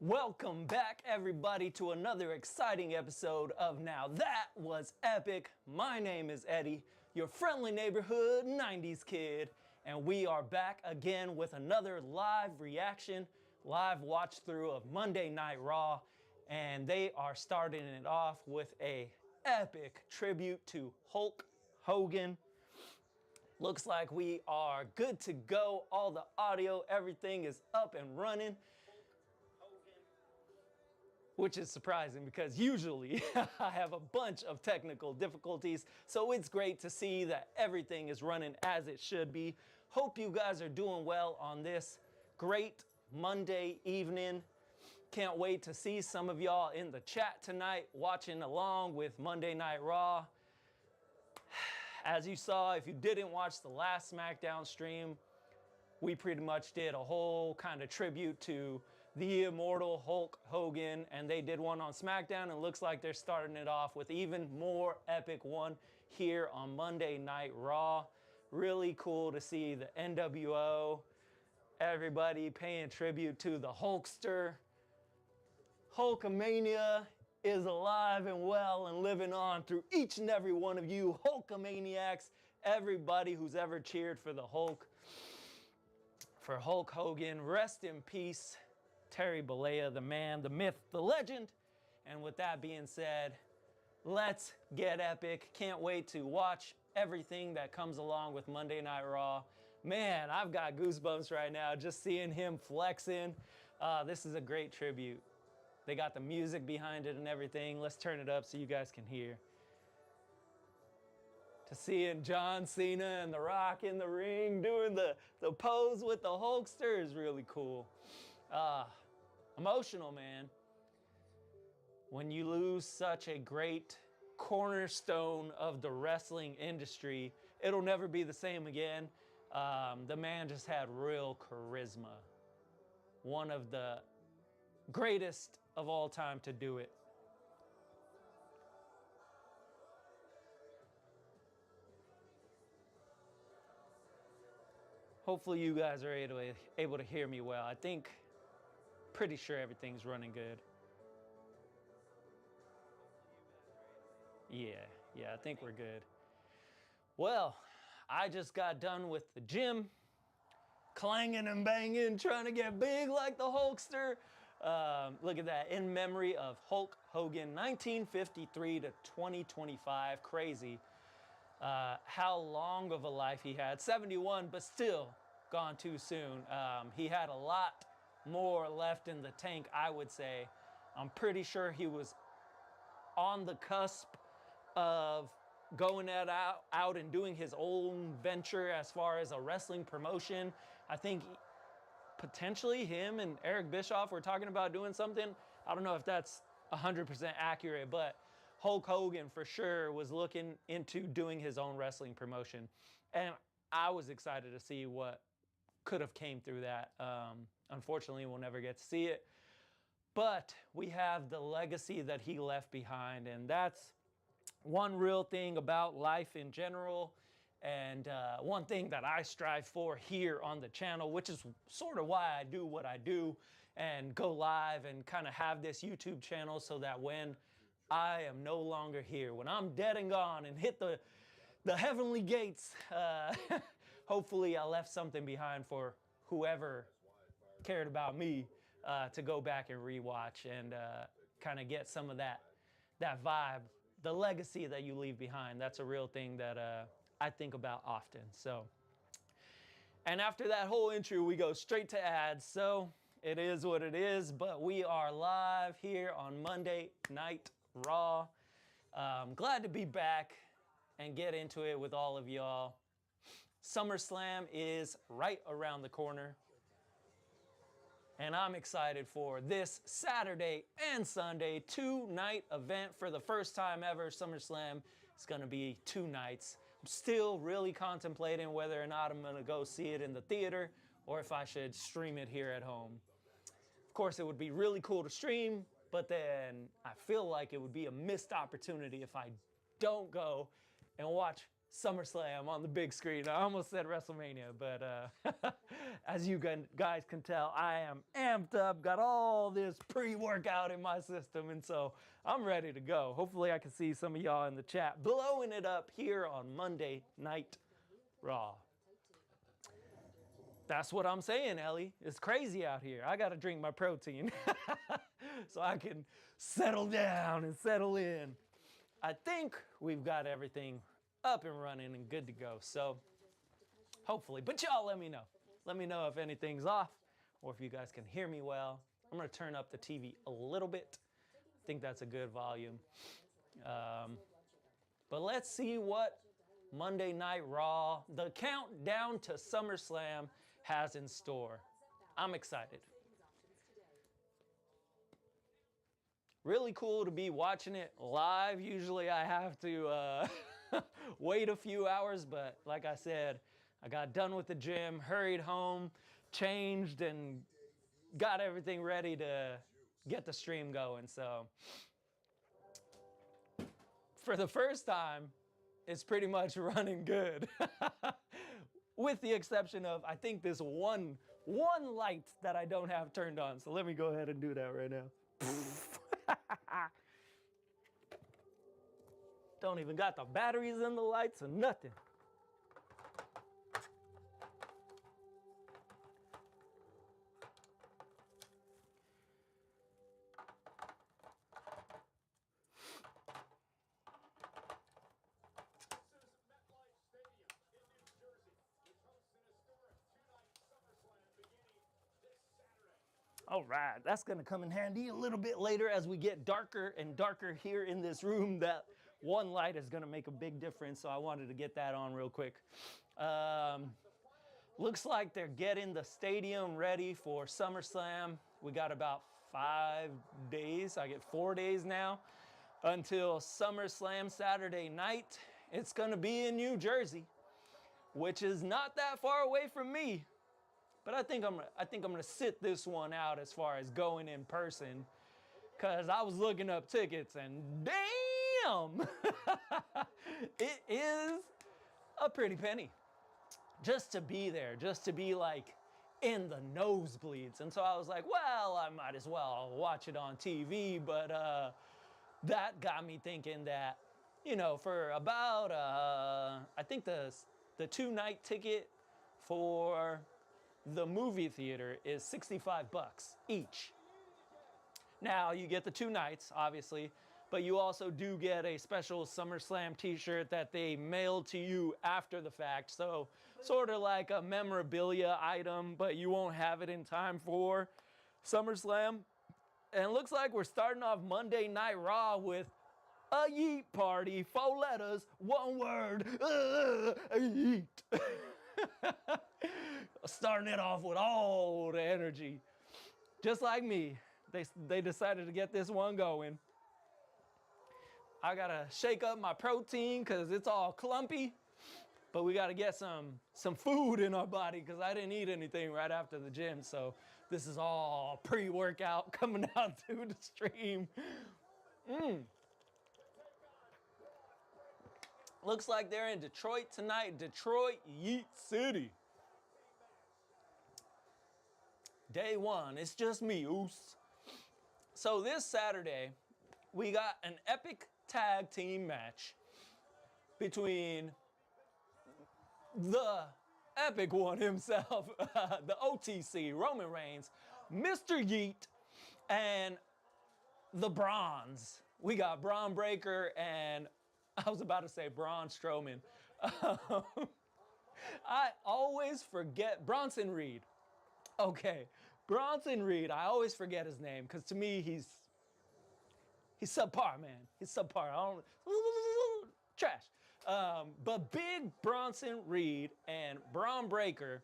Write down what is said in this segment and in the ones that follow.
Welcome back, everybody, to another exciting episode of Now That Was Epic. My name is Eddie, your friendly neighborhood 90s kid, and we are back again with another live reaction, live watch through of Monday Night Raw, and they are starting it off with a epic tribute to Hulk Hogan. Looks like we are good to go. All the audio, everything is up and running. Which is surprising because usually I have a bunch of technical difficulties, so it's great to see that everything is running as it should be. Hope you guys are doing well on this great Monday evening. Can't wait to see some of y'all in the chat tonight watching along with Monday Night Raw. As you saw, if you didn't watch the last SmackDown stream, we pretty much did a whole kind of tribute to the immortal Hulk Hogan, and they did one on SmackDown, and looks like they're starting it off with even more epic one here on Monday Night Raw. Really cool to see the NWO, everybody paying tribute to the Hulkster. Hulkamania is alive and well and living on through each and every one of you Hulkamaniacs, everybody who's ever cheered for the Hulk. For Hulk Hogan, rest in peace, Terry Bollea, the man, the myth, the legend. And with that being said, let's get epic. Can't wait to watch everything that comes along with Monday Night Raw. Man, I've got goosebumps right now just seeing him flexing. This is a great tribute. They got the music behind it and everything. Let's turn it up so you guys can hear. To seeing John Cena and The Rock in the ring doing the pose with the Hulkster is really cool. Emotional, man. When you lose such a great cornerstone of the wrestling industry, it'll never be the same again. The man just had real charisma. One of the greatest of all time to do it. Hopefully you guys are able to hear me well. I think, pretty sure everything's running good. Yeah, I think we're good. Well, I just got done with the gym, clanging and banging, trying to get big like the Hulkster. Look at that, in memory of Hulk Hogan, 1953 to 2025, crazy. How long of a life he had, 71, but still gone too soon. He had a lot more left in the tank, I would say. I'm pretty sure he was on the cusp of going out and doing his own venture as far as a wrestling promotion. I think potentially him and Eric Bischoff were talking about doing something. I don't know if that's 100% accurate, but Hulk Hogan for sure was looking into doing his own wrestling promotion. And I was excited to see what could have came through that. Unfortunately, we'll never get to see it. But we have the legacy that he left behind, and that's one real thing about life in general, and one thing that I strive for here on the channel, which is sort of why I do what I do and go live and kind of have this YouTube channel, so that when I am no longer here, when I'm dead and gone and hit the heavenly gates, hopefully I left something behind for whoever cared about me to go back and rewatch and kind of get some of that vibe, the legacy that you leave behind. That's a real thing that I think about often. So, and after that whole intro, we go straight to ads. So it is what it is, but we are live here on Monday Night Raw. Glad to be back and get into it with all of y'all. Summerslam is right around the corner, and I'm excited for this Saturday and Sunday two-night event. For the first time ever, Summerslam is going to be 2 nights. I'm still really contemplating whether or not I'm going to go see it in the theater or if I should stream it here at home. Of course, it would be really cool to stream, but then I feel like it would be a missed opportunity if I don't go and watch Summerslam on the big screen. I almost said WrestleMania, but as you guys can tell, I am amped up, got all this pre-workout in my system, and so I'm ready to go. Hopefully I can see some of y'all in the chat blowing it up here on Monday Night Raw. That's what I'm saying, Ellie. It's crazy out here. I got to drink my protein so I can settle down and settle in. I think we've got everything up and running and good to go. So hopefully, but y'all let me know. Let me know if anything's off or if you guys can hear me well. I'm going to turn up the TV a little bit. I think that's a good volume. But let's see what Monday Night Raw, the countdown to SummerSlam, has in store. I'm excited. Really cool to be watching it live. Usually I have to wait a few hours, but like I said, I got done with the gym, hurried home, changed, and got everything ready to get the stream going. So for the first time, it's pretty much running good. With the exception of, I think, this one light that I don't have turned on. So let me go ahead and do that right now. Don't even got the batteries in the lights or nothing. All right, that's gonna come in handy a little bit later as we get darker and darker here in this room. That one light is gonna make a big difference, so I wanted to get that on real quick. Looks like they're getting the stadium ready for SummerSlam. We got about 5 days, I get 4 days now, until SummerSlam Saturday night. It's gonna be in New Jersey, which is not that far away from me. But I think I'm gonna sit this one out as far as going in person, because I was looking up tickets and damn, it is a pretty penny just to be there, just to be like in the nosebleeds. And so I was like, well, I might as well watch it on TV. But that got me thinking that, you know, for about I think the 2-night ticket for the movie theater is $65 each. Now, you get the 2 nights, obviously, but you also do get a special SummerSlam t-shirt that they mail to you after the fact. So, sort of like a memorabilia item, but you won't have it in time for SummerSlam. And it looks like we're starting off Monday Night Raw with a yeet party, 4 letters, 1 word, yeet. Starting it off with all the energy. Just like me, they decided to get this one going. I gotta shake up my protein because it's all clumpy, but we gotta get some food in our body because I didn't eat anything right after the gym. So this is all pre-workout coming out through the stream. Looks like they're in Detroit tonight. Detroit, Yeet City. Day 1, it's just me, oos. So this Saturday, we got an epic tag team match between the epic one himself, the OTC, Roman Reigns, Mr. Yeet, and the Bronze. We got Braun Breaker and I was about to say Braun Strowman. I always forget Bronson Reed. Okay, Bronson Reed. I always forget his name because to me he's subpar, man. He's subpar. Trash. But big Bronson Reed and Braun Breaker,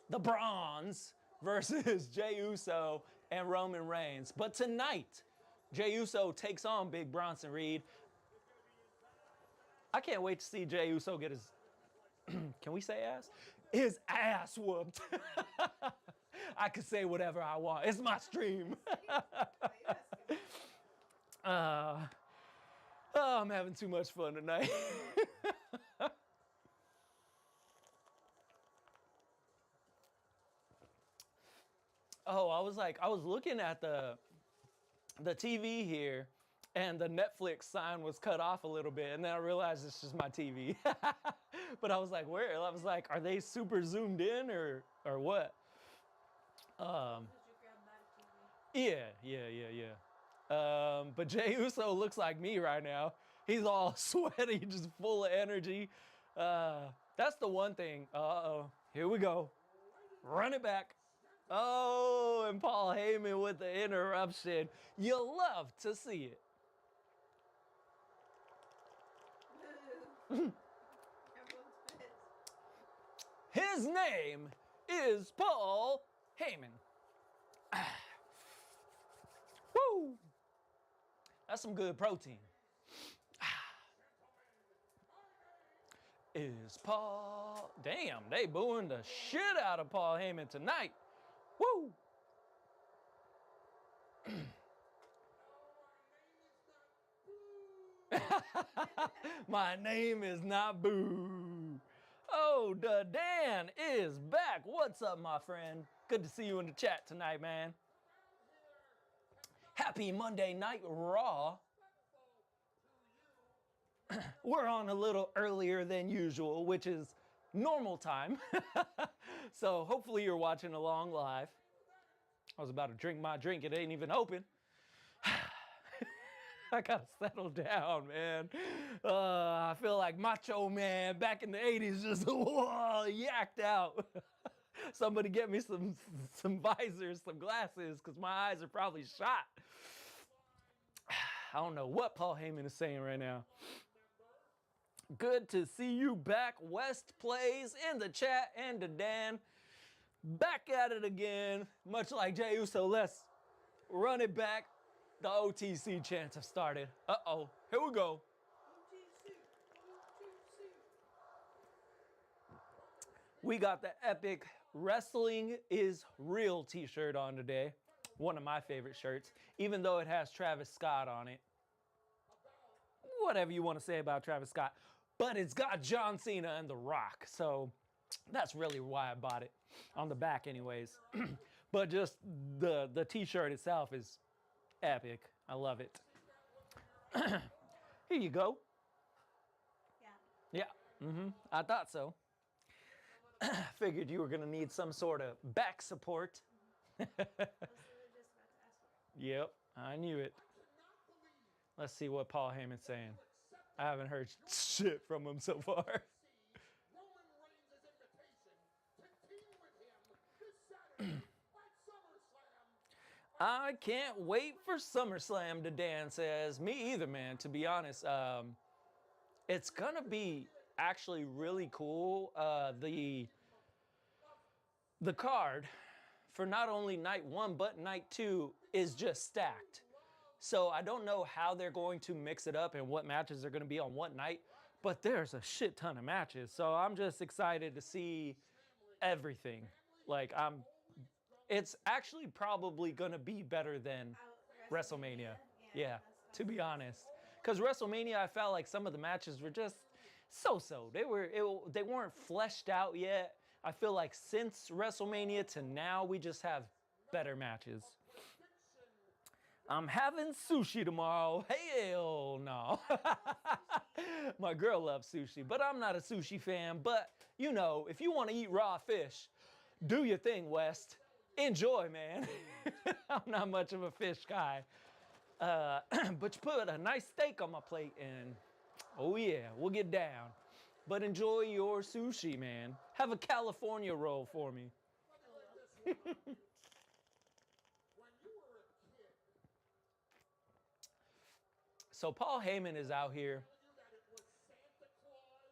the Bronze versus Jey Uso and Roman Reigns. But tonight, Jey Uso takes on big Bronson Reed. I can't wait to see Jey Uso get his, can we say ass? His ass whooped. I can say whatever I want. It's my stream. Oh, I'm having too much fun tonight. Oh, I was looking at the TV here, and the Netflix sign was cut off a little bit, and then I realized it's just my TV. But I was like, where? I was like, are they super zoomed in or what? Yeah. But Jey Uso looks like me right now. He's all sweaty, just full of energy. That's the one thing. Uh-oh. Here we go. Run it back. Oh, and Paul Heyman with the interruption. You love to see it. His name is Paul Heyman. Woo! That's some good protein. Is Paul... Damn, they booing the shit out of Paul Heyman tonight. Woo! My name is not Boo. Oh, the Dan is back. What's up, my friend? Good to see you in the chat tonight, man. Happy Monday Night Raw. We're on a little earlier than usual, which is normal time. So hopefully you're watching along live. I was about to drink my drink. It ain't even open. I gotta settle down, man. I feel like Macho Man back in the 80s, just yacked out. Somebody get me some visors, some glasses, because my eyes are probably shot. I don't know what Paul Heyman is saying right now. Good to see you back. West Plays in the chat, and to Dan. Back at it again. Much like Jey Uso, let's run it back. The OTC chants have started. Uh-oh, here we go. We got the epic Wrestling is Real t-shirt on today. One of my favorite shirts, even though it has Travis Scott on it. Whatever you want to say about Travis Scott. But it's got John Cena and The Rock, so that's really why I bought it. On the back anyways. But just the t-shirt itself is epic. I love it. Here you go. Yeah. I thought so. Figured you were going to need some sort of back support. Yep, I knew it. Let's see what Paul Heyman's saying. I haven't heard shit from him so far. I can't wait for Summerslam, the Dan says. Me either, man, to be honest. It's gonna be actually really cool. The card for not only night 1 but night 2 is just stacked. So I don't know how they're going to mix it up and what matches are going to be on what night, but there's a shit ton of matches. So I'm just excited to see everything. Like it's actually probably going to be better than WrestleMania. Yeah, to be honest. Because WrestleMania, I felt like some of the matches were just so-so. They weren't fleshed out yet. I feel like since WrestleMania to now, we just have better matches. I'm having sushi tomorrow. Hell no. My girl loves sushi, but I'm not a sushi fan. But, you know, if you want to eat raw fish, do your thing, West. Enjoy, man. I'm not much of a fish guy. But you put a nice steak on my plate and, oh yeah, we'll get down. But enjoy your sushi, man. Have a California roll for me. So Paul Heyman is out here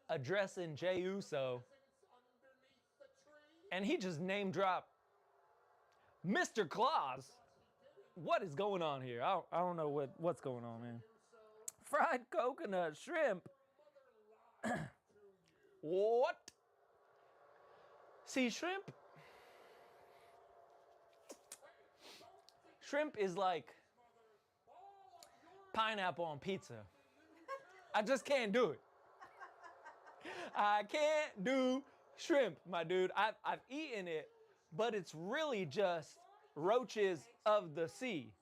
addressing Jey Uso, and he just name dropped Mr. Claus. What is going on here? I don't know what's going on, man. Fried coconut shrimp. What? See, shrimp is like pineapple on pizza. I just can't do it. I can't do shrimp, my dude. I've eaten it, but it's really just roaches of the sea.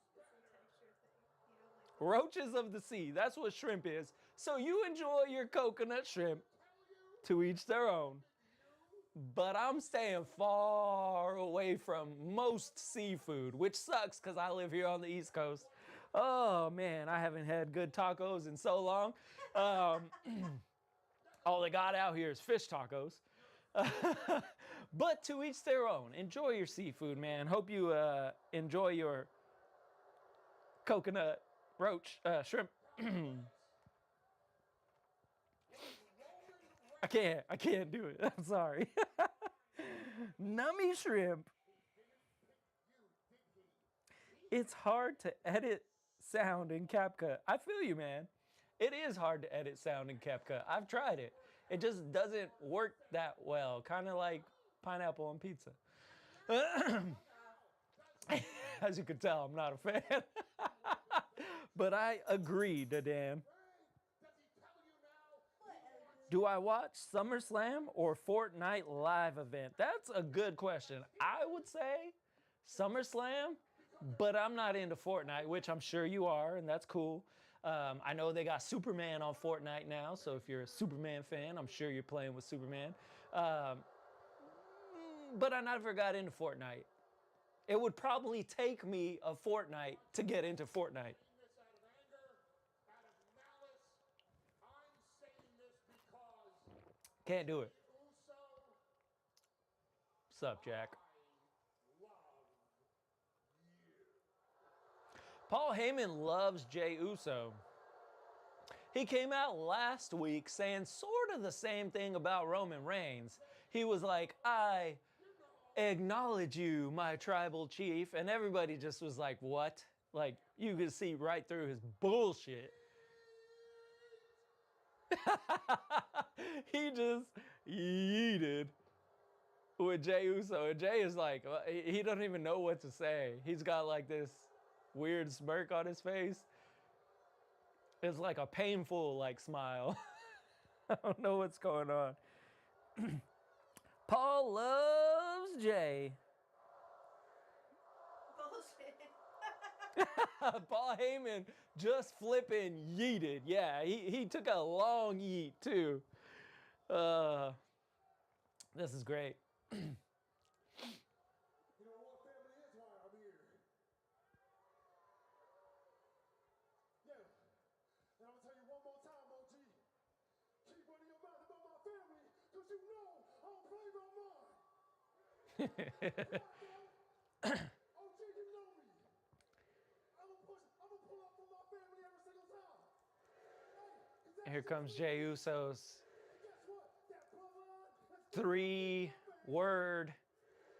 Roaches of the sea. That's what shrimp is. So you enjoy your coconut shrimp, to each their own. But I'm staying far away from most seafood, which sucks because I live here on the East Coast. Oh man, I haven't had good tacos in so long. All they got out here is fish tacos. But to each their own. Enjoy your seafood, man. Hope you enjoy your coconut roach shrimp. I can't do it. I'm sorry. Nummy shrimp. It's hard to edit sound in CapCut. I feel you, man. It is hard to edit sound in CapCut. I've tried it. It just doesn't work that well. Kind of like pineapple on pizza. As you can tell, I'm not a fan. But I agree, Dan. Do I watch Summerslam or Fortnite live event? That's a good question. I would say SummerSlam, but I'm not into Fortnite, which I'm sure you are, and that's cool. I know they got Superman on Fortnite now, so if you're a Superman fan, I'm sure you're playing with Superman. But I never got into Fortnite. It would probably take me a fortnight to get into Fortnite. Can't do it. What's up, Jack? Paul Heyman loves Jey Uso. He came out last week saying sort of the same thing about Roman Reigns. He was like, I acknowledge you, my tribal chief. And everybody just was like, what? Like, you could see right through his bullshit. He just yeeted with Jey Uso. And Jey is like, he doesn't even know what to say. He's got like this weird smirk on his face. It's like a painful like smile. I don't know what's going on. Paul loves Jey. Paul Heyman just flipping yeeted. Yeah, he took a long yeet too. This is great. You know what, family, is why I'm here. Yeah, and I'm gonna tell you one more time, OG. Keep running your mouth about my family, because you know I don't play by mine. OG, you know me. I'm gonna pull up for my family every single time. Hey, Here comes Jey Uso's guess what? That bloodline is 3-word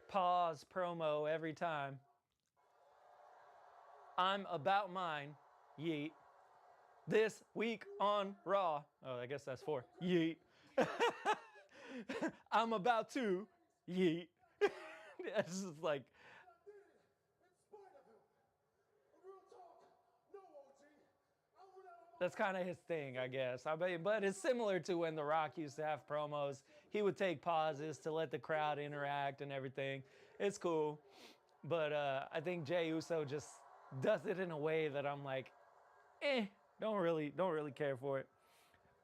pause promo every time. I'm about mine, yeet. This week on Raw. Oh, I guess that's 4. Yeet. I'm about to yeet. It's just like, I did it in spite of him. Real talk, no, OG. I went out on my that's kind of his thing, I guess. I mean, but it's similar to when The Rock used to have promos. He would take pauses to let the crowd interact and everything. It's cool. But I think Jey Uso just does it in a way that I'm like, don't really care for it.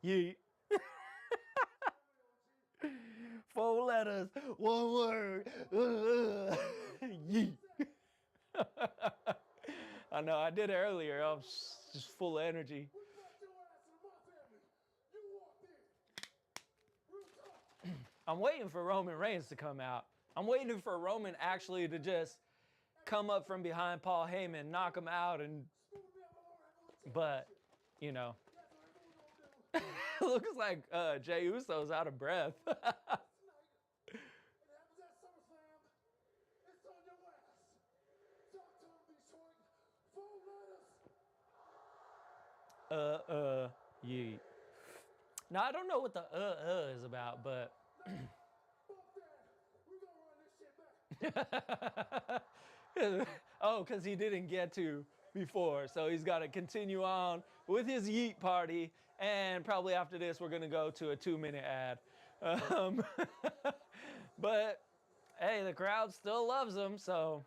Yeet. 4 letters, 1 word. Yeet. I know, I did it earlier. I was just full of energy. When you brought your ass into my family, you walked in. Real talk. I'm waiting for Roman Reigns to come out. I'm waiting for Roman actually to just come up from behind Paul Heyman, knock him out, and but, you know. Looks like Jey Uso's out of breath. It happens at SummerSlam. It's on your ass. Talk to him, Detroit. 4 letters. Yeet. Now, I don't know what the is about, but Fuck that. We gonna run this shit back. oh, because he didn't get to before, so he's got to continue on with his yeet party And probably after this, we're going to go to a 2-minute ad. Um, but hey, the crowd still loves him, so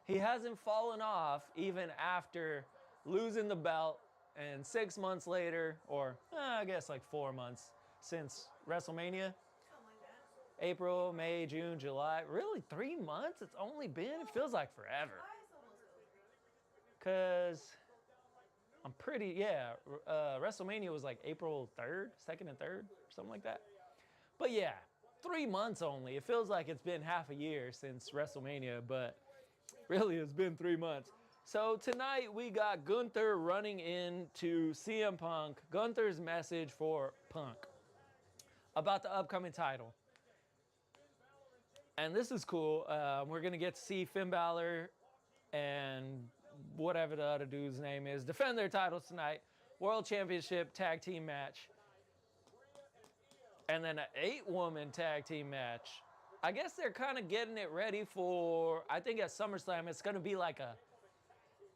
he hasn't fallen off even after losing the belt. And 6 months later, or I guess like 4 months since WrestleMania, April, May, June, July, really 3 months? It's only been, it feels like forever. Because I'm pretty, WrestleMania was like April 3rd, 2nd and 3rd, something like that. But yeah, 3 months only. It feels like it's been half a year since WrestleMania, but really it's been 3 months. So tonight we got Gunther running into CM Punk. Gunther's message for Punk about the upcoming title. And this is cool. We're going to get to see Finn Balor and whatever the other dude's name is defend their titles tonight. World Championship Tag Team match. And then an 8-woman tag team match. I guess they're kind of getting it ready for, I think at SummerSlam, it's going to be like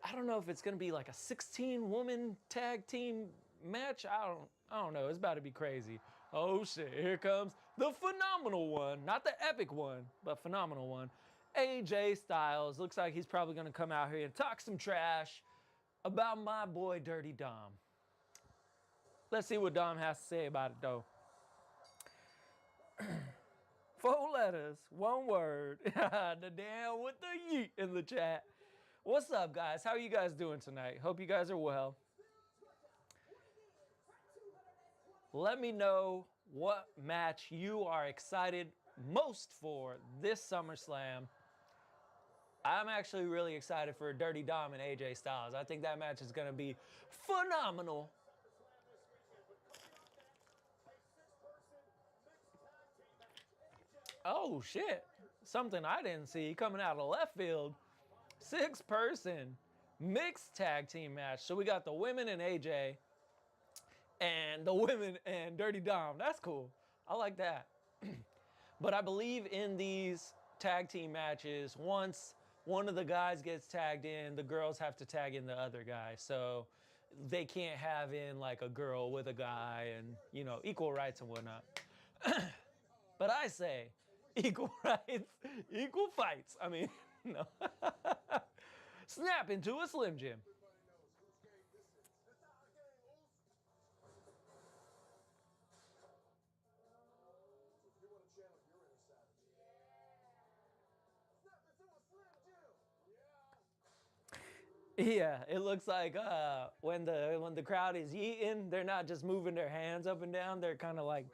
I don't know if it's going to be like a 16-woman tag team match. I don't know. It's about to be crazy. Oh shit, here comes the phenomenal one. Not the epic one, but phenomenal one. AJ Styles. Looks like he's probably going to come out here and talk some trash about my boy Dirty Dom. Let's see what Dom has to say about it though. 4 letters, 1 word. The damn with the yeet in the chat. What's up, guys? How are you guys doing tonight? Hope you guys are well. Let me know what match you are excited most for this SummerSlam. I'm actually really excited for Dirty Dom and AJ Styles. I think that match is going to be phenomenal. Oh, shit. Something I didn't see coming out of left field. 6-person mixed tag team match. So we got the women and AJ and the women and Dirty Dom. That's cool. I like that. But I believe in these tag team matches, once one of the guys gets tagged in, the girls have to tag in the other guy. So they can't have in like a girl with a guy and, you know, equal rights and whatnot. But I say equal rights, equal fights. I mean, no. Snap into a Slim Jim. Yeah, it looks like when the crowd is yeeting, they're not just moving their hands up and down. They're kind of like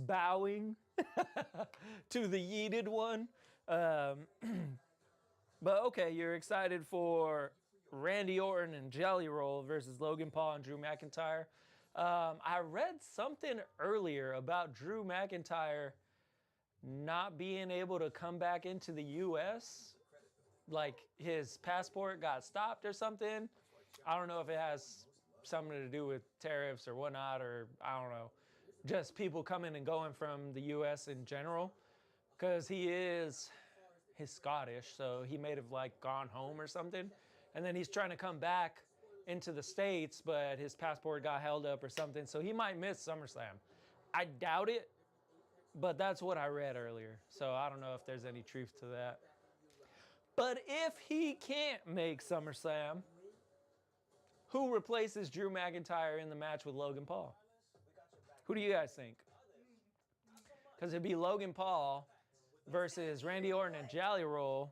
bowing to the yeeted one. But okay, you're excited for Randy Orton and Jelly Roll versus Logan Paul and Drew McIntyre. I read something earlier about Drew McIntyre not being able to come back into the U.S., like his passport got stopped or something. I don't know if it has something to do with tariffs or whatnot, or I don't know, just people coming and going from the U.S. in general, because he's Scottish, so he may have like gone home or something, and then he's trying to come back into the States, but his passport got held up or something, so he might miss SummerSlam. I doubt it, but that's what I read earlier, so I don't know if there's any truth to that. But if he can't make SummerSlam, who replaces Drew McIntyre in the match with Logan Paul? Who do you guys think? Because it'd be Logan Paul versus Randy Orton and Jelly Roll.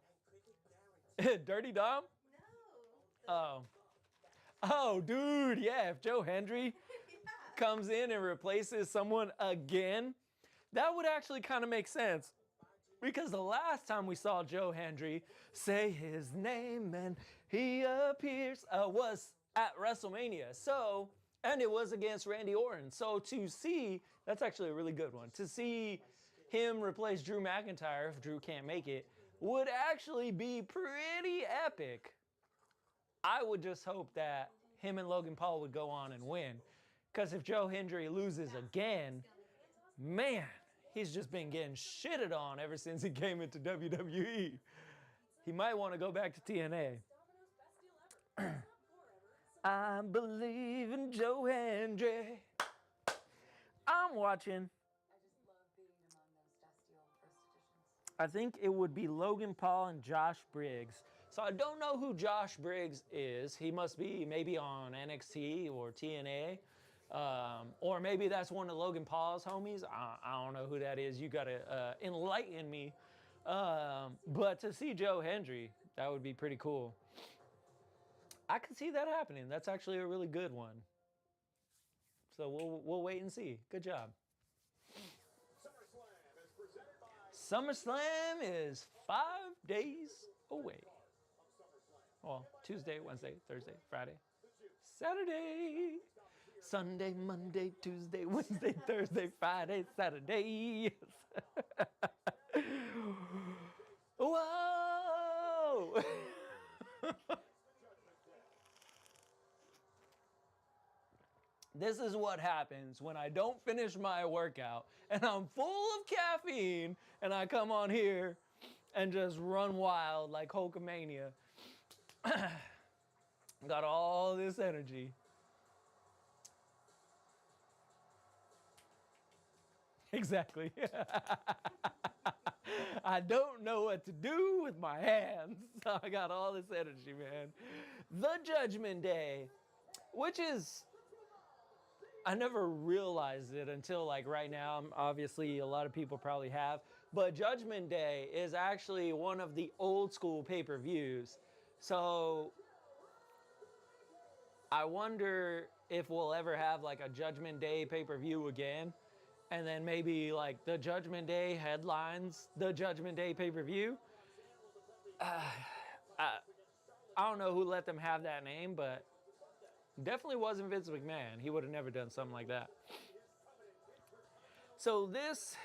Dirty Dom? No. Oh, dude, yeah, if Joe Hendry comes in and replaces someone again, that would actually kind of make sense. Because the last time we saw Joe Hendry say his name and he appears was at WrestleMania. So, and it was against Randy Orton. So to see, that's actually a really good one. To see him replace Drew McIntyre, if Drew can't make it, would actually be pretty epic. I would just hope that him and Logan Paul would go on and win. Because if Joe Hendry loses again, man, he's just been getting shitted on ever since he came into WWE. He might want to go back to TNA. I believe in Joe Hendry. I'm watching, I just love being among those dusty old first editions. I think it would be Logan Paul and Josh Briggs. So I don't know who Josh Briggs is. He must be maybe on NXT or TNA. Or maybe that's one of Logan Paul's homies. I don't know who that is. You got to enlighten me. But to see Joe Hendry, that would be pretty cool. I could see that happening. That's actually a really good one. So we'll wait and see. Good job. SummerSlam is 5 days away. Well, Tuesday, Wednesday, Thursday, Friday, Saturday, Sunday, Monday, Tuesday, Wednesday, Thursday, Friday, Saturday. Whoa! This is what happens when I don't finish my workout and I'm full of caffeine and I come on here and just run wild like Hulkamania. Got all this energy. Exactly. I don't know what to do with my hands. So I got all this energy, man. The Judgment Day, which is, I never realized it until like right now. Obviously, a lot of people probably have. But Judgment Day is actually one of the old school pay-per-views. So I wonder if we'll ever have like a Judgment Day pay-per-view again. And then maybe like the Judgment Day headlines the Judgment Day pay-per-view. I don't know who let them have that name, but definitely wasn't Vince McMahon. He would have never done something like that. So this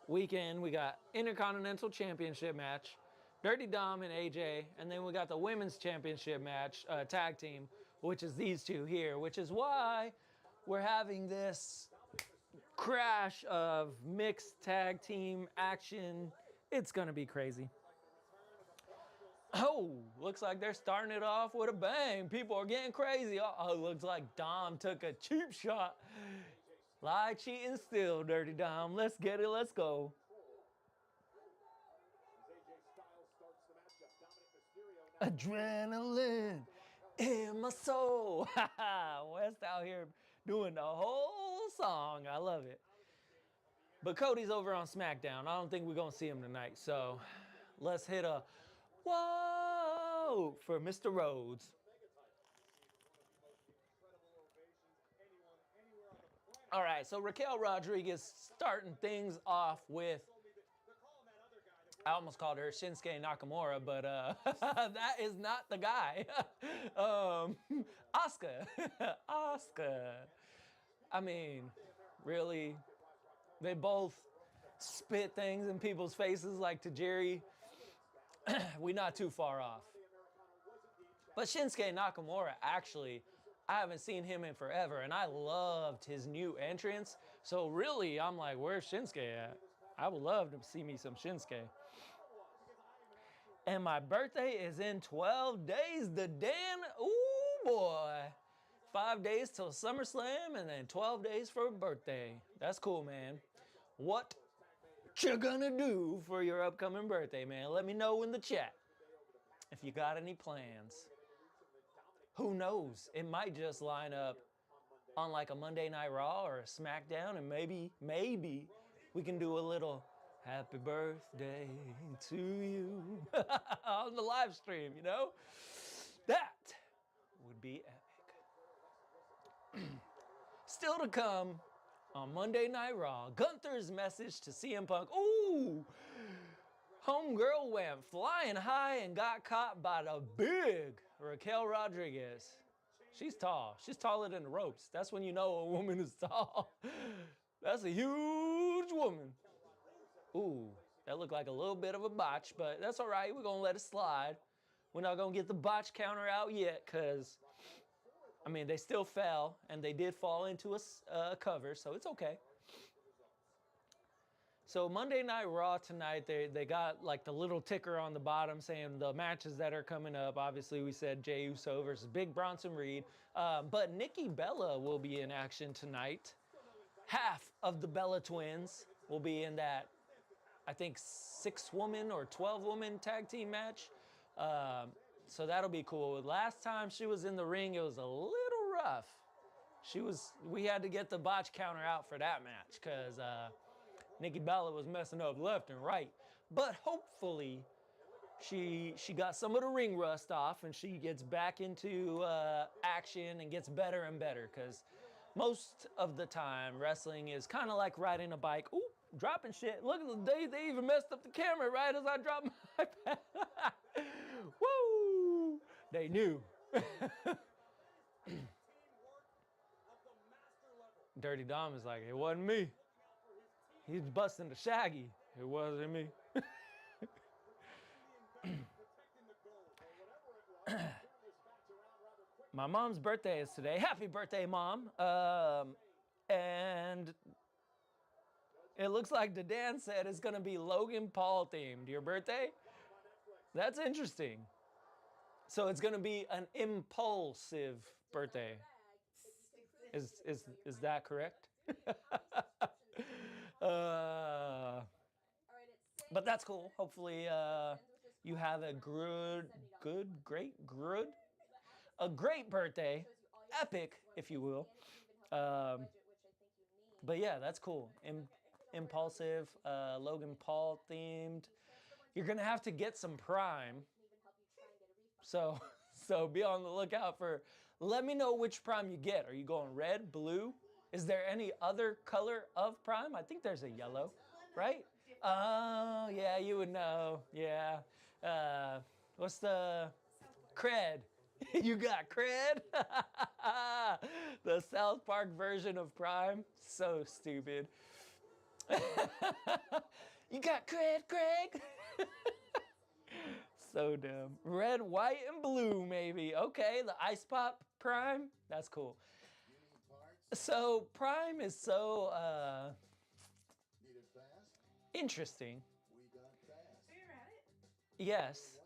weekend we got Intercontinental Championship match, Dirty Dom and AJ, and then we got the Women's Championship match, tag team, which is these two here, which is why we're having this crash of mixed tag team action. It's gonna be crazy. Oh, looks like they're starting it off with a bang. People are getting crazy. Oh, looks like Dom took a cheap shot. Lie, cheat, and steal, Dirty Dom. Let's get it, let's go. Adrenaline in my soul. West out here doing the whole song. I love it. But Cody's over on SmackDown. I don't think we're going to see him tonight. So let's hit a whoa for Mr. Rhodes. All right, so Raquel Rodriguez starting things off with, I almost called her Shinsuke Nakamura, but that is not the guy. Asuka. Asuka. I mean, really? They both spit things in people's faces like Tajiri. We're not too far off. But Shinsuke Nakamura, actually, I haven't seen him in forever, and I loved his new entrance. So really, I'm like, where's Shinsuke at? I would love to see me some Shinsuke. And my birthday is in 12 days. Ooh boy. 5 days till SummerSlam and then 12 days for a birthday. That's cool, man. What you gonna do for your upcoming birthday, man? Let me know in the chat if you got any plans. Who knows? It might just line up on like a Monday Night Raw or a SmackDown, and maybe we can do a little happy birthday to you on the live stream, you know? That would be epic. Still to come on Monday Night Raw, Gunther's message to CM Punk. Ooh! Homegirl went flying high and got caught by the big Raquel Rodriguez. She's tall. She's taller than the ropes. That's when you know a woman is tall. That's a huge woman. Ooh, that looked like a little bit of a botch, but that's all right. We're going to let it slide. We're not going to get the botch counter out yet because, I mean, they still fell, and they did fall into a cover, so it's okay. So Monday Night Raw tonight, they got like the little ticker on the bottom saying the matches that are coming up. Obviously, we said Jey Uso versus Big Bronson Reed. But Nikki Bella will be in action tonight. half of the Bella Twins will be in that, I think, 6-woman or 12-woman tag team match. So that'll be cool. Last time she was in the ring, it was a little rough. We had to get the botch counter out for that match because Nikki Bella was messing up left and right. But hopefully she got some of the ring rust off and she gets back into action and gets better and better, because most of the time wrestling is kind of like riding a bike. Ooh, dropping shit. Look, they even messed up the camera right as I dropped my iPad. Woo! They knew. Dirty Dom is like, it wasn't me. He's busting the Shaggy. It wasn't me. My mom's birthday is today. Happy birthday, Mom. And it looks like the Dan said it's going to be Logan Paul themed. Your birthday? That's interesting. So it's going to be an impulsive birthday. Is that correct? But that's cool. Hopefully you have a great birthday. Epic, if you will. But yeah, that's cool. Impulsive, Logan Paul themed. You're going to have to get some Prime. So be on the lookout for, let me know which Prime you get. Are you going red, blue? Is there any other color of Prime? I think there's a yellow, right? Oh, yeah, you would know. Yeah. What's the cred? You got cred? The South Park version of Prime? So stupid. You got cred, Craig? So dumb. Red, white, and blue, maybe. Okay, the Ice Pop Prime? That's cool. So Prime is so interesting. Yes.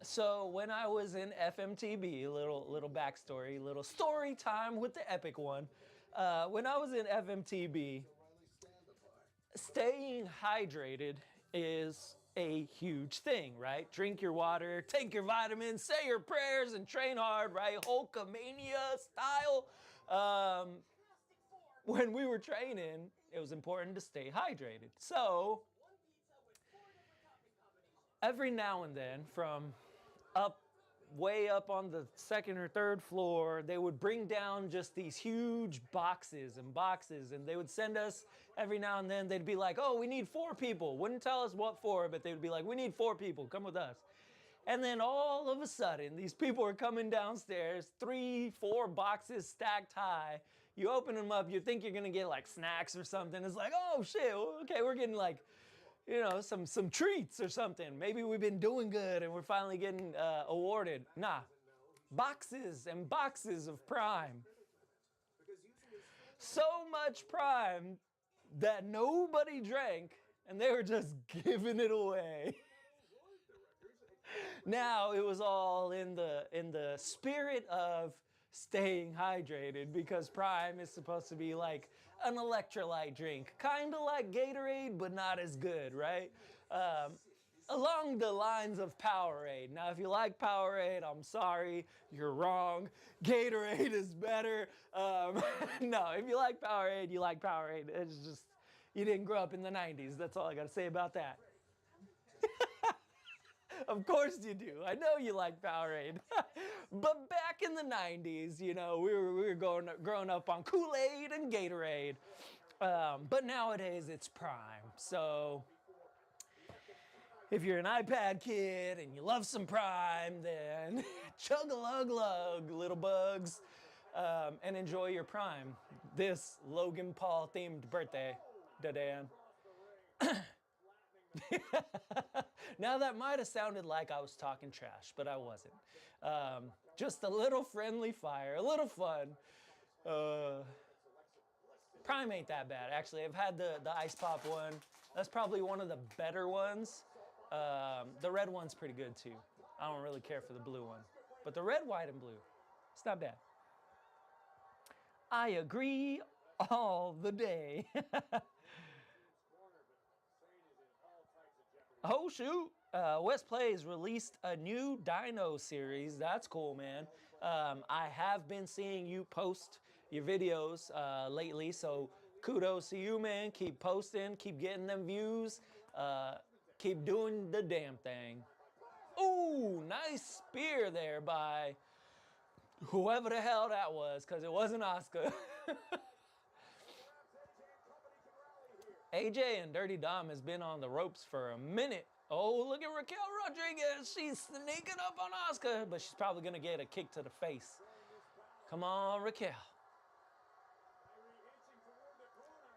So when I was in FMTB, little backstory, little story time with the epic one. When I was in FMTB, staying hydrated is a huge thing, right? Drink your water, take your vitamins, say your prayers, and train hard, right? Hulkamania style. When we were training, it was important to stay hydrated. So every now and then, from way up on the second or third floor, they would bring down just these huge boxes and boxes, and they would send us every now and then. They'd be like, oh, we need 4 people. Wouldn't tell us what for, but they would be like, we need 4 people, come with us. And then all of a sudden, these people are coming downstairs, 3, 4 boxes stacked high. You open them up, you think you're gonna get like snacks or something. It's like, oh shit, okay, we're getting like, you know, some treats or something. Maybe we've been doing good and we're finally getting awarded. Nah, boxes and boxes of Prime. So much Prime that nobody drank and they were just giving it away. Now it was all in the spirit of staying hydrated, because Prime is supposed to be like an electrolyte drink, kind of like Gatorade, but not as good, right? Along the lines of Powerade. Now, if you like Powerade, I'm sorry, you're wrong. Gatorade is better. No, if you like Powerade, you like Powerade. It's just, you didn't grow up in the 90s. That's all I got to say about that. Of course you do. I know you like Powerade. But back in the 90s, you know, we were growing up on Kool-Aid and Gatorade. But nowadays it's Prime. So if you're an iPad kid and you love some Prime, then chug-a-lug-lug, little bugs, and enjoy your Prime. This Logan Paul themed birthday, Dan. Now that might have sounded like I was talking trash, but I wasn't. Just a little friendly fire, a little fun. Prime ain't that bad, actually. I've had the Ice Pop one. That's probably one of the better ones. The red one's pretty good too. I don't really care for the blue one. But the red, white, and blue, it's not bad. I agree all the day. Oh, shoot. West Plays released a new Dino series. That's cool, man. I have been seeing you post your videos lately, so kudos to you, man. Keep posting, keep getting them views, keep doing the damn thing. Ooh, nice spear there by whoever the hell that was, because it wasn't Oscar. AJ and Dirty Dom has been on the ropes for a minute. Oh, look at Raquel Rodriguez. She's sneaking up on Oscar, but she's probably going to get a kick to the face. Come on, Raquel.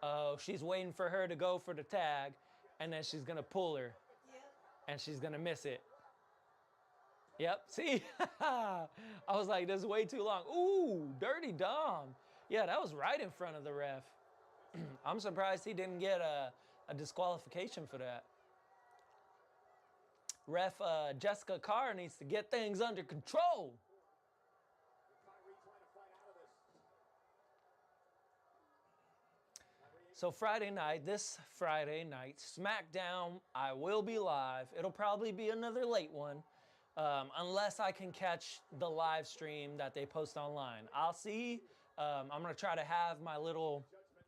Oh, she's waiting for her to go for the tag, and then she's going to pull her, and she's going to miss it. Yep, see? I was like, this is way too long. Ooh, Dirty Dom. Yeah, that was right in front of the ref. I'm surprised he didn't get a disqualification for that. Ref Jessica Carr needs to get things under control. So this Friday night, SmackDown, I will be live. It'll probably be another late one, unless I can catch the live stream that they post online. I'll see. I'm going to try to have my little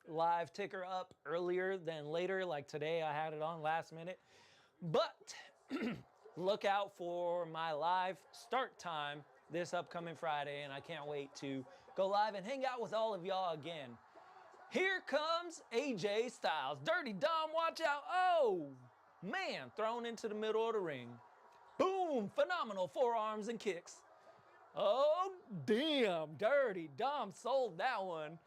live ticker up earlier than later. Like today, I had it on last minute. But look out for my live start time this upcoming Friday, and I can't wait to go live and hang out with all of y'all again. Here comes AJ Styles. Dirty Dom, watch out. Oh, man, thrown into the middle of the ring. Boom, phenomenal forearms and kicks. Oh, damn, Dirty Dom sold that one.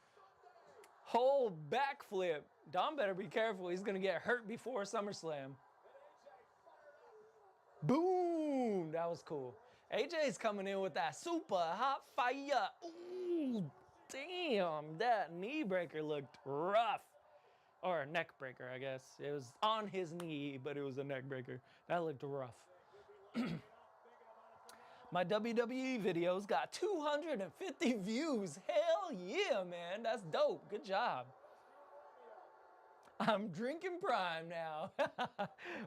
Whole backflip. Dom better be careful. He's going to get hurt before SummerSlam. Boom, that was cool. AJ's coming in with that super hot fire. Ooh, damn, that knee breaker looked rough. Or a neck breaker, I guess. It was on his knee, but it was a neck breaker. That looked rough. My WWE videos got 250 views. Hell yeah, man. That's dope. Good job. I'm drinking Prime now.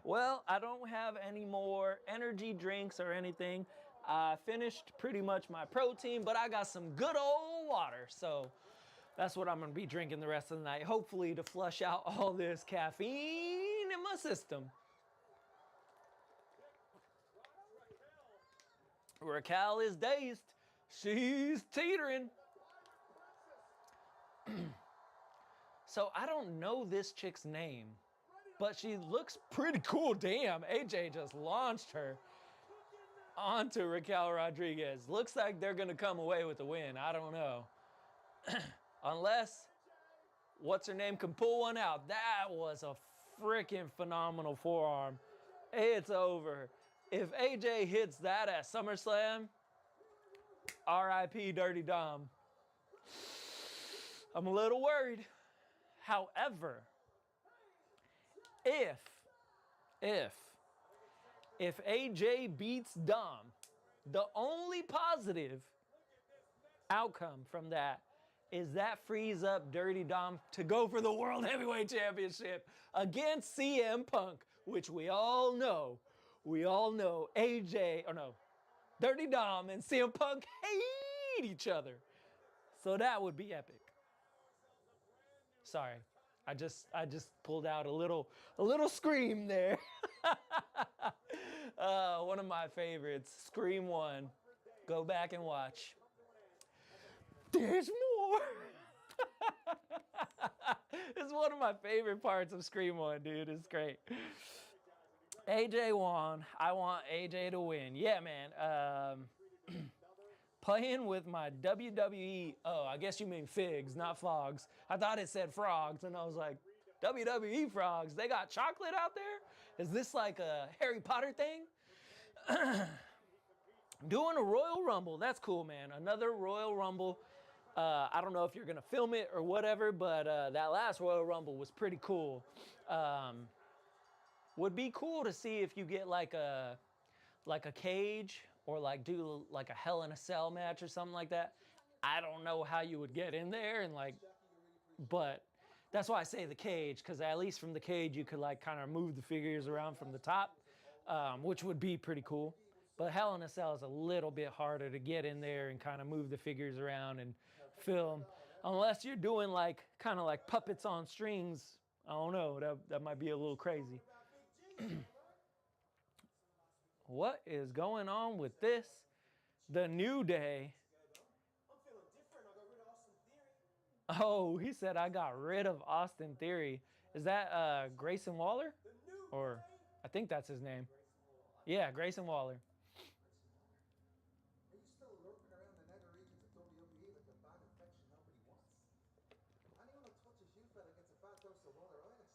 Well, I don't have any more energy drinks or anything. I finished pretty much my protein, but I got some good old water. So that's what I'm going to be drinking the rest of the night, hopefully to flush out all this caffeine in my system. Raquel is dazed. She's teetering. So I don't know this chick's name, but she looks pretty cool. Damn, AJ just launched her onto Raquel Rodriguez. Looks like they're going to come away with the win. I don't know. Unless, what's her name, can pull one out. That was a freaking phenomenal forearm. It's over. If AJ hits that at SummerSlam, RIP Dirty Dom. I'm a little worried. However, if AJ beats Dom, the only positive outcome from that is that frees up Dirty Dom to go for the World Heavyweight Championship against CM Punk, which we all know Dirty Dom and CM Punk hate each other. So that would be epic. Sorry, I just pulled out a little scream there. One of my favorites, Scream 1. Go back and watch. There's more. It's one of my favorite parts of Scream 1, dude. It's great. AJ won. I want AJ to win. Yeah, man. Playing with my WWE, oh, I guess you mean figs, not fogs. I thought it said frogs, and I was like, WWE frogs, they got chocolate out there? Is this like a Harry Potter thing? Doing a Royal Rumble, that's cool, man. Another Royal Rumble. I don't know if you're gonna film it or whatever, but that last Royal Rumble was pretty cool. Would be cool to see if you get like a cage, or like do like a Hell in a Cell match or something like that. I don't know how you would get in there and like But that's why I say the cage, because at least from the cage you could like kind of move the figures around from the top, which would be pretty cool. But Hell in a Cell is a little bit harder to get in there and kind of move the figures around and film, unless you're doing like kind of like puppets on strings. I don't know, that might be a little crazy. What is going on with this? The New Day. Oh, he said I got rid of Austin Theory. Is that Grayson Waller? Or I think that's his name. Yeah, Grayson Waller. Are you still lurking around the nether regions of WWE like a bad infection nobody wants? Anyone that touches you, fella, gets a bad dose of wateritis.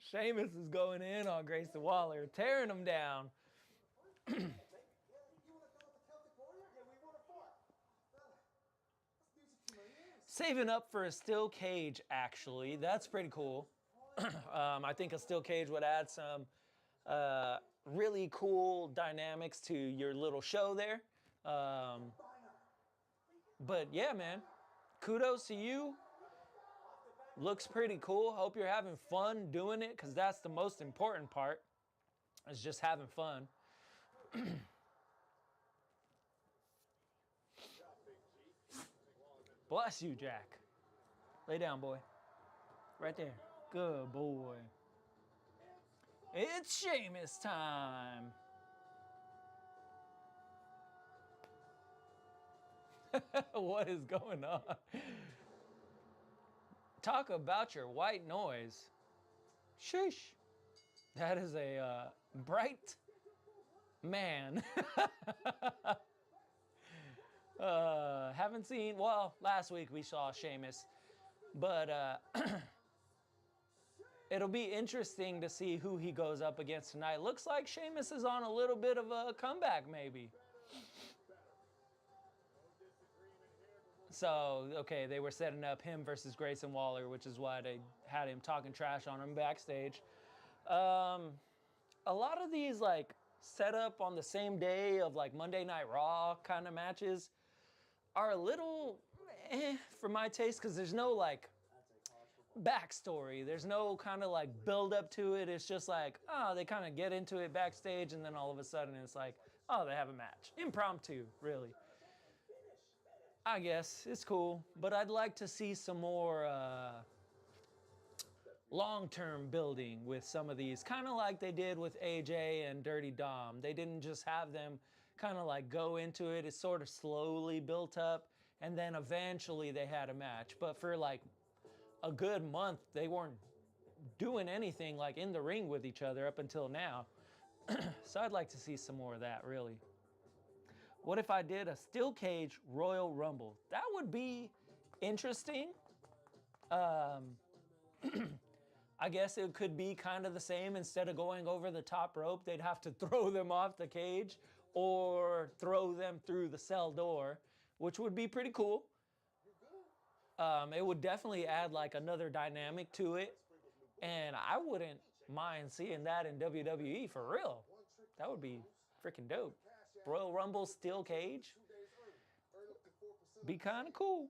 Sheamus is going in on Grayson Waller, tearing him down. You want to go with the Celtic Warrior? Yeah, we would have fought. Fella, that's music to my ears. Saving up for a steel cage, actually. That's pretty cool. I think a steel cage would add some really cool dynamics to your little show there. But yeah, man, kudos to you. Looks pretty cool. Hope you're having fun doing it, because that's the most important part, is just having fun. Bless you, Jack. Lay down, boy. Right there. Good boy. It's Sheamus time. What is going on? Talk about your white noise. Sheesh. That is a bright man. Haven't seen, well, last week we saw Sheamus, but it'll be interesting to see who he goes up against tonight. Looks like Sheamus is on a little bit of a comeback, maybe. So, okay, they were setting up him versus Grayson Waller, which is why they had him talking trash on him backstage. A lot of these, like, set up on the same day of, like, Monday Night Raw kind of matches are a little for my taste, because there's no, like, backstory. There's no kind of, like, build up to it. It's just like, oh, they kind of get into it backstage, and then all of a sudden it's like, oh, they have a match. Impromptu, really. I guess it's cool, but I'd like to see some more long-term building with some of these, kind of like they did with AJ and Dirty Dom. They didn't just have them kind of like go into it. It sort of slowly built up, and then eventually they had a match. But for like a good month, they weren't doing anything like in the ring with each other up until now. So I'd like to see some more of that, really. What if I did a steel cage Royal Rumble? That would be interesting. I guess it could be kind of the same. Instead of going over the top rope, they'd have to throw them off the cage or throw them through the cell door, which would be pretty cool. It would definitely add like another dynamic to it. And I wouldn't mind seeing that in WWE for real. That would be freaking dope. Royal Rumble steel cage. Be kind of cool.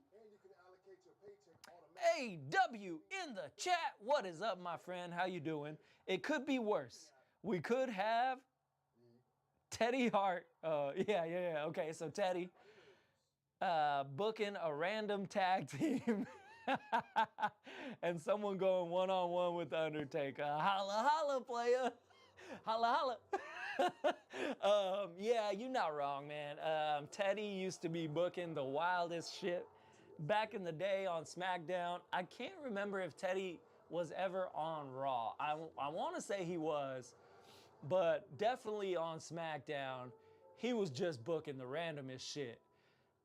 AW in the chat. What is up, my friend? How you doing? It could be worse. We could have Teddy Hart. Yeah. Okay, so Teddy booking a random tag team and someone going one-on-one with The Undertaker. Holla, holla, player. Holla, holla. Yeah, you're not wrong, man. Teddy used to be booking the wildest shit back in the day on SmackDown. I can't remember if Teddy was ever on Raw. I want to say he was, but definitely on SmackDown, he was just booking the randomest shit.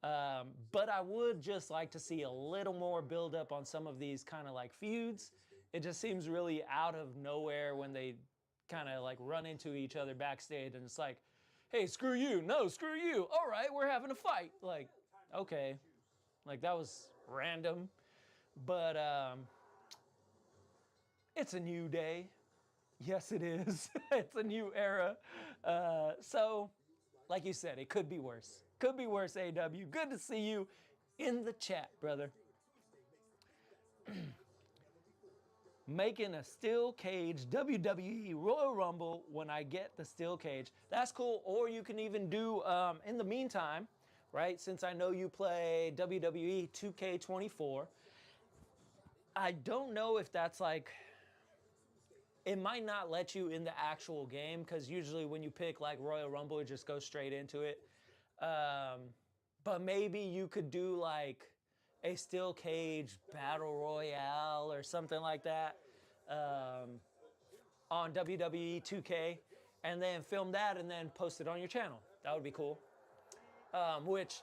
But I would just like to see a little more build up on some of these kind of like feuds. It just seems really out of nowhere when they kind of like run into each other backstage and it's like, hey, screw you. No, screw you. All right, we're having a fight. Like, okay. Like that was random. But it's a new day. Yes, it is. It's a new era. So, like you said, it could be worse. Could be worse, AW. Good to see you in the chat, brother. making a steel cage WWE Royal Rumble when I get the steel cage. That's cool. Or you can even do, in the meantime, right, since I know you play WWE 2K24, I don't know if that's like, it might not let you in the actual game because usually when you pick like Royal Rumble, it just goes straight into it. But maybe you could do like a steel cage battle royale or something like that on WWE 2K, and then film that and then post it on your channel. That would be cool. Which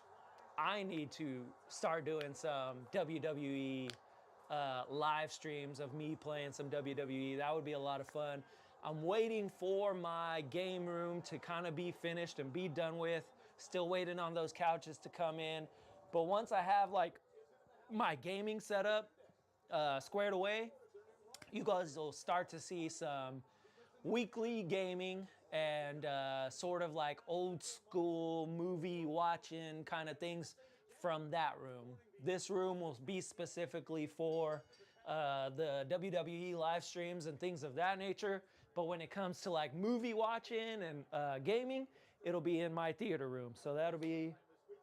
I need to start doing some WWE live streams of me playing some WWE. That would be a lot of fun. I'm waiting for my game room to kind of be finished and be done with. Still waiting on those couches to come in. But once I have like my gaming setup squared away, you guys will start to see some weekly gaming and sort of like old school movie watching kind of things from that room. This room will be specifically for the WWE live streams and things of that nature. But when it comes to like movie watching and gaming, it'll be in my theater room. So that'll be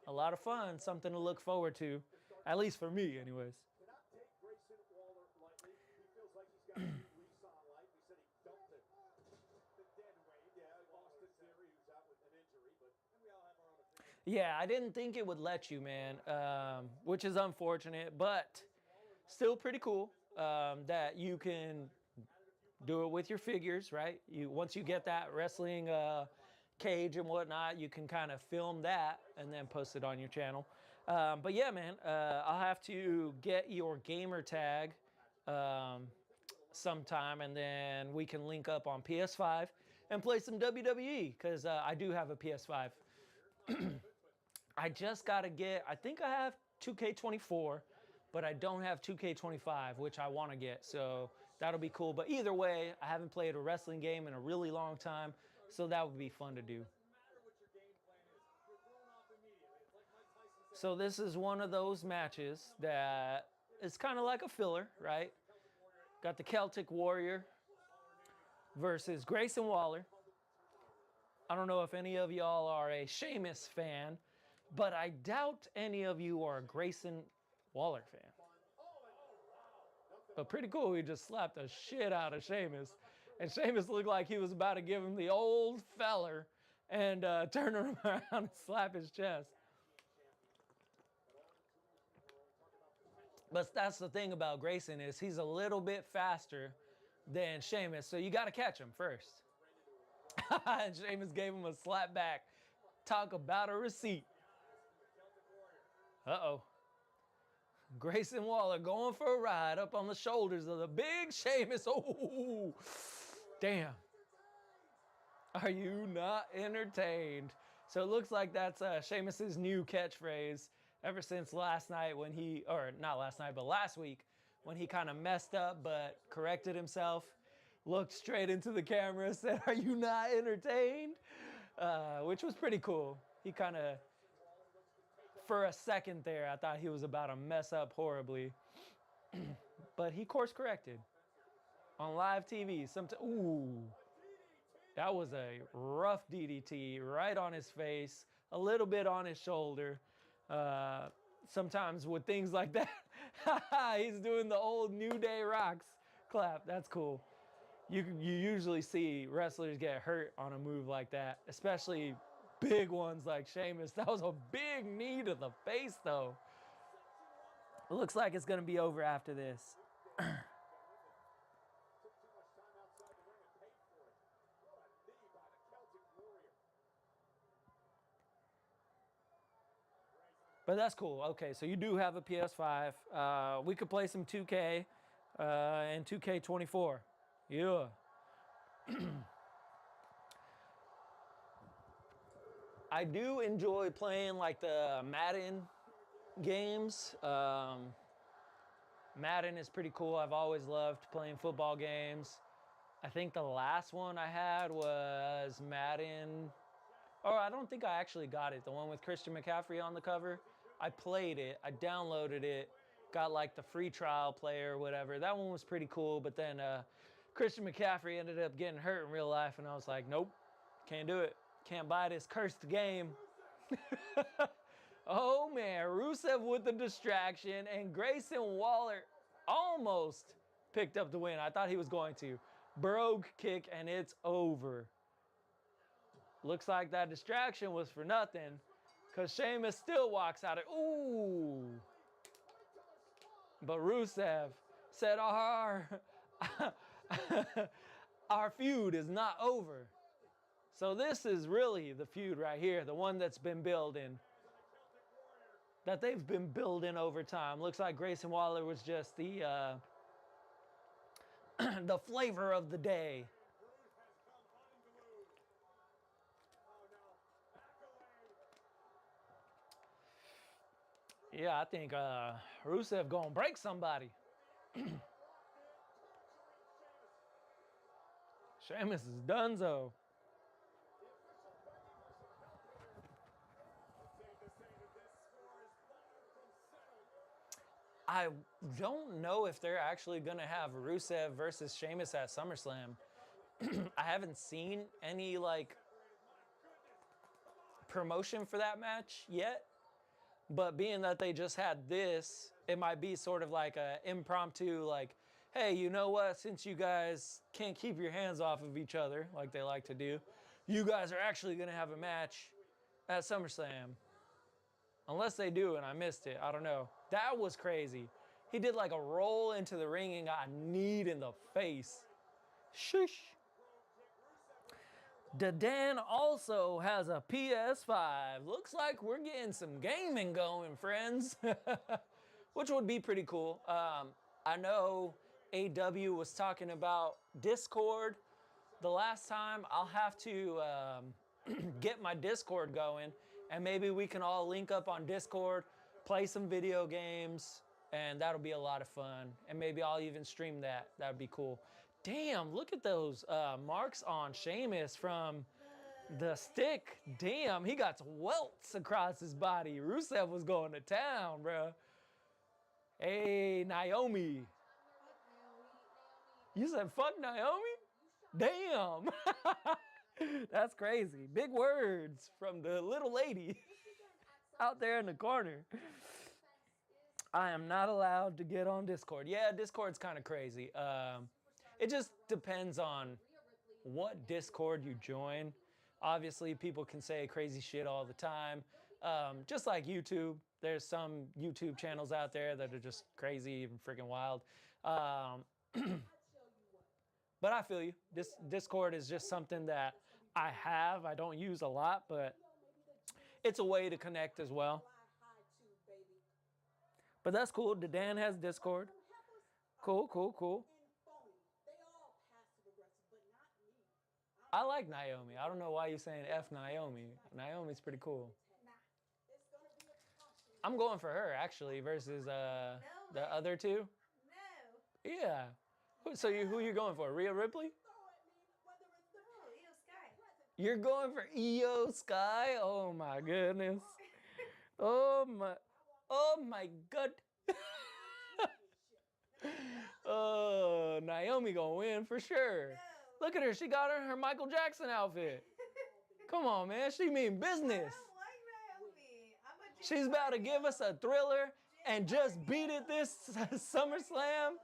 a lot of fun, something to look forward to, at least for me anyways. Cannot take Grayson Waller lightly. He feels like he's got a new lease on life. He said he dumped it. The dead weight. Yeah, Austin Theory, who's out with an injury, but we all have our own opinions. Yeah, I didn't think it would let you, man, which is unfortunate, but still pretty cool that you can do it with your figures, right? Once you get that wrestling cage and whatnot, you can kind of film that and then post it on your channel. But yeah, man, I'll have to get your gamer tag sometime, and then we can link up on PS5 and play some WWE, because I do have a PS5. I just got to get, I think I have 2K24, but I don't have 2K25, which I want to get. So that'll be cool. But either way, I haven't played a wrestling game in a really long time, so that would be fun to do. So this is one of those matches that is kind of like a filler, right? Got the Celtic Warrior versus Grayson Waller. I don't know if any of y'all are a Sheamus fan, but I doubt any of you are a Grayson Waller fan. But pretty cool, he just slapped the shit out of Sheamus. And Sheamus looked like he was about to give him the old feller and turn him around and slap his chest. But that's the thing about Grayson, is he's a little bit faster than Sheamus, so you got to catch him first. And Sheamus gave him a slap back. Talk about a receipt. Uh-oh. Grayson Waller going for a ride up on the shoulders of the big Sheamus. Oh, damn. Are you not entertained? So it looks like that's Sheamus's new catchphrase ever since last night when he, or not last night, but last week when he kind of messed up but corrected himself, looked straight into the camera, said, "Are you not entertained?" Which was pretty cool. He kind of, for a second there, I thought he was about to mess up horribly. But he course corrected on live TV. Ooh, that was a rough DDT right on his face, a little bit on his shoulder. Sometimes with things like that, he's doing the old New Day Rocks clap. That's cool. You usually see wrestlers get hurt on a move like that, especially big ones like Sheamus. That was a big knee to the face, though. It looks like it's going to be over after this. But that's cool. Okay, so you do have a PS5. We could play some 2K and 2K24. Yeah. I do enjoy playing like the Madden games. Madden is pretty cool. I've always loved playing football games. I think the last one I had was Madden. Oh, I don't think I actually got it. The one with Christian McCaffrey on the cover. I played it. I downloaded it. got like the free trial player or whatever. That one was pretty cool, but then Christian McCaffrey ended up getting hurt in real life, and I was like, nope, can't do it. Can't buy this cursed game. Oh man, Rusev with the distraction, and Grayson Waller almost picked up the win. I thought he was going to. Brogue kick, and it's over. Looks like that distraction was for nothing, because Sheamus still walks out of, ooh. But Rusev said our feud is not over. So this is really the feud right here, the one that's been building, that they've been building over time. Looks like Grayson Waller was just the the flavor of the day. Yeah, I think Rusev gonna break somebody. Sheamus is donezo. I don't know if they're actually going to have Rusev versus Sheamus at SummerSlam. I haven't seen any, like, promotion for that match yet. But being that they just had this, it might be sort of like an impromptu, like, hey, you know what? Since you guys can't keep your hands off of each other like they like to do, you guys are actually going to have a match at SummerSlam. Unless they do and I missed it. I don't know. That was crazy. He did like a roll into the ring and got kneed in the face. Shush. Dan also has a PS5. Looks like we're getting some gaming going, friends. Which would be pretty cool. I know AW was talking about Discord the last time. I'll have to get my Discord going, and maybe we can all link up on Discord, play some video games, and that'll be a lot of fun. And maybe I'll even stream that. That'd be cool. Damn, look at those marks on Sheamus from the stick. Damn, he got welts across his body. Rusev was going to town, bro. Hey, Naomi. You said fuck Naomi? Damn. That's crazy. Big words from the little lady out there in the corner. I am not allowed to get on Discord. Yeah, Discord's kind of crazy. It just depends on what Discord you join. Obviously, people can say crazy shit all the time. Just like YouTube. There's some YouTube channels out there that are just crazy and freaking wild. But I feel you. Discord is just something that I have. I don't use a lot, but it's a way to connect as well. But that's cool. Dan has Discord. Cool, cool, cool. I like Naomi. I don't know why you're saying F Naomi. Naomi's pretty cool. I'm going for her, actually, versus the other two. No. Yeah. So who you going for? Rhea Ripley? You're going for Io Sky? Oh my goodness. Oh my god. Oh, Naomi gonna win for sure. Look at her. She got her Michael Jackson outfit. Come on, man. She mean business. She's about to give us a thriller and just beat it this SummerSlam.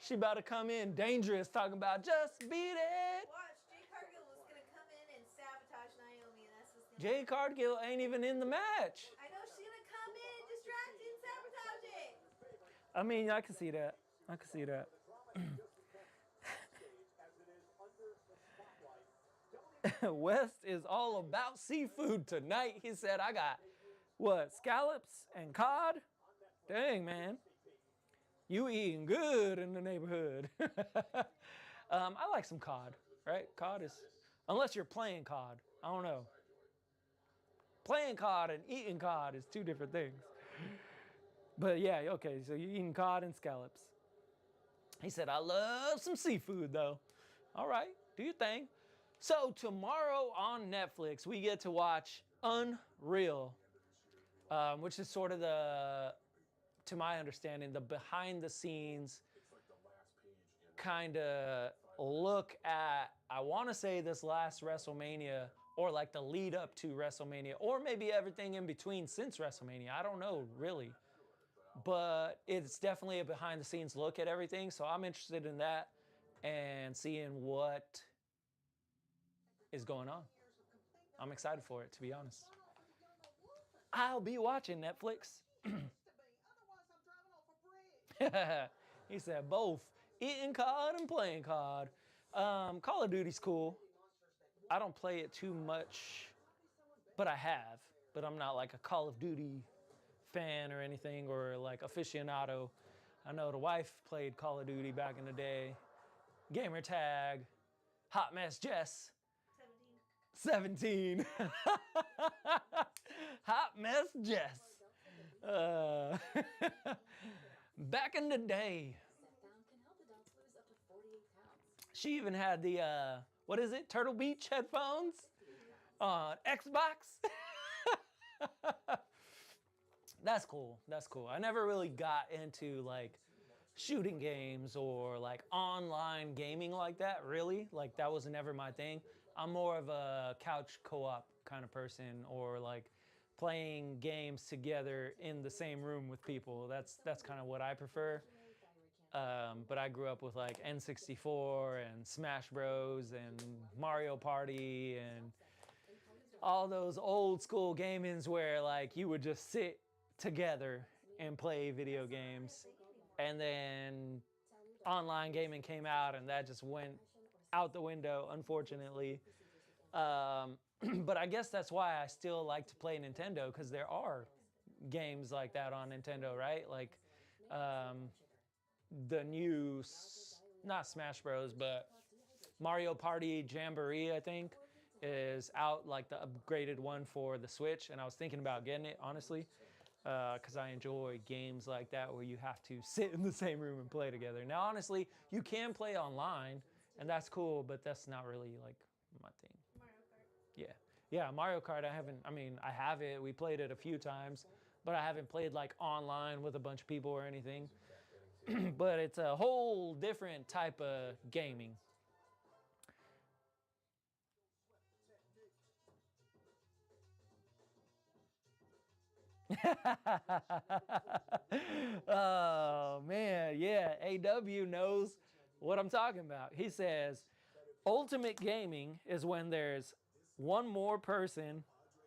She about to come in dangerous, talking about just beat it. Watch, Jade Cargill was going to come in and sabotage Naomi, and that's what's going to Jade Cargill ain't even in the match. I know she's going to come in, distract and sabotage it. I mean, I can see that. I can see that. West is all about seafood tonight. He said, I got, what, scallops and cod? Dang, man. You eating good in the neighborhood. I like some cod, right? Cod is, unless you're playing cod. I don't know. Playing cod and eating cod is two different things. But yeah, okay, so you're eating cod and scallops. He said, I love some seafood, though. All right, do your thing. So tomorrow on Netflix, we get to watch unreal, which is sort of to my understanding, the behind the scenes kind of look at, I want to say this last WrestleMania, or like the lead up to WrestleMania, or maybe everything in between since WrestleMania. I don't know really, but it's definitely a behind the scenes look at everything. So I'm interested in that and seeing what is going on. I'm excited for it, to be honest. I'll be watching Netflix. He said both eating COD and playing COD. Call of Duty's cool. I don't play it too much, but I have. But I'm not like a Call of Duty fan or anything, or like aficionado. I know the wife played Call of Duty back in the day. Gamer tag, Hot Mess Jess. 17. Hot Mess Jess. Back in the day. She even had the, what is it? Turtle Beach headphones on Xbox. That's cool. That's cool. I never really got into like shooting games or like online gaming like that, really. Like that was never my thing. I'm more of a couch co-op kind of person, or like playing games together in the same room with people. That's kind of what I prefer. But I grew up with like N64 and Smash Bros and Mario Party and all those old school gamings where like you would just sit together and play video games. And then online gaming came out and that just went out the window, unfortunately. But I guess that's why I still like to play Nintendo, because there are games like that on Nintendo, right? Like the new, not Smash Bros, but Mario Party Jamboree, I think, is out, like the upgraded one for the Switch. And I was thinking about getting it, honestly, because I enjoy games like that where you have to sit in the same room and play together. Now, honestly, you can play online, and that's cool, but that's not really like my thing. Yeah. Yeah, Mario Kart, I have it. We played it a few times, but I haven't played like online with a bunch of people or anything. But it's a whole different type of gaming. Oh, man. Yeah, AW knows what I'm talking about. He says, ultimate gaming is when there's one more person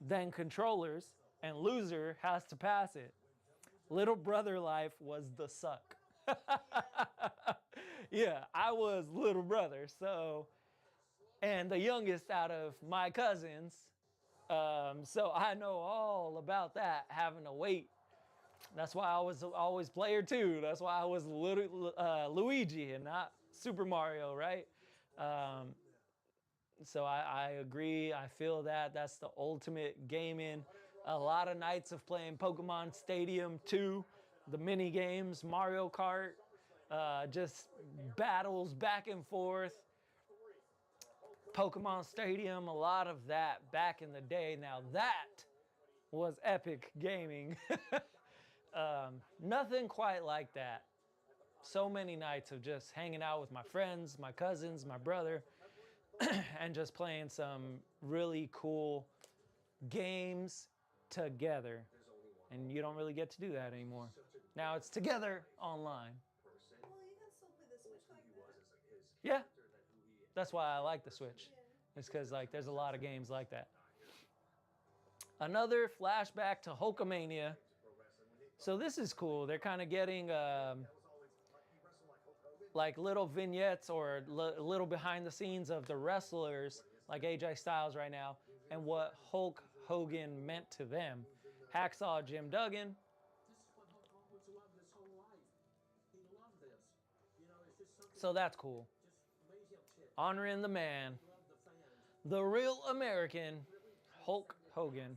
than controllers, and loser has to pass it. Little brother life was the suck. Yeah, I was little brother, so, and the youngest out of my cousins. So I know all about that, having to wait. That's why I was always player 2. That's why I was Luigi and not Super Mario, right? So I agree. I feel that. That's the ultimate gaming. A lot of nights of playing Pokemon Stadium 2, the mini games, Mario Kart, just battles back and forth. Pokemon Stadium, a lot of that back in the day. Now that was epic gaming. Nothing quite like that. So many nights of just hanging out with my friends, my cousins, my brother, and just playing some really cool games together. And you don't really get to do that anymore. Now it's together online. Well, you can still play the Switch like that. Yeah, that's why I like the Switch. It's because like there's a lot of games like that. Another flashback to Hulkamania. So this is cool. They're kind of getting like little vignettes or little behind the scenes of the wrestlers like AJ Styles right now and what Hulk Hogan meant to them. Hacksaw Jim Duggan. So that's cool. Honoring the man, the real American Hulk Hogan.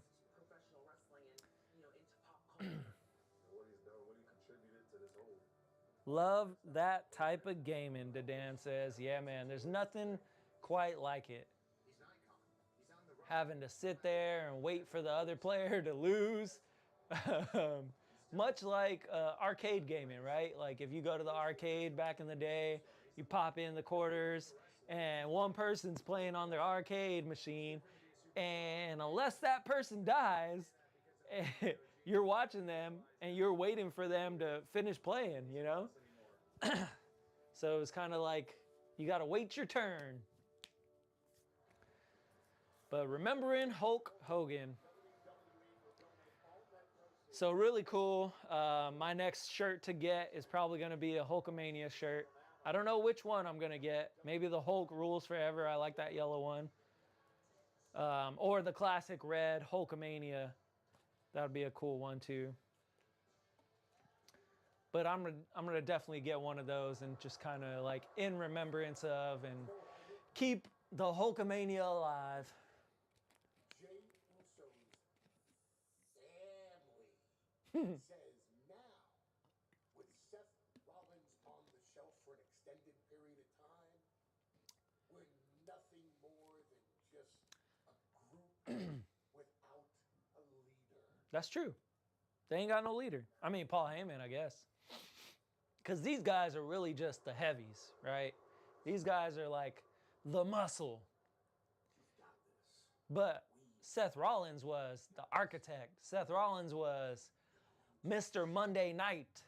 Love that type of gaming, Dan says. Yeah, man, there's nothing quite like it. having to sit there and wait for the other player to lose. Much like arcade gaming, right? Like if you go to the arcade back in the day, you pop in the quarters and one person's playing on their arcade machine, and unless that person dies, you're watching them and you're waiting for them to finish playing, you know? So it's kind of like you got to wait your turn. But remembering Hulk Hogan. So really cool. My next shirt to get is probably going to be a Hulkamania shirt. I don't know which one I'm going to get. Maybe the Hulk Rules Forever. I like that yellow one. Or the classic red Hulkamania. That would be a cool one too. But I'm gonna definitely get one of those and just kind of like in remembrance of and keep the Hulkamania alive. Jay Uso's family says now, with Seth Rollins on the shelf for an extended period of time, we're nothing more than just a group without a leader. That's true. They ain't got no leader. I mean, Paul Heyman, I guess. Because these guys are really just the heavies, right? These guys are like the muscle. But Seth Rollins was the architect. Seth Rollins was Mr. Monday Night,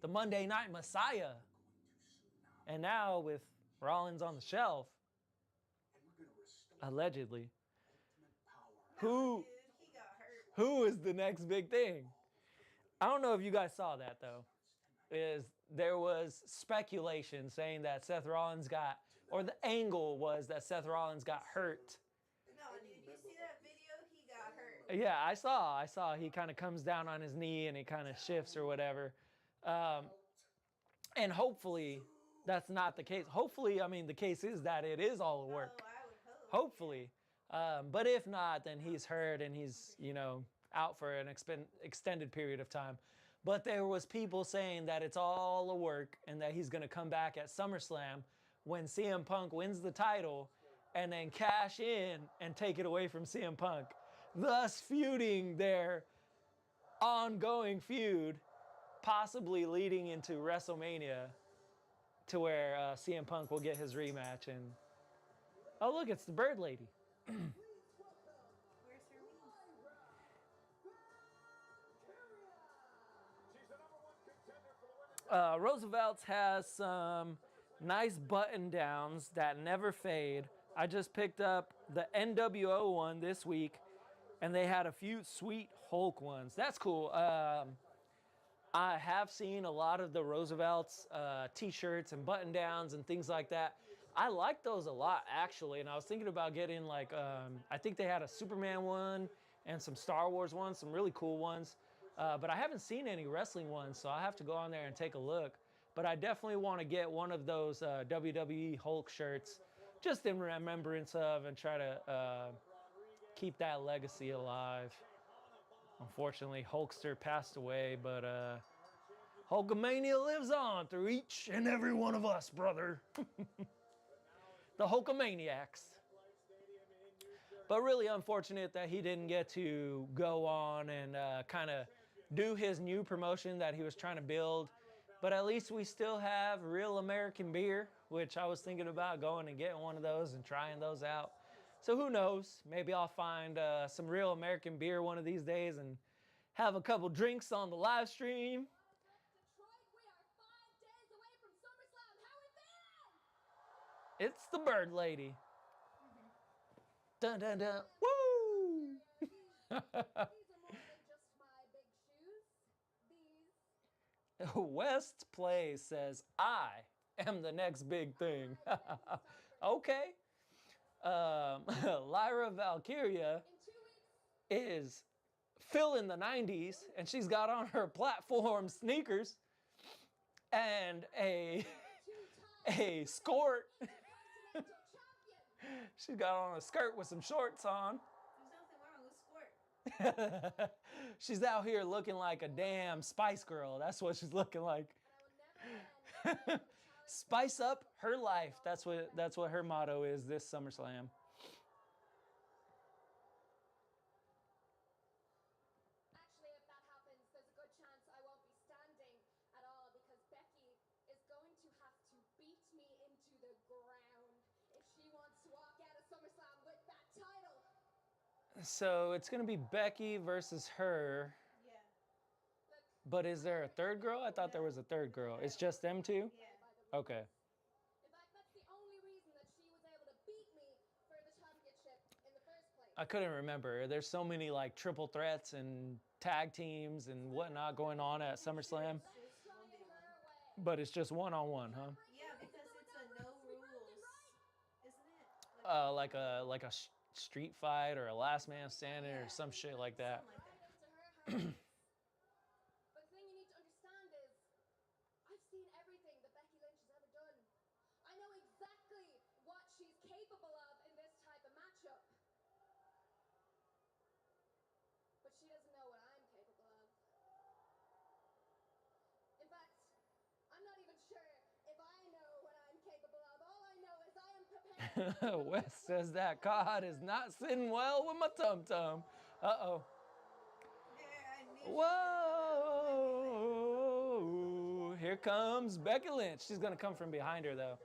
the Monday Night Messiah. And now with Rollins on the shelf, allegedly, Dude, he got hurt. who is the next big thing? I don't know if you guys saw that though. There was speculation saying that Seth Rollins got, or the angle was that Seth Rollins got hurt. No, dude, you see that video? He got hurt. Yeah, I saw. He kind of comes down on his knee and he kind of shifts or whatever. And hopefully that's not the case. Hopefully, I mean, the case is that it is all a work. Oh, I would hope. Hopefully. But if not, then he's hurt and he's, out for an extended period of time. But there was people saying that it's all a work and that he's going to come back at SummerSlam when CM Punk wins the title and then cash in and take it away from CM Punk, thus feuding their ongoing feud, possibly leading into WrestleMania to where CM Punk will get his rematch. And oh, look, it's the Bird Lady. Where's her wings? Roosevelt's has some nice button downs that never fade. I just picked up the NWO one this week, and they had a few sweet Hulk ones. That's cool. I have seen a lot of the Roosevelt's t-shirts and button downs and things like that. I like those a lot, actually, and I was thinking about getting I think they had a Superman one and some Star Wars ones, some really cool ones. But I haven't seen any wrestling ones, so I have to go on there and take a look. But I definitely want to get one of those WWE Hulk shirts just in remembrance of and try to keep that legacy alive. Unfortunately, Hulkster passed away, but Hulkamania lives on through each and every one of us, brother. The Hulkamaniacs. But really unfortunate that he didn't get to go on and kind of do his new promotion that he was trying to build. But at least we still have Real American Beer, which I was thinking about going and getting one of those and trying those out. So who knows? Maybe I'll find some Real American Beer one of these days and have a couple drinks on the live stream. Detroit, we are 5 days away from SummerSlam. How we feeling? It's the Bird Lady. Dun dun dun. Woo! These are more than just my big shoes. These West Play says, I am the next big thing. Okay. Lyra Valkyria in 2 weeks. is Phil in the 90s, and she's got on her platform sneakers and a skirt. Continental champion. She's got on a skirt with some shorts on. There's nothing wrong with sport. She's out here looking like a damn Spice Girl. That's what she's looking like. And I will never end. Spice up her life. That's what her motto is this SummerSlam. ground if she wants to walk out of SummerSlam with that title. So it's gonna be Becky versus her. Yeah. Look, But is there a third girl? I thought there was a third girl. It's just them two? Yeah. by the rules. Okay. In fact, that's the only reason that she was able to beat me for the championship in the first place. I couldn't remember. There's so many like triple threats and tag teams and whatnot going on at SummerSlam. This won't be one. But it's just one-on-one, huh? Yeah, because it's a no rules, isn't it? Like a street fight or a last man standing or some shit like that. Something like Right into her hands. But the thing you need to understand is, I've seen everything that Becky Lynch has ever done. I know exactly what she's capable of in this type of matchup. But she doesn't know what I'm capable of. In fact, I'm not even sure if I know what I'm capable of. All I know is I am prepared. Wes says that God is not sitting well with my tum-tum. Uh-oh. Yeah, I knew she was gonna Whoa! Here comes Becky Lynch. She's gonna come from behind her though.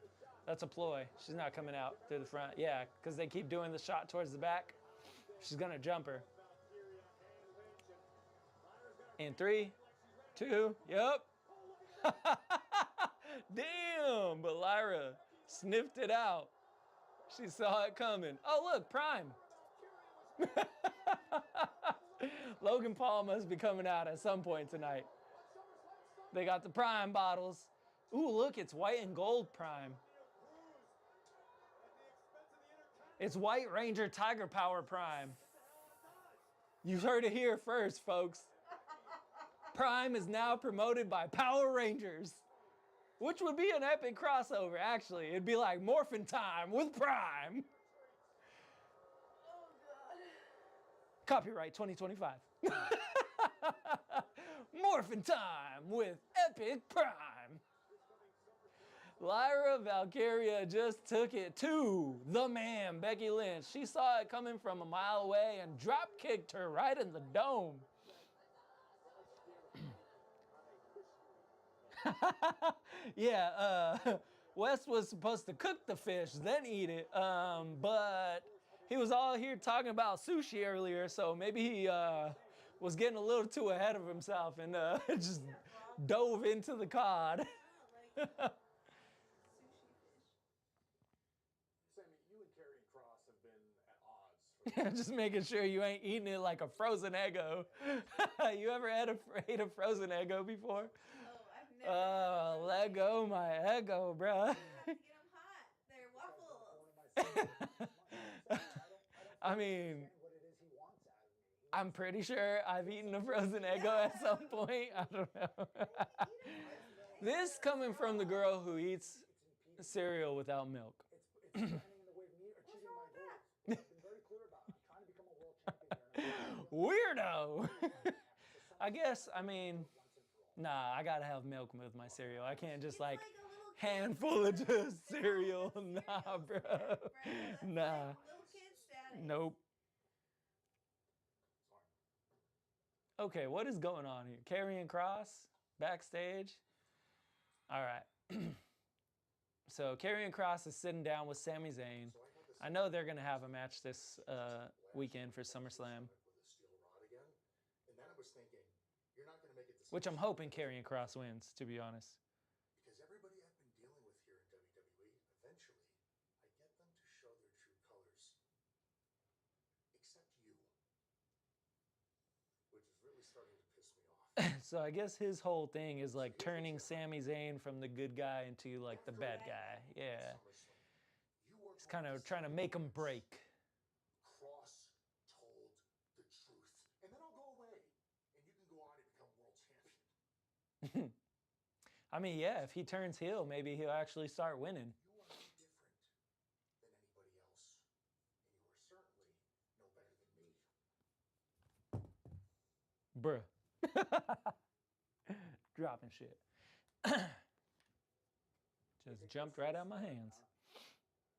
That's a ploy. She's not coming out through the front. Yeah, because they keep doing the shot towards the back. She's gonna jump her. In 3, 2, yep. Damn, but Lyra sniffed it out. She saw it coming. Oh, look, Prime. Logan Paul must be coming out at some point tonight. They got the Prime bottles. Ooh, look, it's white and gold Prime. It's White Ranger Tiger Power Prime. You heard it here first, folks. Prime is now promoted by Power Rangers, which would be an epic crossover, actually. It'd be like Morphin' Time with Prime. Oh, God. Copyright 2025. Morphin' Time with Epic Prime. Lyra Valkyria just took it to the man, Becky Lynch. She saw it coming from a mile away and drop kicked her right in the dome. Yeah, Wes was supposed to cook the fish, then eat it, but he was all here talking about sushi earlier, so maybe he was getting a little too ahead of himself and just dove into the cod. Like sushi fish. Sammy, you and Karrion Kross have been at odds for Just making sure you ain't eating it like a frozen Eggo. You ever ate a frozen Eggo before? Oh, I've never. Let go my Eggo, bruh. You have to get them hot. They're waffles. I mean, what it is he wants out of me. I'm pretty sure I've eaten a frozen Eggo at some point. I don't know. This coming from the girl who eats cereal without milk. It's standing in the way of me achieving my goals. I've been very clear about it. I'm trying to become a world champion here. Weirdo. I guess, I mean, nah, I gotta have milk with my cereal. I can't just like a little handful of just cereal. Nah, bro. That's Nah. like little kid status. Nope. Okay, what is going on here? Karrion Kross backstage. All right. So Karrion Kross is sitting down with Sami Zayn. I know they're gonna have a match this weekend for SummerSlam, With a steel rod again. And then I was thinking, you're not going to make it this which I'm hoping Karrion Kross wins, to be honest. because everybody I've been dealing with here in WWE, eventually, I get them to show their true colors. Except you. Which is really starting to piss me off. So I guess his whole thing is like turning Sami Zayn from the good guy into like the bad guy. Yeah. You were He's kind of trying to make him break. Cross told the truth. And then I'll go away. And you can go on and become world champion. I mean, yeah, if he turns heel, maybe he'll actually start winning. You are no different than anybody else. And you are certainly no better than me. Bruh. Dropping shit. Just jumped right out of my hands.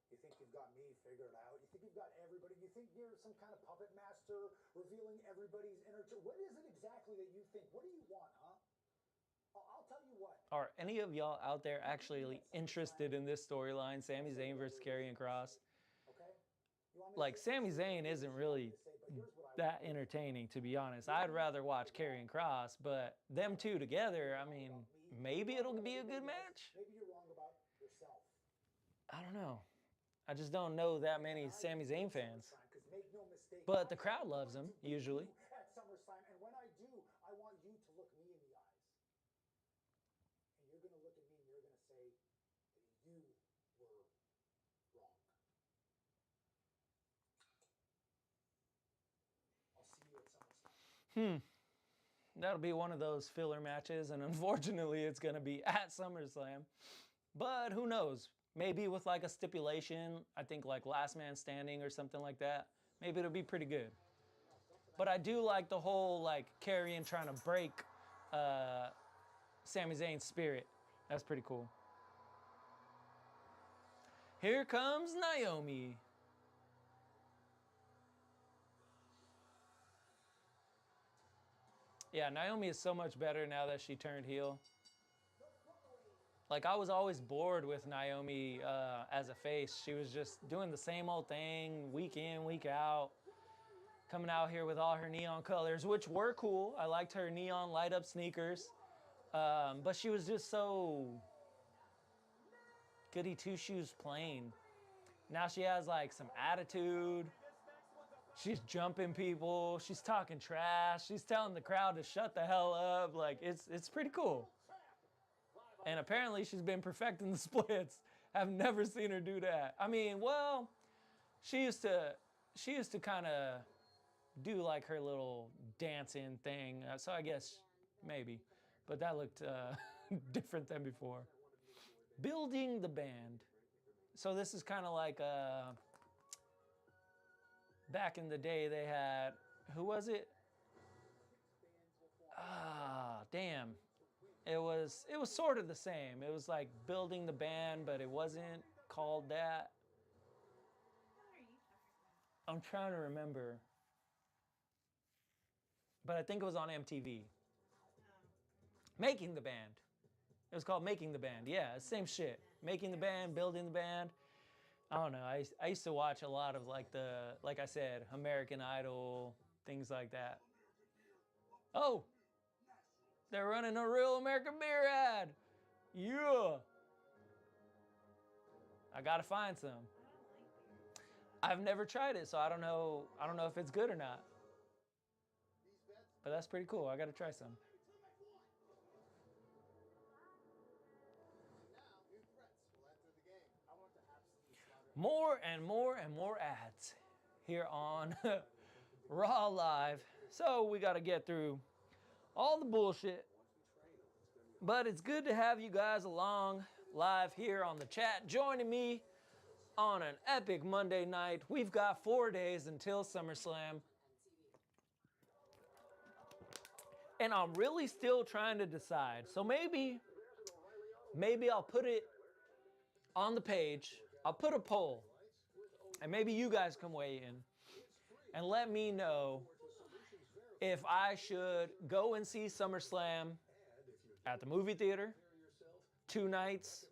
You think you've got me figured out? You think you've got everybody? You think you're some kind of puppet master revealing everybody's inner... What is it exactly that you think? What do you want, huh? I'll tell you what. Are any of y'all out there actually interested in this storyline, Sami Zayn versus Karrion Kross? Okay? You want me to Like, say- Sami Zayn isn't really but here's what I that entertaining, to be honest. I'd rather watch Karrion Kross, but them two together, I mean, maybe it'll be a good match. Maybe you're wrong about yourself. I don't know. I just don't know that many Sami Zayn fans. Because make no mistake, But the crowd loves him, usually. at SummerSlam, and when I do, I want you to look me in the eyes. And you're going to look at me and you're going to say that you were wrong. I'll see you at SummerSlam. That'll be one of those filler matches, and unfortunately, it's going to be at SummerSlam. But who knows? Maybe with like a stipulation, I think like last man standing or something like that. Maybe it'll be pretty good. But I do like the whole like Karrion trying to break Sami Zayn's spirit. That's pretty cool. Here comes Naomi. Yeah, Naomi is so much better now that she turned heel. Like, I was always bored with Naomi as a face. She was just doing the same old thing week in, week out. Coming out here with all her neon colors, which were cool. I liked her neon light up sneakers. But she was just so goody two shoes plain. Now she has like some attitude. She's jumping people. She's talking trash. She's telling the crowd to shut the hell up. Like, it's pretty cool. And apparently she's been perfecting the splits. I've never seen her do that. I mean, well, she used to kind of do like her little dancing thing. So I guess maybe, but that looked different than before. Building the band. So this is kind of like back in the day they had, who was it? Damn. It was sort of the same. It was like building the band, but it wasn't called that. What are you talking I'm trying to remember. But I think it was on MTV. about? Making the Band. It was called Making the Band. Yeah, same shit. Making the band, building the band. I don't know. I used to watch a lot of like I said, American Idol, things like that. Oh, they're running a real American beer ad. Yeah. I gotta find some. I don't like beer. I've never tried it, so I don't know if it's good or not. But that's pretty cool. I gotta try some. More and more and more ads here on Raw Live. So we gotta get through all the bullshit. But it's good to have you guys along live here on the chat, joining me on an epic Monday night. We've got 4 days until SummerSlam. And I'm really still trying to decide. So maybe I'll put it on the page. I'll put a poll. And maybe you guys can weigh in and let me know if I should go and see SummerSlam at the movie theater 2 nights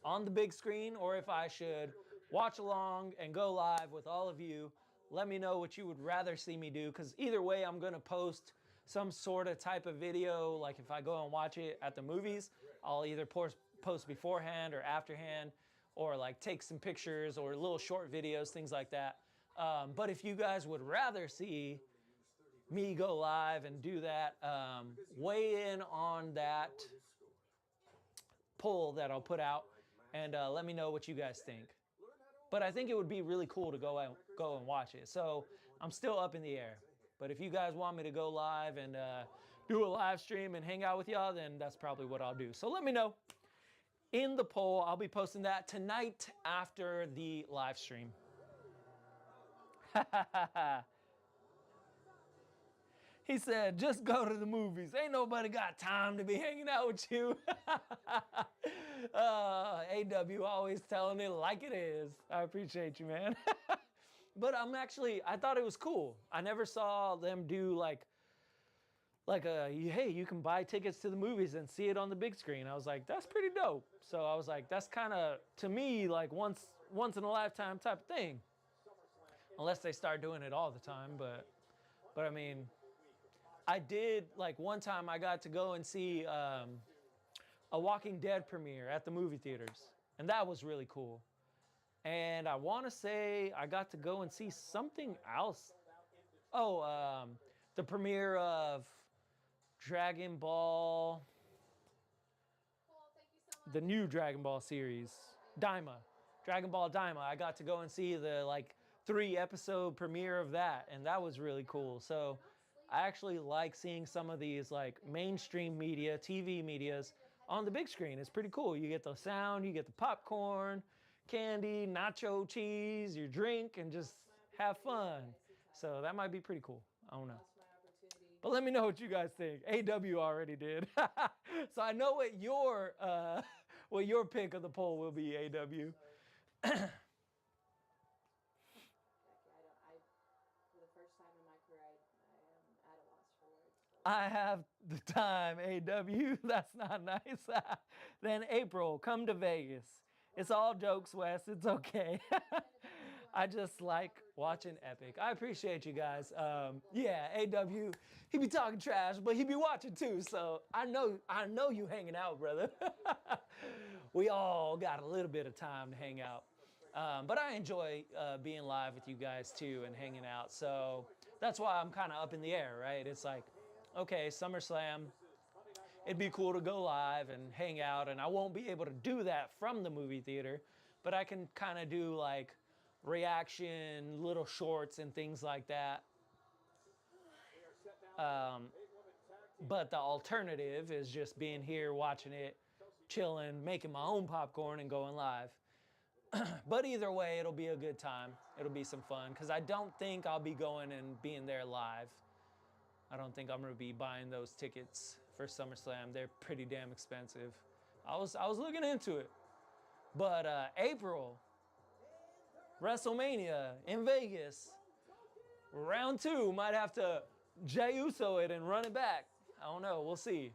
on the big screen, or if I should watch along and go live with all of you. Let me know what you would rather see me do, because either way I'm going to post some sort of type of video. Like if I go and watch it at the movies, I'll either post beforehand or afterhand, or like take some pictures or little short videos, things like that. But if you guys would rather see me go live and do that, weigh in on that poll that I'll put out, and let me know what you guys think. But I think it would be really cool to go and watch it. So I'm still up in the air. But if you guys want me to go live and do a live stream and hang out with y'all, then that's probably what I'll do. So let me know in the poll. I'll be posting that tonight after the live stream. He said, just go to the movies. Ain't nobody got time to be hanging out with you. AW always telling it like it is. I appreciate you, man. But I thought it was cool. I never saw them do like like hey, you can buy tickets to the movies and see it on the big screen. I was like, that's pretty dope. So I was like, that's kind of, to me, like once in a lifetime type of thing. Unless they start doing it all the time, but I mean, I did, like one time I got to go and see a Walking Dead premiere at the movie theaters, and that was really cool. And I want to say I got to go and see something else. Oh, the premiere of Dragon Ball, the new Dragon Ball series, Daima, Dragon Ball Daima. I got to go and see the like 3-episode premiere of that, and that was really cool. So I actually like seeing some of these like mainstream media, TV medias on the big screen. It's pretty cool. You get the sound, you get the popcorn, candy, nacho cheese, your drink, and just have fun. So that might be pretty cool. I don't know. But let me know what you guys think. AW already did. So I know what your pick of the poll will be, AW. I have the time, AW. That's not nice. Then April, come to Vegas. It's all jokes, Wes. It's okay. I just like watching Epic. I appreciate you guys. Yeah, AW, he be talking trash, but he be watching too. So I know you hanging out, brother. We all got a little bit of time to hang out. But I enjoy being live with you guys too and hanging out. So that's why I'm kind of up in the air, right? It's like, okay, SummerSlam, it'd be cool to go live and hang out, and I won't be able to do that from the movie theater, but I can kind of do like reaction, little shorts and things like that. But the alternative is just being here, watching it, chilling, making my own popcorn and going live. But either way, it'll be a good time. It'll be some fun, because I don't think I'll be going and being there live. I don't think I'm going to be buying those tickets for SummerSlam. They're pretty damn expensive. I was looking into it. But April, WrestleMania in Vegas. Round 2, might have to Jey Uso it and run it back. I don't know. We'll see.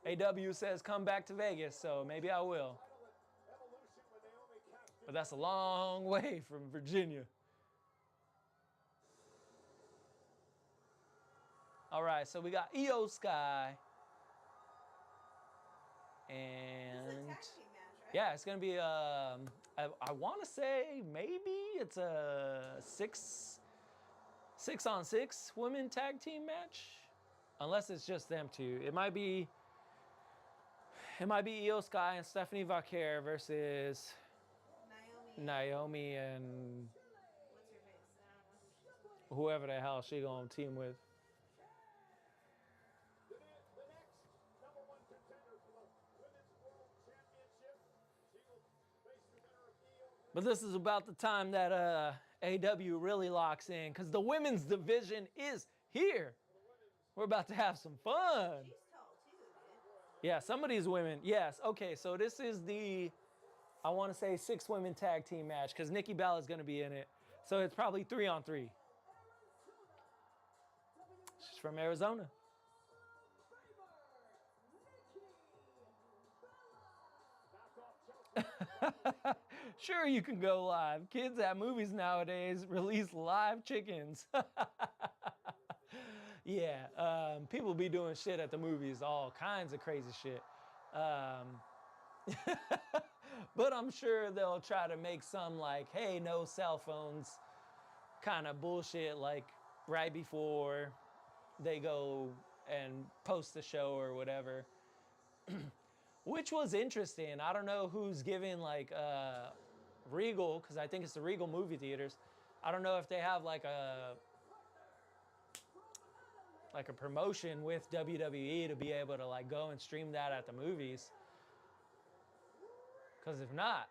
AW says come back to Vegas, so maybe I will. But that's a long way from Virginia. All right, so we got Io Sky. And yeah, it's going to be, I want to say maybe it's a 6-on-6 women tag team match. Unless it's just them two. It might be Io Sky and Stephanie Vaquer versus Naomi and whoever the hell she gonna team with. But this is about the time that AW really locks in, because the women's division is here. We're about to have some fun. She's tall too, dude. Yeah, some of these women, yes. Okay, so this is the, I want to say 6 women tag team match, because Nikki Bella is going to be in it. So it's probably 3-on-3. She's from Arizona. Sure, you can go live. Kids at movies nowadays release live chickens. Yeah, people be doing shit at the movies, all kinds of crazy shit. But I'm sure they'll try to make some like, hey, no cell phones kind of bullshit, like right before they go and post the show or whatever. Which was interesting. I don't know who's giving like Regal, because I think it's the Regal movie theaters. I don't know if they have like a promotion with WWE to be able to like go and stream that at the movies. Because if not,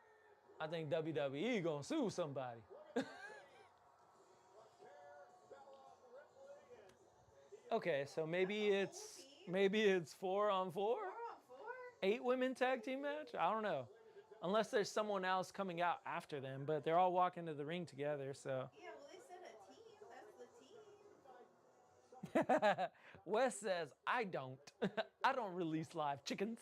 I think WWE gonna sue somebody. Okay, so maybe it's 4-on-4? 8 women tag team match? I don't know. Unless there's someone else coming out after them, but they're all walking to the ring together, so. Yeah, well, they said a team. That's the team. Wes says, I don't. I don't release live chickens.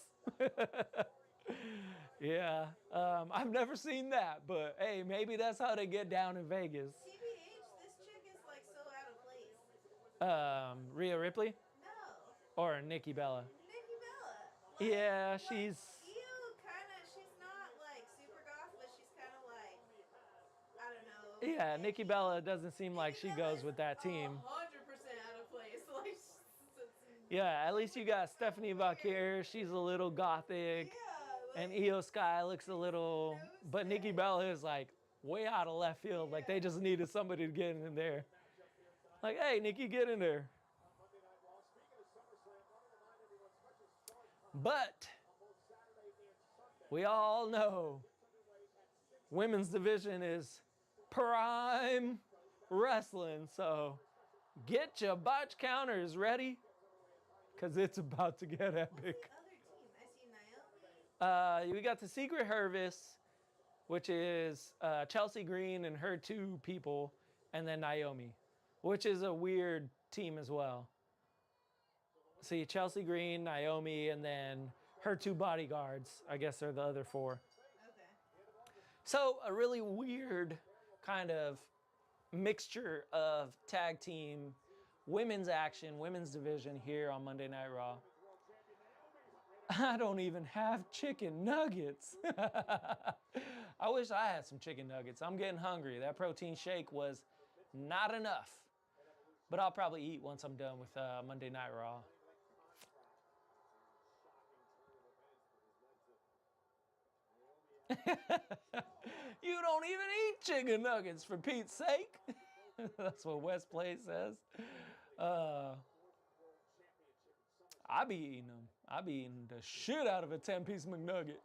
Yeah, I've never seen that, but hey, maybe that's how they get down in Vegas. TBH, this chick is like so out of place. Rhea Ripley No, or Nikki Bella? Nikki Bella. Yeah, like, she's. she's not like super goth, but she's kind of like, I don't know. Yeah, edgy. Nikki Bella doesn't seem like she Nikki goes Bella's with that team. 100% out of place. Like, Yeah, at least you got Stephanie Vaquer. She's a little gothic. yeah, And Io Sky looks a little. no But Nikki sense. Bella is like way out of left field. Like they just needed somebody to get in there. Like, hey, Nikki, get in there. But we all know women's division is prime wrestling. So get your botch counters ready because it's about to get epic. Other team. I see Naomi. We got the Secret Hervis, which is Chelsea Green and her two people, and then Naomi, which is a weird team as well. See, Chelsea Green, Naomi, and then her two bodyguards, I guess are the other four. Okay. So a really weird kind of mixture of tag team, women's action, women's division here on Monday Night Raw. I don't even have chicken nuggets. I wish I had some chicken nuggets. I'm getting hungry. That protein shake was not enough. But I'll probably eat once I'm done with Monday Night Raw. You don't even eat chicken nuggets, for Pete's sake. That's what West Play says. I be eating them. I be eating the shit out of a 10-piece McNugget.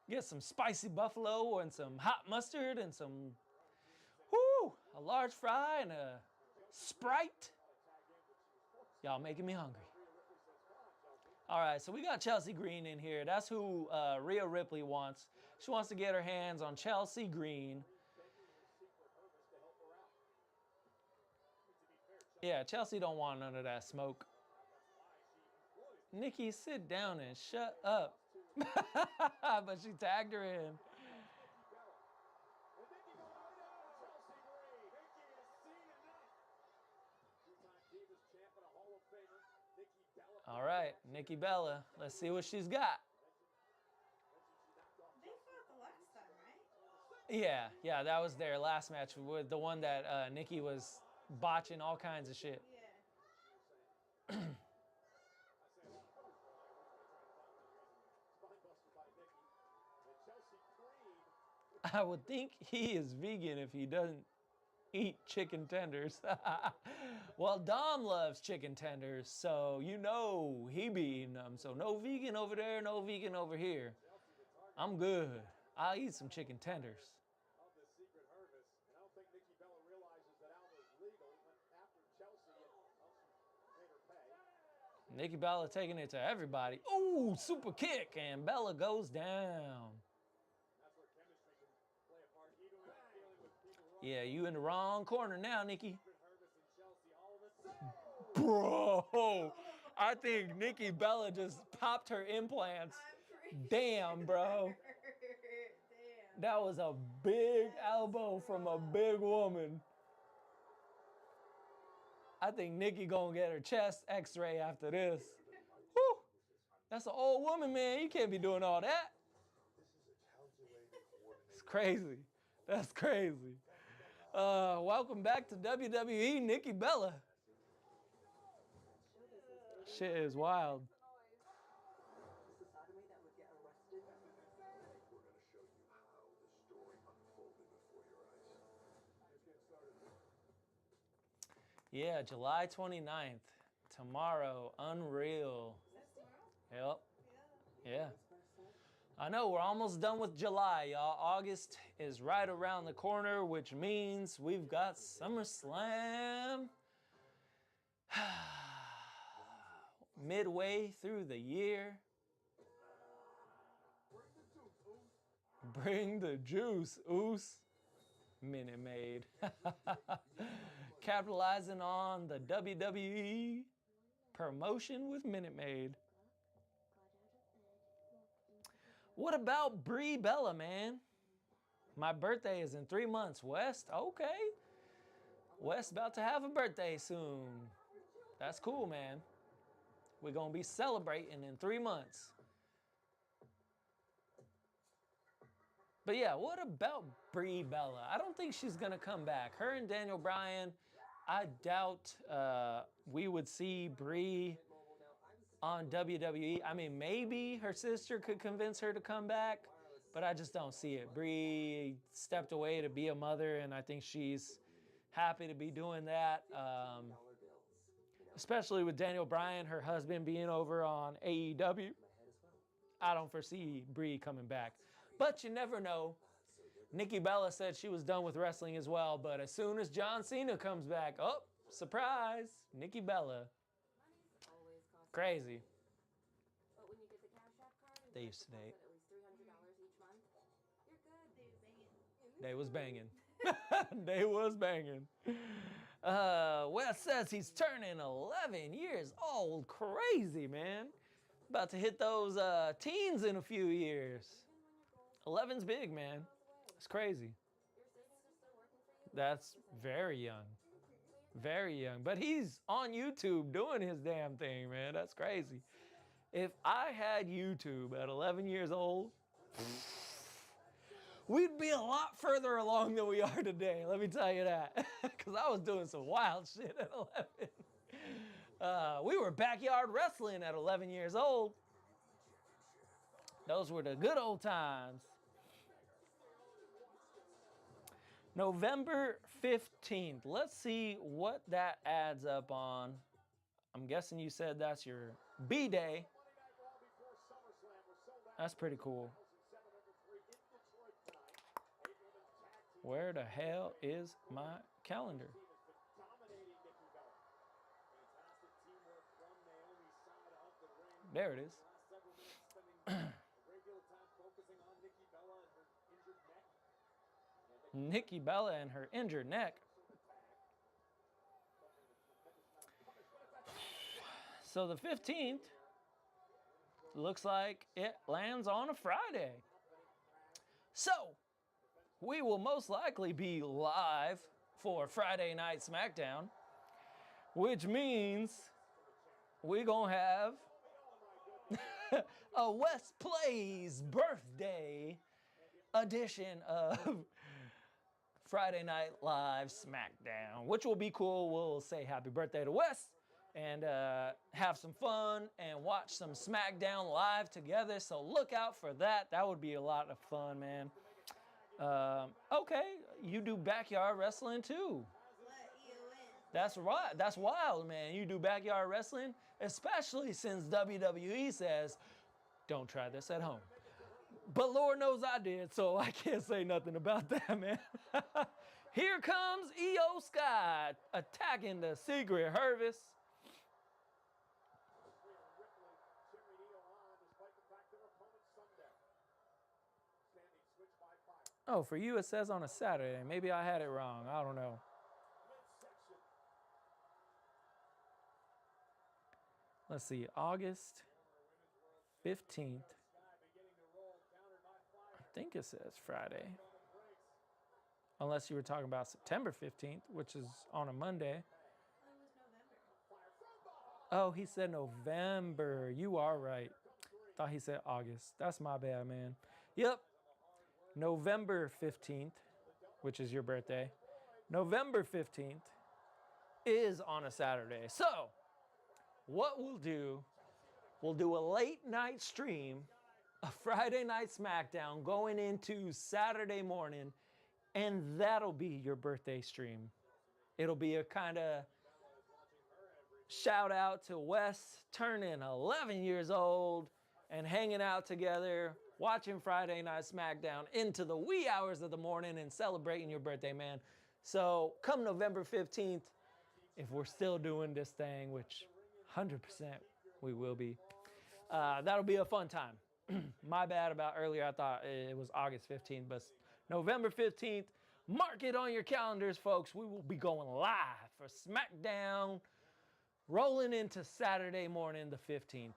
Get some spicy buffalo and some hot mustard and some, a large fry and a Sprite. Y'all making me hungry. All right, so we got Chelsea Green in here. That's who Rhea Ripley wants. She wants to get her hands on Chelsea Green. Yeah, Chelsea don't want none of that smoke. Nikki, sit down and shut up. But she tagged her in. All right, Nikki Bella. Let's see what she's got. They fought the last time, right? Yeah, that was their last match with the one that Nikki was botching all kinds of shit. Yeah. I would think he is vegan if he doesn't eat chicken tenders. Well, Dom loves chicken tenders, so you know he be eating them. So no vegan over there, no vegan over here. I'm good. I'll eat some chicken tenders. Nikki Bella taking it to everybody. Ooh, super kick, and Bella goes down. Yeah, you in the wrong corner now, Nikki. Bro, I think Nikki Bella just popped her implants. Damn, bro. Damn. That was a big elbow from a big woman. I think Nikki gonna get her chest x-ray after this. Whew. That's an old woman, man. You can't be doing all that. It's crazy. That's crazy. Welcome back to WWE, Nikki Bella. Shit is wild. Yeah, July 29th. Tomorrow. Unreal. Yep. Yeah. I know, we're almost done with July, y'all. August is right around the corner, which means we've got Summerslam. Midway through the year. Bring the juice, Oos. Minute Maid. capitalizing on the WWE promotion with Minute Maid. What about Brie Bella, man? My birthday is in 3 months. West, okay. West about to have a birthday soon. That's cool, man. We're going to be celebrating in 3 months. But yeah, what about Brie Bella? I don't think she's going to come back. Her and Daniel Bryan, I doubt we would see Brie on WWE. I mean, maybe her sister could convince her to come back, but I just don't see it. Brie stepped away to be a mother, and I think she's happy to be doing that. Especially with Daniel Bryan, her husband, being over on AEW. I don't foresee Brie coming back. But you never know. Nikki Bella said she was done with wrestling as well, but as soon as John Cena comes back, oh, surprise, Nikki Bella. Crazy. But when you get the Cash App card and They you used to date. at least $300 each month, you're good. They was banging. They was banging. Wes says he's turning 11 years old. Crazy, man. About to hit those teens in a few years. 11's big, man. It's crazy. That's very young. Very young. But he's on YouTube doing his damn thing, man. That's crazy. If I had YouTube at 11 years old, we'd be a lot further along than we are today. Let me tell you that. Because I was doing some wild shit at 11. We were backyard wrestling at 11 years old. Those were the good old times. November 15th. Let's see what that adds up on. I'm guessing you said that's your B-Day. That's pretty cool. Where the hell is my calendar? There it is. Nikki Bella and her injured neck. So the 15th looks like it lands on a Friday. So we will most likely be live for Friday Night SmackDown, which means we're going to have a West Plays birthday edition of Friday Night Live SmackDown, which will be cool. We'll say happy birthday to Wes and have some fun and watch some SmackDown live together. So look out for that. That would be a lot of fun, man. Okay, you do backyard wrestling too. That's right. That's wild, man. You do backyard wrestling, especially since WWE says, don't try this at home. But Lord knows I did, so I can't say nothing about that, man. Here comes EO Sky attacking the Secret Service. Oh, for you it says on a Saturday. Maybe I had it wrong. I don't know. Let's see, August 15th. I think it says Friday. Unless you were talking about September 15th, which is on a Monday. Oh, he said November. You are right. Thought he said August. That's my bad, man. Yep. November 15th, which is your birthday. November 15th is on a Saturday. So, what we'll do a late night stream, a Friday Night SmackDown going into Saturday morning, and that'll be your birthday stream. It'll be a kind of shout out to Wes turning 11 years old and hanging out together, watching Friday Night SmackDown into the wee hours of the morning and celebrating your birthday, man. So come November 15th, if we're still doing this thing, which 100% we will be, that'll be a fun time. My bad about earlier. I thought it was August 15th, but November 15th. Mark it on your calendars, folks. We will be going live for SmackDown, rolling into Saturday morning, the 15th.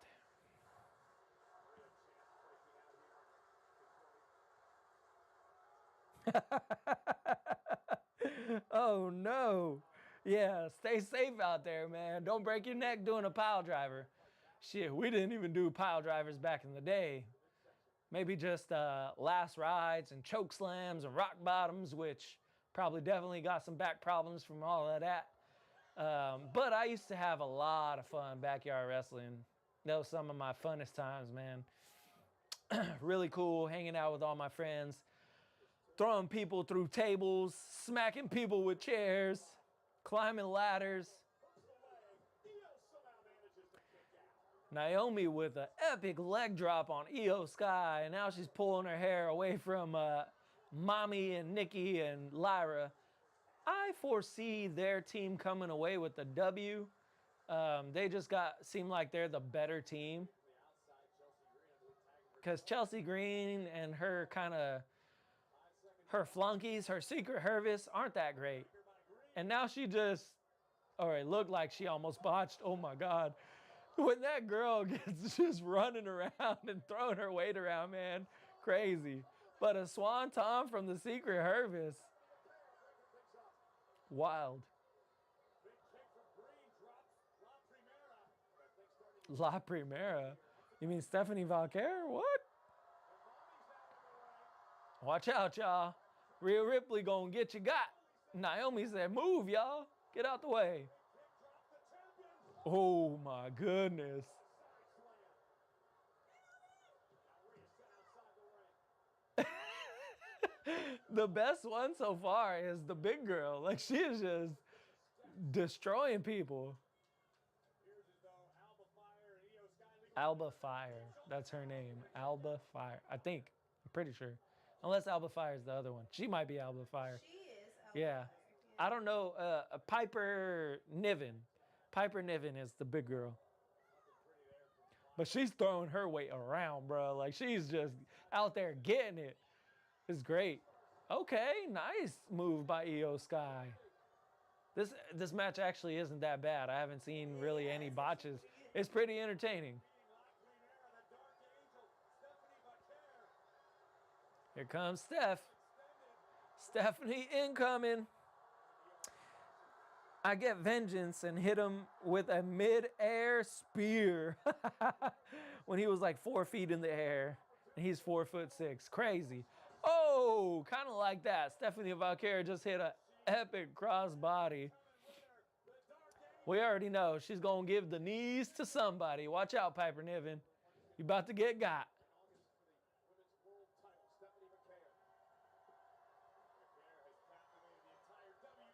Oh no. Yeah, stay safe out there, man. Don't break your neck doing a pile driver. Shit, we didn't even do pile drivers back in the day. Maybe just last rides and choke slams and rock bottoms, which probably definitely got some back problems from all of that. But I used to have a lot of fun backyard wrestling. That was some of my funnest times, man. Really cool hanging out with all my friends, throwing people through tables, smacking people with chairs, climbing ladders. Naomi with an epic leg drop on Io Sky, and now she's pulling her hair away from Mommy and Nikki and Lyra. I foresee their team coming away with the W. They just seem like they're the better team. Because Chelsea Green and her flunkies, her Secret Hervis, aren't that great. And now she just, it looked like she almost botched. Oh my God. When that girl gets just running around and throwing her weight around, man, crazy. But a swanton from the Secret Hervis, wild. La Primera? You mean Stephanie Valquer? What? Watch out, y'all. Rhea Ripley gonna get you got. Naomi said, move, y'all. Get out the way. Oh my goodness. The best one so far is the big girl. Like, she is just destroying people. Alba Fire. That's her name. Alba Fire. I think. I'm pretty sure. Unless Alba Fire is the other one. She might be Alba Fire. She is. Alba Yeah. Fire. I don't know. Piper Niven. Piper Niven is the big girl. But she's throwing her weight around, bro. Like, she's just out there getting it. It's great. Okay, nice move by Io Sky. This match actually isn't that bad. I haven't seen really any botches. It's pretty entertaining. Here comes Steph. Stephanie incoming. I get vengeance and hit him with a mid-air spear when he was like 4 feet in the air. And he's 4'6". Crazy. Oh, kind of like that. Stephanie Valkyrie just hit an epic crossbody. We already know she's going to give the knees to somebody. Watch out, Piper Niven. You about to get got.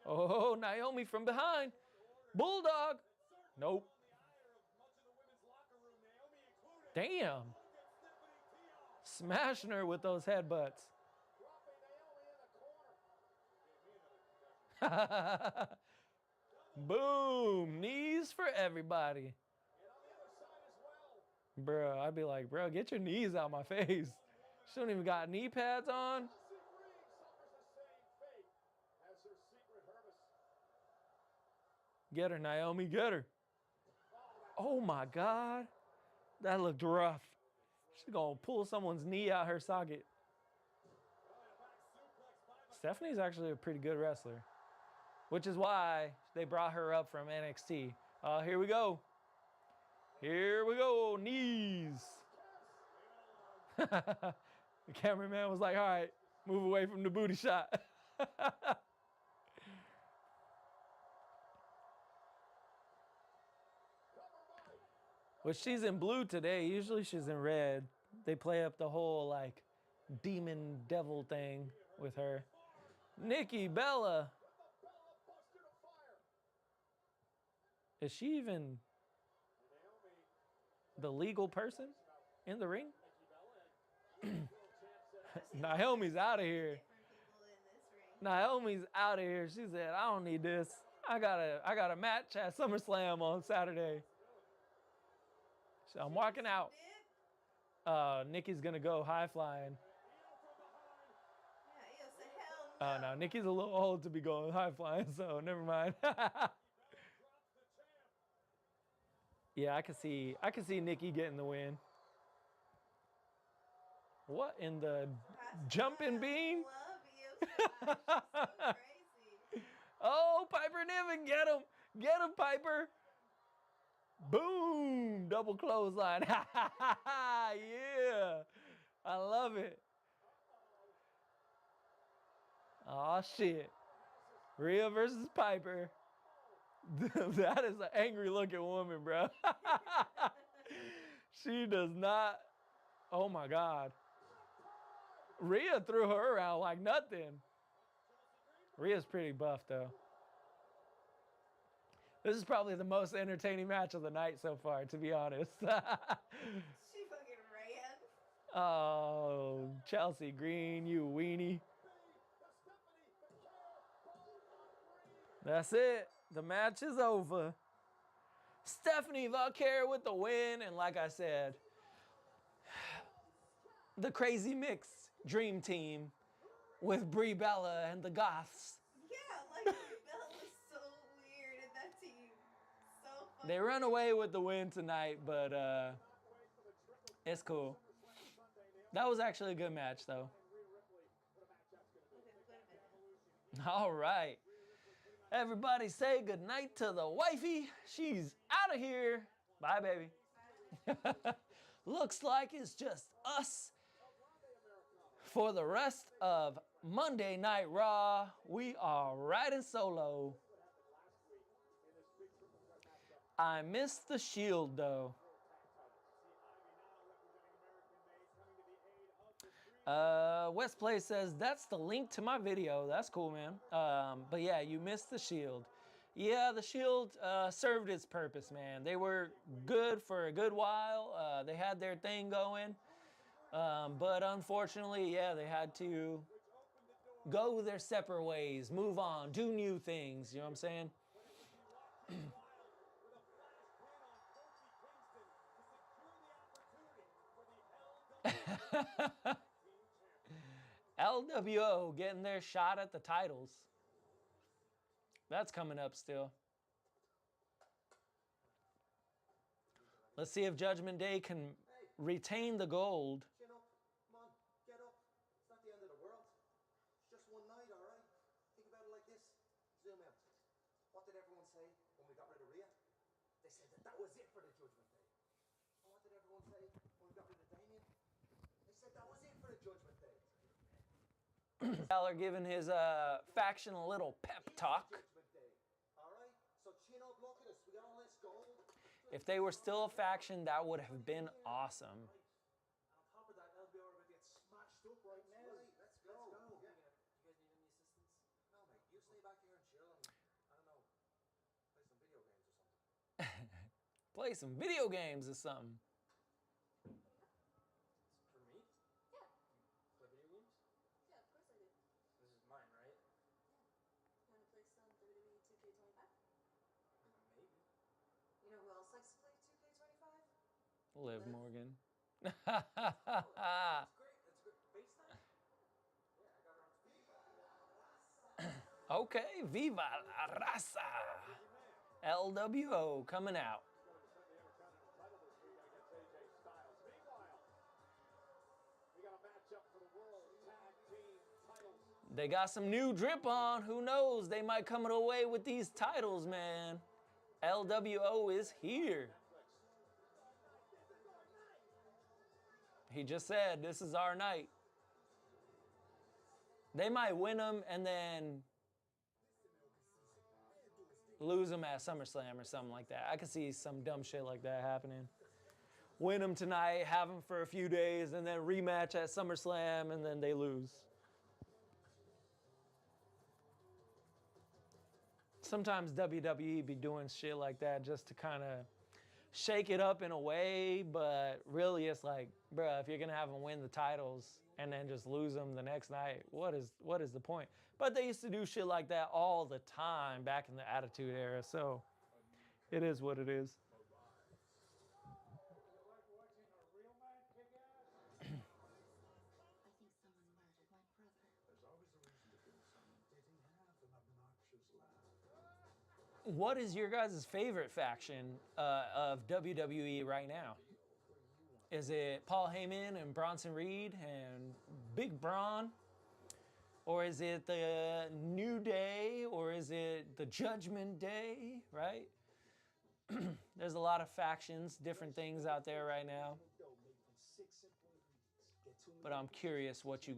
Oh, Naomi from behind. Bulldog. Nope. Damn. Smashing her with those headbutts. Boom. Knees for everybody. Bro, I'd be like, bro, get your knees out my face. She don't even got knee pads on. Get her, Naomi, get her. Oh my God. That looked rough. She's going to pull someone's knee out her socket. Stephanie's actually a pretty good wrestler, which is why they brought her up from NXT. Here we go. Here we go. Knees. The cameraman was like, all right, move away from the booty shot. Well, she's in blue today. Usually she's in red. They play up the whole like demon devil thing with her. Nikki Bella. Is she even the legal person in the ring? Naomi's out of here. Naomi's out of here. She said, I don't need this. I got a match at Summerslam on Saturday. So I'm walking out. Nikki's gonna go high flying. Oh no, Nikki's a little old to be going high flying, so never mind. Yeah, I can see Nikki getting the win. What in the jumping bean? Love Io Shirai. She's so crazy. Oh, Piper Niven, get him! Get him, Piper! Boom! Double clothesline. Yeah! I love it. Oh shit. Rhea versus Piper. That is an angry looking woman, bro. She does not. Oh my God. Rhea threw her around like nothing. Rhea's pretty buff though. This is probably the most entertaining match of the night so far, to be honest. She fucking ran. Oh, Chelsea Green, you weenie. That's it. The match is over. Stephanie Valkyrie with the win, and like I said, the crazy mix dream team with Brie Bella and the Goths. Yeah, like Bella was so weird in that team. So funny. They run away with the win tonight, but it's cool. That was actually a good match, though. All right. Everybody say goodnight to the wifey. She's out of here. Bye, baby. Looks like it's just us for the rest of Monday Night Raw. We are riding solo. I missed the Shield, though. West Play says, that's the link to my video. That's cool, man. But yeah, you missed the Shield. Yeah, the Shield served its purpose, man. They were good for a good while. They had their thing going. But unfortunately, yeah, they had to go their separate ways, move on, do new things. You know what I'm saying? LWO getting their shot at the titles. That's coming up still. Let's see if Judgment Day can retain the gold. Chin up. Come on, get up. It's not the end of the world. It's just one night, all right? Think about it like this. Zoom out. What did everyone say when we got rid of Rhea? They said that was it for the Judgment Day. And what did everyone say when we got rid of Damien? They said that was it for the Judgment Day. Balor giving his faction a little pep talk. Judgment Day, all right? So chin up, look at us. We got all this gold. If they were still a faction, that would have been awesome. On top of that, LBR would get smashed up right now. Right, let's go. Yeah. You guys need any assistance? No, mate. You stay back here and chill and, I don't know, play some video games or something. Play some video games or something. Yeah. For me? Yeah, Play video games? yeah, of course I do. This is mine, right? Want to play some WWE 2K25? Maybe. You know who else likes to play 2K25? Liv Morgan. That's great. That's good. FaceTime? Yeah, I got her on speed. Okay, Viva la Raza. LWO coming out. They got some new drip on. Who knows? They might come away with these titles, man. LWO is here. He just said, this is our night. They might win them and then lose them at SummerSlam or something like that. I could see some dumb shit like that happening. Win them tonight, have them for a few days, and then rematch at SummerSlam, and then they lose. Sometimes WWE be doing shit like that just to kind of shake it up in a way, but really it's like, bruh, if you're gonna have them win the titles and then just lose them the next night, what is the point? But they used to do shit like that all the time back in the Attitude Era, so it is what it is. I think someone murdered my brother. There's always a reason to kill someone. Did he have an obnoxious laugh? what is your guys' favorite faction of WWE right now? Is it Paul Heyman and Bronson Reed and Big Braun? Or is it the New Day? Or is it the Judgment Day, right? There's a lot of factions, different things out there right now. But I'm curious what's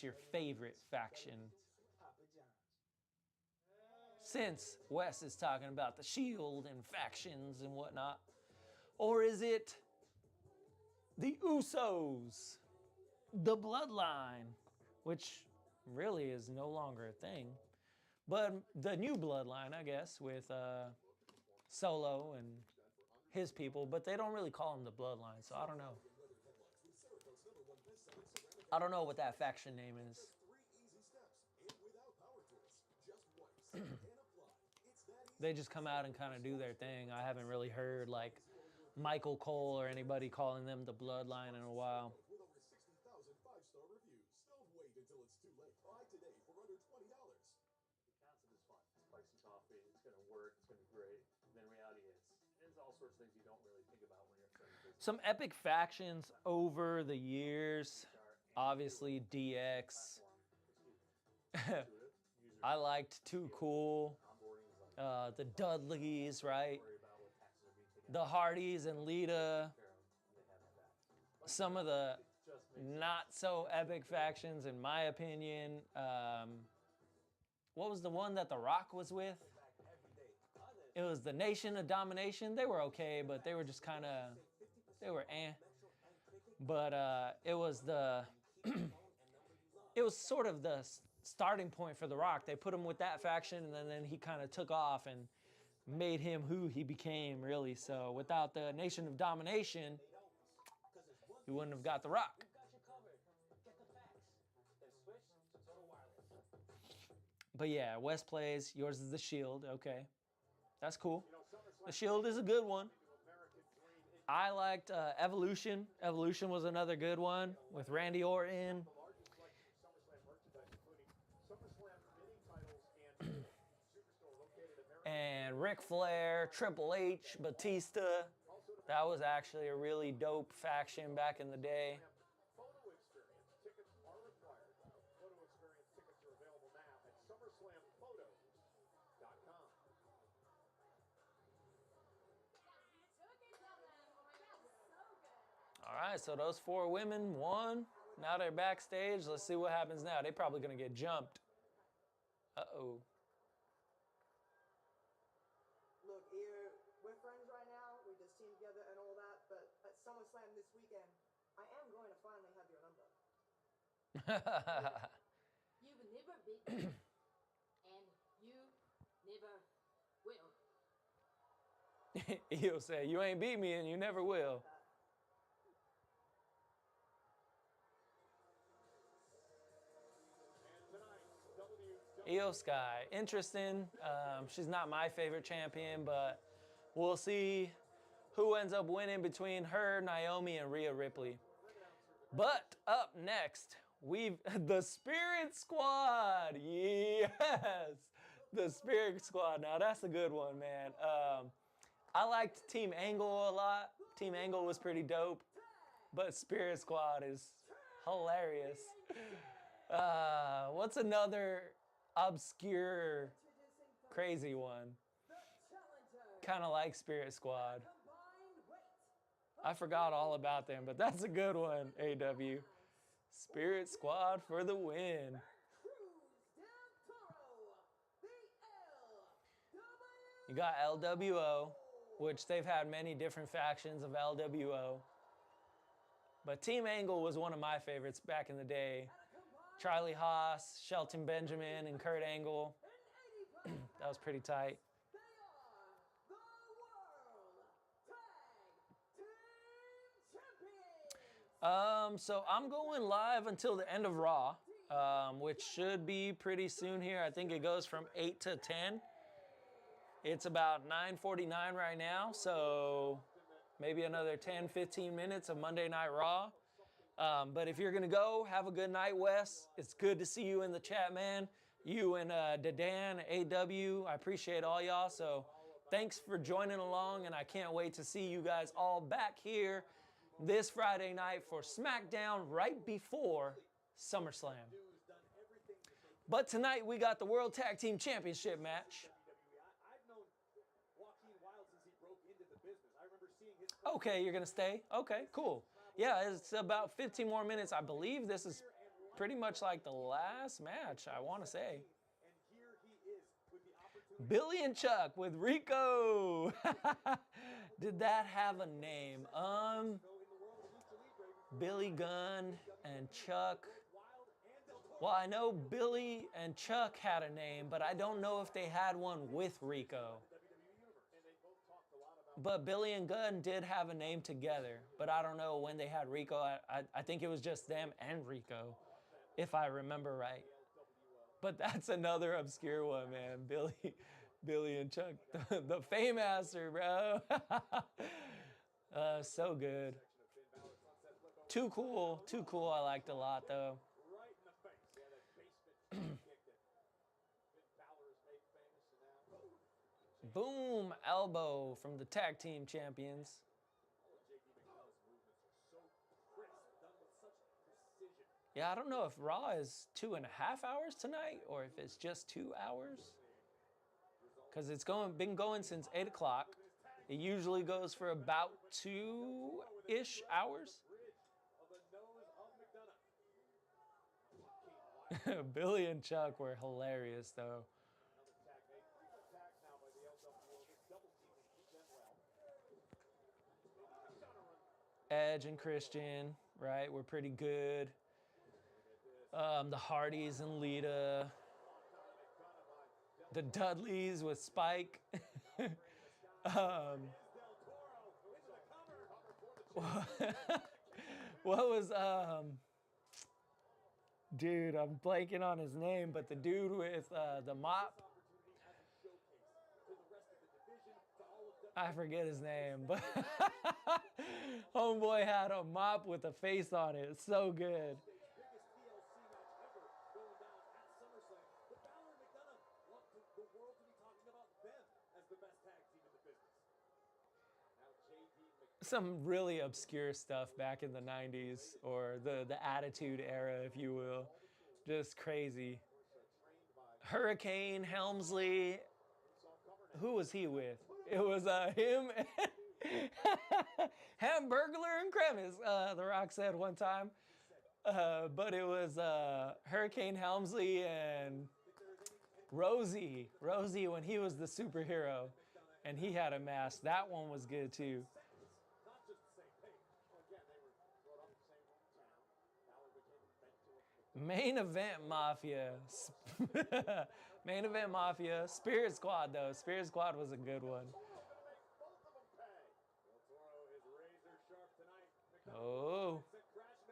your favorite faction? Since Wes is talking about the Shield and factions and whatnot. Or is it the Usos, the Bloodline, which really is no longer a thing, but the new Bloodline, I guess, with Solo and his people, but they don't really call them the Bloodline, so I don't know. I don't know what that faction name is. They just come out and kind of do their thing. I haven't really heard like Michael Cole or anybody calling them the Bloodline in a while. With over 60,000 5-star reviews. Don't wait until it's too late. Buy today for under $20. The concept is fun. Spicy coffee, it's going to work, it's going to be great. And then reality hits. There's all sorts of things you don't really think about when you're starting business. Some epic factions over the years. Obviously, DX. I liked Too Cool. The Dudleys, right? The Hardys and Lita. Some of the not so epic factions, in my opinion. What was the one that The Rock was with? It was the Nation of Domination. They were okay, but they were just kind of, they were eh. But it was the, it was sort of the starting point for The Rock. They put him with that faction, and then he kind of took off and made him who he became, really. So without the Nation of Domination, he wouldn't have got The Rock. But yeah, Wes plays. Yours is the Shield. Okay, that's cool. The Shield is a good one. I liked Evolution. Evolution was another good one with Randy Orton. And Ric Flair, Triple H, Batista. That was actually a really dope faction back in the day. Photo experience. Tickets are required. Photo experience tickets are available now at SummerSlamPhotos.com. All right, so those 4 women won. Now they're backstage. Let's see what happens now. They're probably going to get jumped. Uh-oh. Look, we're friends right now. We just team together and all that. But at SummerSlam this weekend, I am going to finally have your number. You will never beat me, and you never will. He'll say, you ain't beat me and you never will. Io Sky, interesting. She's not my favorite champion, but we'll see who ends up winning between her, Naomi, and Rhea Ripley. But up next, the Spirit Squad. Yes, the Spirit Squad. Now that's a good one, man. I liked Team Angle a lot. Team Angle was pretty dope, but Spirit Squad is hilarious. What's another obscure, crazy one? Kind of like Spirit Squad. I forgot all about them, but that's a good one, AW. Spirit Squad for the win. You got LWO, which they've had many different factions of LWO. But Team Angle was one of my favorites back in the day. Charlie Haas, Shelton Benjamin, and Kurt Angle. That was pretty tight. So I'm going live until the end of Raw, which should be pretty soon here. I think it goes from 8 to 10. It's about 9:49 right now, so maybe another 10, 15 minutes of Monday Night Raw. But if you're going to go, have a good night, Wes. It's good to see you in the chat, man. you and Dadan, AW. I appreciate all y'all. So thanks for joining along, and I can't wait to see you guys all back here this Friday night for SmackDown right before SummerSlam. But tonight we got the World Tag Team Championship match. I've known Joaquin Wilde since he broke into the business. I remember seeing his. Okay, you're gonna stay? Okay, cool. Yeah, it's about 15 more minutes. I believe this is pretty much like the last match, I want to say. And here he is with the opportunity. Billy and Chuck with Rico. Did that have a name? Billy Gunn and Chuck. Well, I know Billy and Chuck had a name, but I don't know if they had one with Rico. But Billy and Gunn did have a name together, but I don't know when they had Rico. I think it was just them and Rico, if I remember right. But that's another obscure one, man. Billy and Chuck, the Fame-Master, bro. So good. Too cool. I liked a lot, though. Right in the face. Yeah, that basement kick that Finn Balor has made famous and now. Boom, elbow from the tag team champions. All of JD McDonough's movements are so crisp, done with such precision. Yeah, I don't know if Raw is 2.5 hours tonight or if it's just 2 hours. Because it's been going since 8 o'clock. It usually goes for about 2-ish hours. Billy and Chuck were hilarious, though. Edge and Christian, right? We're pretty good. The Hardys and Lita. The Dudleys with Spike. What was dude, I'm blanking on his name, but the dude with the mop. I forget his name, but homeboy had a mop with a face on it. It's so good. Some really obscure stuff back in the 90s, or the Attitude Era, if you will. Just crazy. Hurricane Helmsley. Who was he with? It was him and Hamburglar and Kremis, The Rock said one time. But it was Hurricane Helmsley and Rosie when he was the superhero. And he had a mask. That one was good too. Main Event Mafia. Main Event Mafia. Spirit Squad, though. Spirit Squad was a good one. Oh.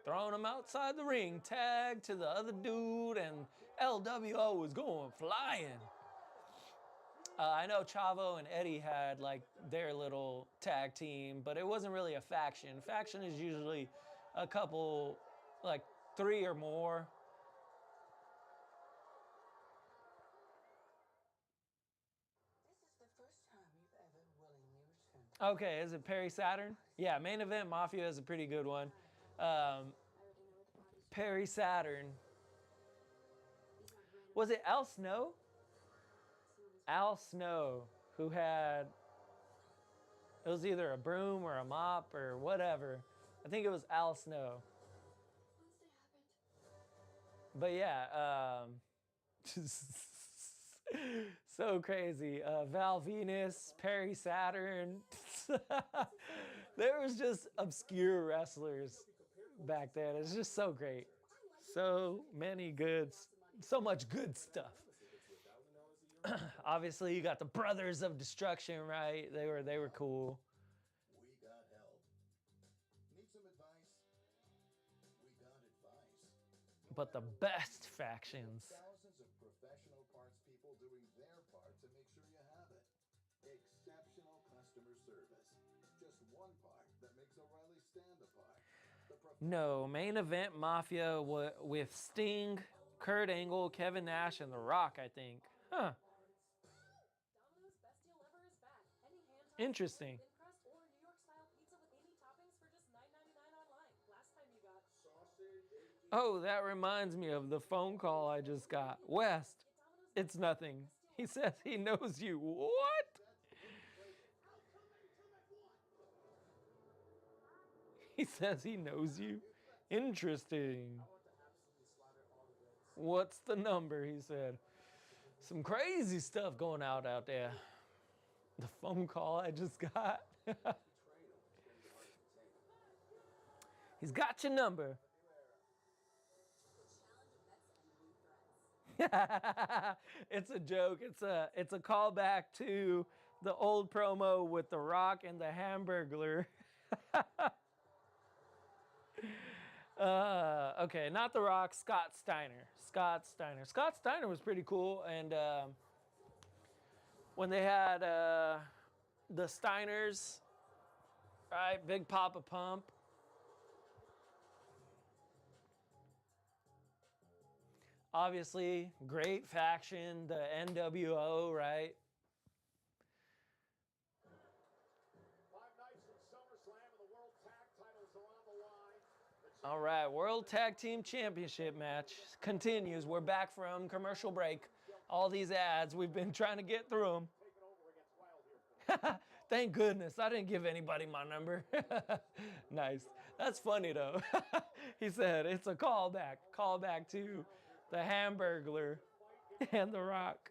Throwing him outside the ring. Tag to the other dude, and LWO was going flying. I know Chavo and Eddie had like their little tag team, but it wasn't really a faction. Faction is usually a couple, like 3 or more. Okay, is it Perry Saturn? Yeah, Main Event Mafia is a pretty good one. Perry Saturn. Was it Al Snow? Al Snow, who had, it was either a broom or a mop or whatever. I think it was Al Snow. But yeah, so crazy. Val Venus, Perry Saturn. There was just obscure wrestlers back then. It's just so great. So many so much good stuff. Obviously, you got the Brothers of Destruction, right? They were cool. We got help. Need some advice? We got advice. But the best factions. Thousands of professional parts people doing their part to make sure you have it. Exceptional customer service. Just one part that makes O'Reilly stand apart. No, Main Event Mafia with Sting, Kurt Angle, Kevin Nash, and The Rock, I think. Huh. Domino's Best Deal Ever is back. Any hand tossed Interesting. thin crust or New York style pizza with any toppings for just $9.99 online. Last time you got Oh, that reminds me of the phone call I just got. West, it's nothing. He says he knows you. What? He says he knows you. Interesting. What's the number? He said. Some crazy stuff going out there. The phone call I just got. He's got your number. It's a joke. It's a callback to the old promo with The Rock and the Hamburglar. Okay, not The Rock, Scott Steiner. Scott Steiner was pretty cool, and when they had the Steiners, right, Big Papa Pump. Obviously, great faction, the NWO, right? 5 nights from Summerslam and the World Tag titles are on the line. All right, World Tag Team Championship match continues. We're back from commercial break. All these ads, we've been trying to get through them. Thank goodness, I didn't give anybody my number. Nice. That's funny though. He said it's a callback to the Hamburglar and The Rock.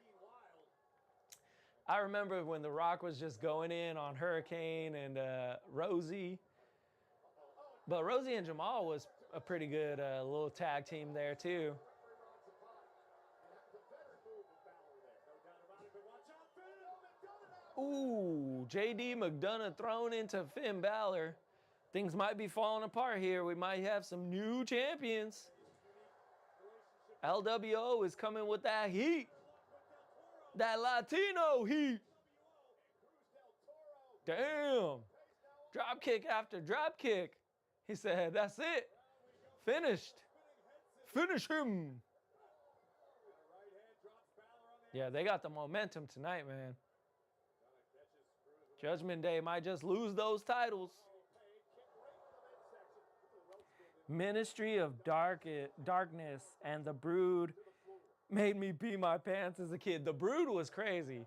I remember when The Rock was just going in on Hurricane and Rosie. But Rosie and Jamal was a pretty good little tag team there too. Ooh, JD McDonough thrown into Finn Balor. Things might be falling apart here. We might have some new champions. LWO is coming with that heat. That Latino heat. Damn. Drop kick after drop kick. He said, that's it. Finished. Finish him. Yeah, they got the momentum tonight, man. Judgment Day might just lose those titles. Ministry of Darkness and the Brood made me pee my pants as a kid. The Brood was crazy.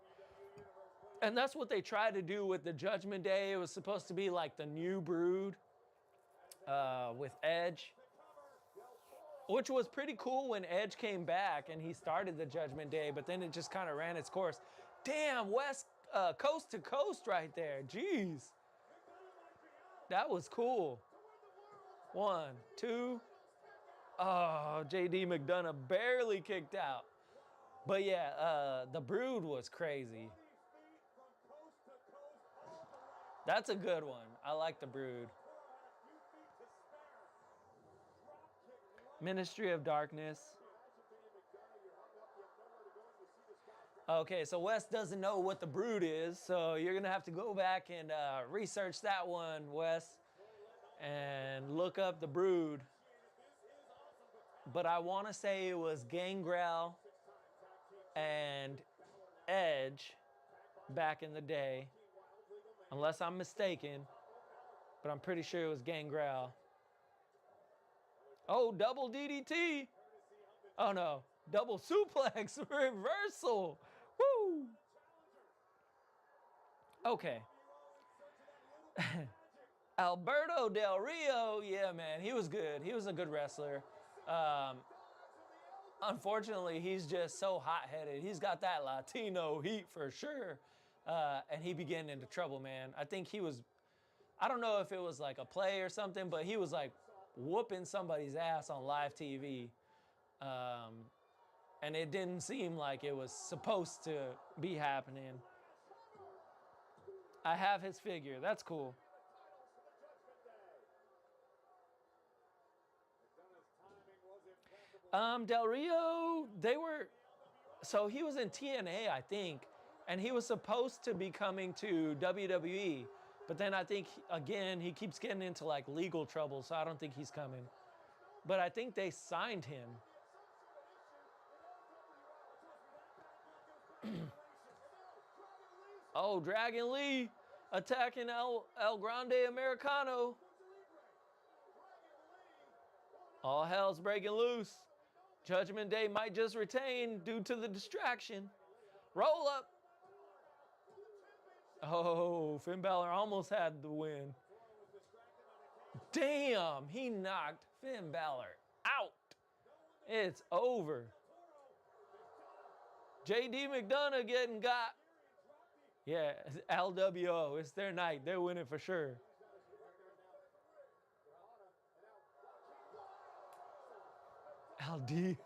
And that's what they tried to do with the Judgment Day. It was supposed to be like the new Brood with Edge, which was pretty cool when Edge came back and he started the Judgment Day, but then it just kind of ran its course. Damn, West coast to coast right there. Jeez. That was cool. 1, 2. Oh, JD McDonough barely kicked out. But yeah, the Brood was crazy. That's a good one. I like the Brood. Ministry of Darkness. Okay, so Wes doesn't know what the Brood is, so you're going to have to go back and research that one, Wes, and look up the Brood. But I want to say it was Gangrel and Edge back in the day, unless I'm mistaken, but I'm pretty sure it was Gangrel. Oh, double DDT. Oh no, double suplex reversal. Woo! Okay. Alberto Del Rio, yeah, man, he was good. He was a good wrestler. Unfortunately, he's just so hot-headed. He's got that Latino heat for sure. And he be getting into trouble, man. I think he was, I don't know if it was like a play or something, but he was like whooping somebody's ass on live TV. And it didn't seem like it was supposed to be happening. I have his figure. That's cool. Del Rio, so he was in TNA, I think, and he was supposed to be coming to WWE, but then I think, again, he keeps getting into like legal trouble, so I don't think he's coming. But I think they signed him. Oh, Dragon Lee attacking El Grande Americano. All hell's breaking loose. Judgment Day might just retain due to the distraction. Roll up. Oh, Finn Balor almost had the win. Damn, he knocked Finn Balor out. It's over. JD McDonough getting got. Yeah, LWO. It's their night. They're winning for sure. LD.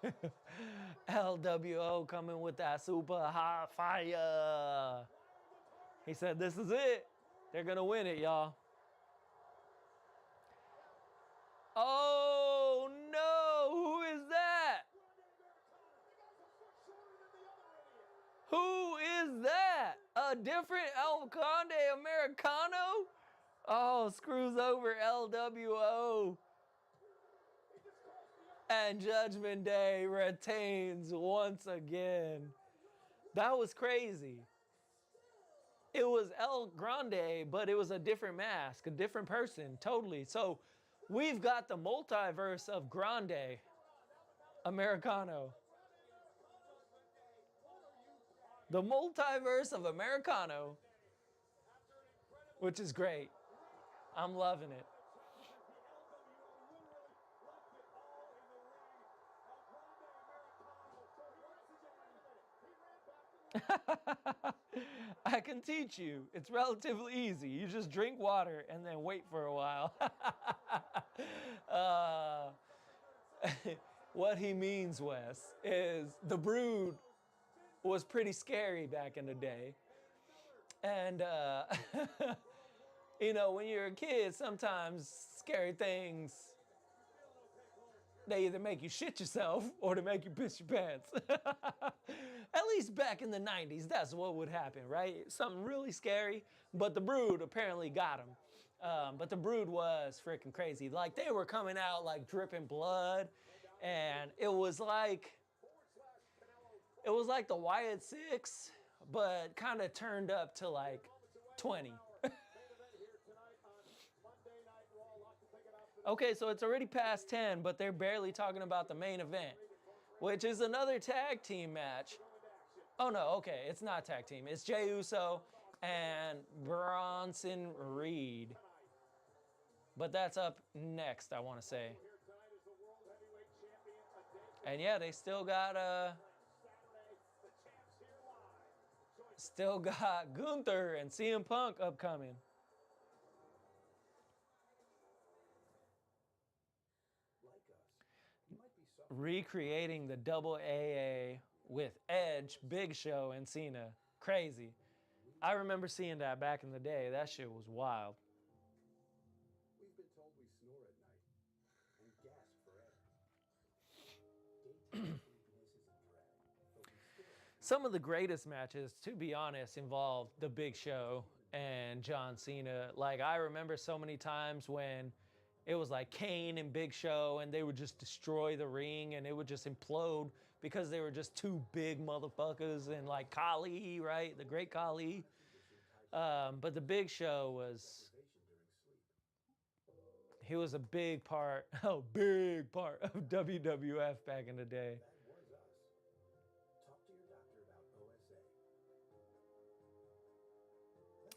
LWO coming with that super hot fire. He said, this is it. They're going to win it, y'all. Oh, no. Who is that? Who is that? A different El Conde Americano? Oh, screws over LWO. And Judgment Day retains once again. That was crazy. It was El Grande, but it was a different mask, a different person, totally. So we've got the multiverse of Grande Americano. The multiverse of Americano, which is great. I'm loving it. I can teach you. It's relatively easy. You just drink water and then wait for a while. What he means, Wes, is the Brood was pretty scary back in the day. And, you know, when you're a kid, sometimes scary things, they either make you shit yourself or to make you piss your pants. At least back in the 90s, that's what would happen, right? Something really scary, but the Brood apparently got him. But the Brood was freaking crazy. Like, they were coming out like dripping blood, and it was like the Wyatt Six, but kind of turned up to like 20. Okay, so it's already past 10, but they're barely talking about the main event, which is another tag team match. Oh no, okay, it's not tag team. It's Jey Uso and Bronson Reed. But that's up next, I want to say. And yeah, they still got Gunther and CM Punk upcoming. Recreating the double AA with Edge, Big Show, and Cena. Crazy. I remember seeing that back in the day. That shit was wild. We've been told we snore at night and gasp for air. Daytime sleepiness is a drag, but we still... Some of the greatest matches, to be honest, involved the Big Show and John Cena. Like, I remember so many times when it was like Kane and Big Show, and they would just destroy the ring, and it would just implode because they were just two big motherfuckers, and like Khali, right? The great Khali. But the Big Show was, he was a big part of WWF back in the day. That was us. Talk to your doctor about OSA.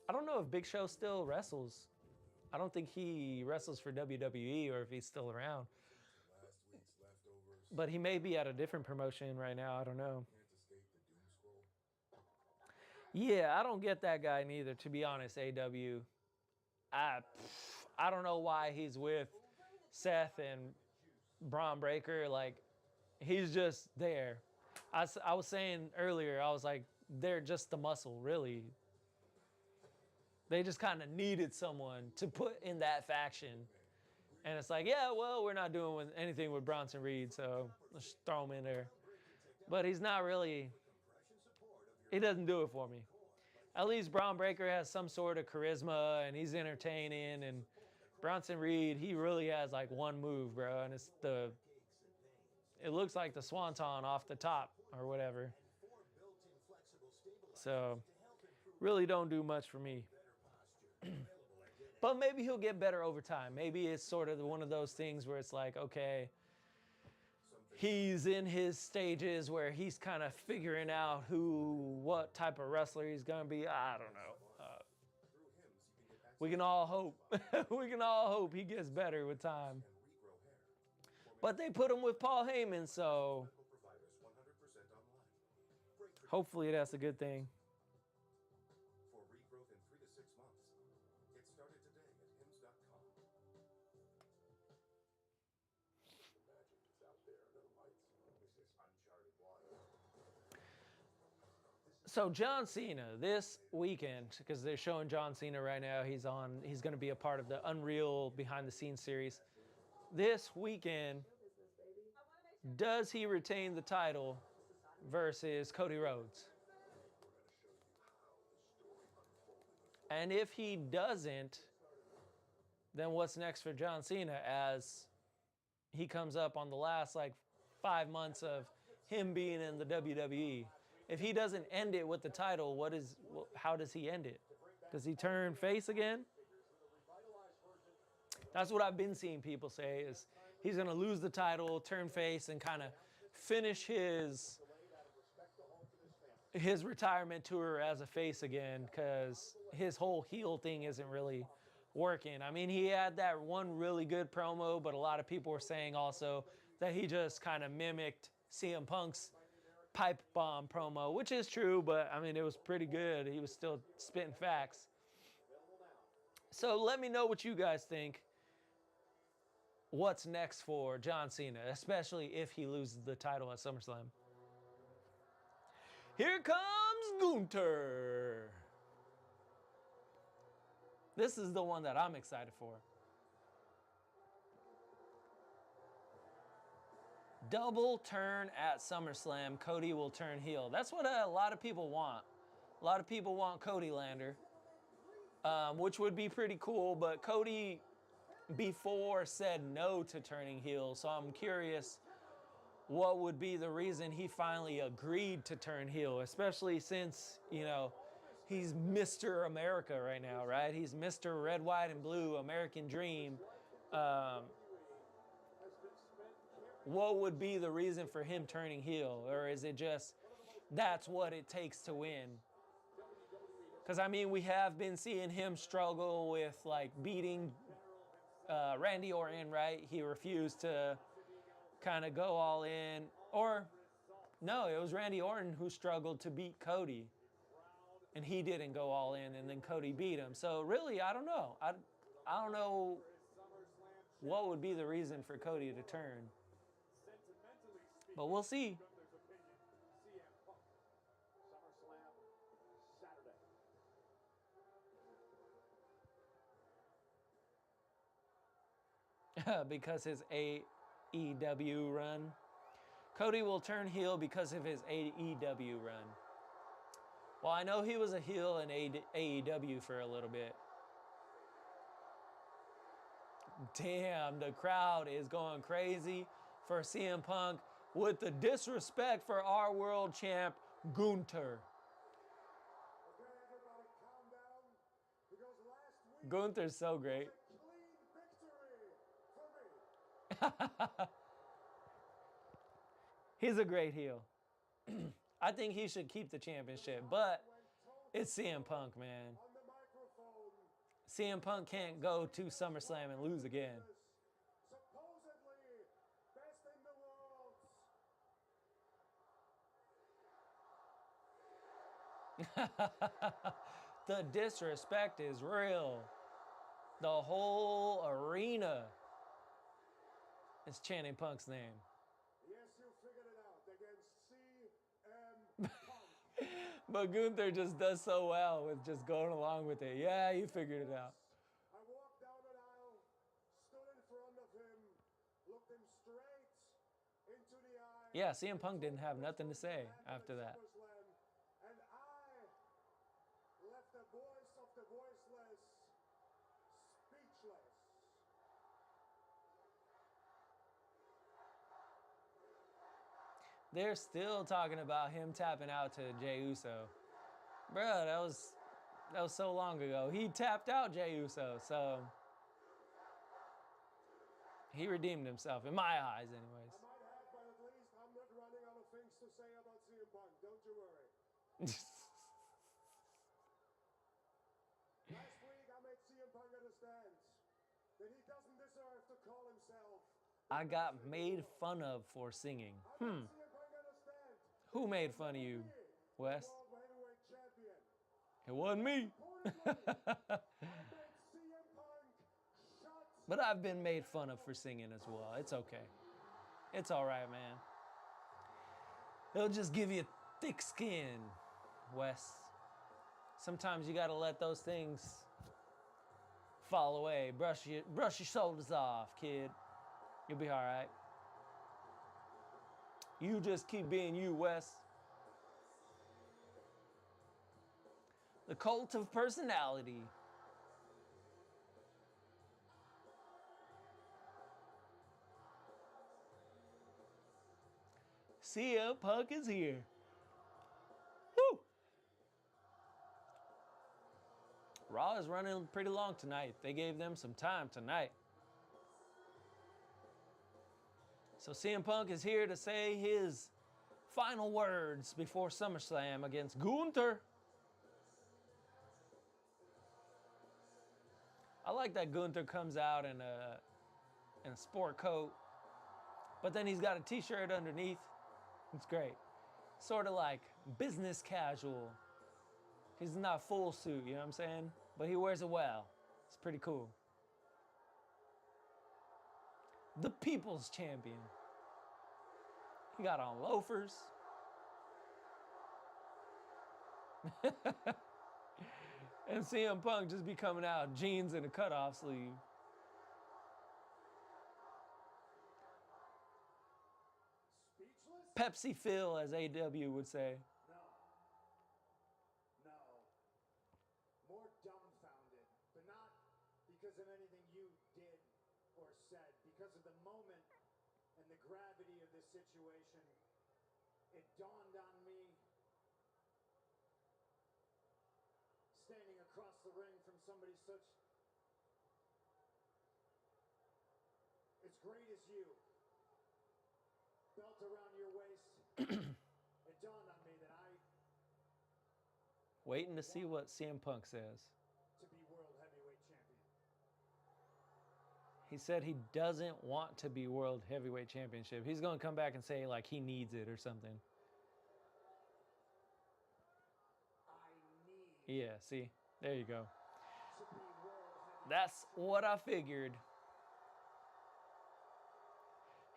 I don't know if Big Show still wrestles. I don't think he wrestles for WWE or if he's still around. Last week's leftovers. But he may be at a different promotion right now. I don't know. Can't escape the doom scroll. Yeah, I don't get that guy neither, to be honest, AW. I don't know why he's with Seth and Braun Breaker. Like, he's just there. I was saying earlier, I was like, they're just the muscle, really. They just kind of needed someone to put in that faction. And it's like, yeah, well, we're not doing anything with Bronson Reed, so let's just throw him in there. But he's not really, he doesn't do it for me. At least Braun Breaker has some sort of charisma, and he's entertaining. And Bronson Reed, he really has like one move, bro. And it's it looks like the swanton off the top or whatever. So really don't do much for me. But maybe he'll get better over time. Maybe it's sort of one of those things where it's like, okay, he's in his stages where he's kind of figuring out what type of wrestler he's going to be. I don't know. We can all hope. We can all hope he gets better with time. But they put him with Paul Heyman, so hopefully that's a good thing. For regrowth in 3 to 6 months. Get started today at hims.com. The magic is out there under the lights. This is uncharted water. So John Cena this weekend, because they're showing John Cena right now, he's going to be a part of the Unreal behind the scenes series. This weekend, does he retain the title versus Cody Rhodes? And if he doesn't, then what's next for John Cena as he comes up on the last 5 months of him being in the WWE? If he doesn't end it with the title, how does he end it? Does he turn face again? That's what I've been seeing people say, is he's going to lose the title, turn face, and kind of finish his retirement tour as a face again, because his whole heel thing isn't really working. I mean, he had that one really good promo, but a lot of people were saying also that he just kind of mimicked CM Punk's pipe bomb promo, which is true, but I mean, it was pretty good. He was still spitting facts. So let me know what you guys think. What's next for John Cena, especially if he loses the title at SummerSlam? Here comes Gunther. This is the one that I'm excited for. Double turn at SummerSlam. Cody will turn heel. That's what a lot of people want. A lot of people want Cody Lander, which would be pretty cool, but Cody before said no to turning heel, so I'm curious what would be the reason he finally agreed to turn heel, especially since, he's Mr. America right now, right? He's Mr. Red, White, and Blue, American Dream. What would be the reason for him turning heel? Or is it just that's what it takes to win? Because, I mean, we have been seeing him struggle with, beating Randy Orton, right? He refused to kind of go all in. Or, no, it was Randy Orton who struggled to beat Cody. And he didn't go all in, and then Cody beat him. So, really, I don't know. I don't know what would be the reason for Cody to turn. But we'll see. Because his AEW run. Cody will turn heel because of his AEW run. Well, I know he was a heel in AEW for a little bit. Damn, the crowd is going crazy for CM Punk with the disrespect for our world champ, Gunther. Gunther's so great. He's a great heel. I think he should keep the championship, but it's CM Punk, man. CM Punk can't go to SummerSlam and lose again. The disrespect is real. The whole arena is chanting Punk's name. Yes, you figured it out against CM Punk. But Gunther just does so well with just going along with it. Yeah, you figured it out. I walked down an aisle, stood in front of him, looked him straight into the eye. Yeah, CM Punk didn't have nothing to say after that. And I left the voice of the voiceless speechless. They're still talking about him tapping out to Jey Uso. Bro, that was so long ago. He tapped out Jey Uso, so he redeemed himself, in my eyes, anyways. I might add, but at least I'm not running out of things to say about CM Punk. Don't you worry. Last week, I made CM Punk understand that he doesn't deserve to call himself. I got made fun of for singing. I made CM Punk understand. Who made fun of you, Wes? World Heavyweight Champion. It wasn't me. Importantly, I made CM Punk shut But I've been made fun of for singing as well. It's okay. It's all right, man. It'll just give you thick skin, Wes. Sometimes you gotta let those things fall away. Brush your shoulders off, kid. You'll be all right. You just keep being you, Wes. The cult of personality. CM Punk is here. Woo! Raw is running pretty long tonight. They gave them some time tonight. So CM Punk is here to say his final words before SummerSlam against Gunther. I like that Gunther comes out in a sport coat, but then he's got a t-shirt underneath. It's great. Sort of like business casual. He's not full suit, you know what I'm saying? But he wears it well. It's pretty cool. The People's Champion. He got on loafers. And CM Punk just be coming out jeans and a cutoff sleeve. speechless. Pepsi Phil, as AW would say. No. More dumbfounded, but not because of anything you did or said, because of the moment and the gravity of this situation. It dawned on me, standing across the ring from somebody such as great as you, belt around your waist, it dawned on me that I Waiting to see what CM Punk says. to be World Heavyweight Champion. He said he doesn't want to be World Heavyweight Championship. He's going to come back and say like he needs it or something. I need Yeah, see? There you go. to be World Heavyweight. That's what I figured.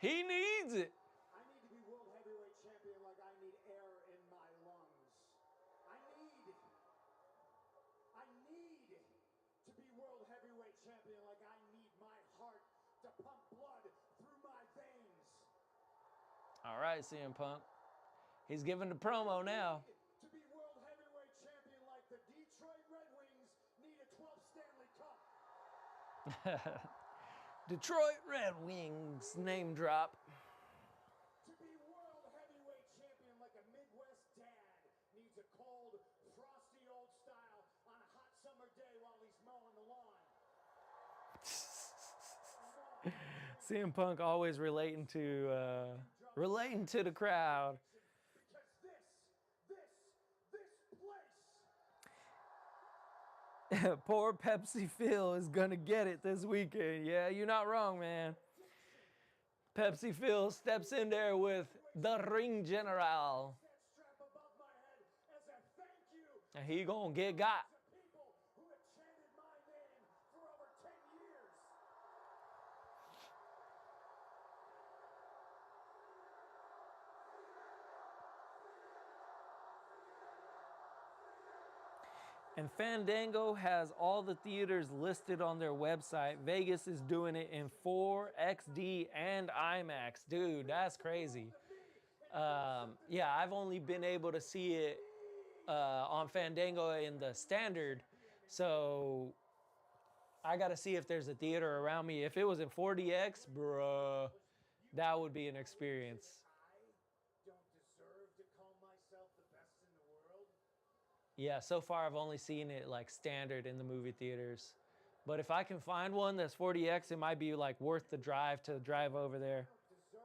He needs it. I need to be World Heavyweight Champion like I need air in my lungs. I need to be World Heavyweight Champion like I need my heart to pump blood through my veins. All right, CM Punk. He's giving the promo now. To be World Heavyweight Champion like the Detroit Red Wings need a 12th Stanley Cup. Detroit Red Wings name drop. To be World Heavyweight Champion like a Midwest dad needs a cold, frosty old style on a hot summer day while he's mowing the lawn. CM Punk always relating to the crowd. Because this place Poor Pepsi Phil is gonna get it this weekend. Yeah, you're not wrong, man. Pepsi Phil steps in there with the Ring General, that strap above my head as a thank you and he gonna get got. to people who have chanted my name for over 10 years. And Fandango has all the theaters listed on their website. Vegas is doing it in 4XD and IMAX. Dude, that's crazy. Yeah, I've only been able to see it on Fandango in the standard. So I got to see if there's a theater around me. If it was in 4DX, bruh, that would be an experience. I don't deserve to call myself the best in the world. Yeah, so far I've only seen it like standard in the movie theaters. But if I can find one that's 4DX, it might be like worth the drive to drive over there. Deserve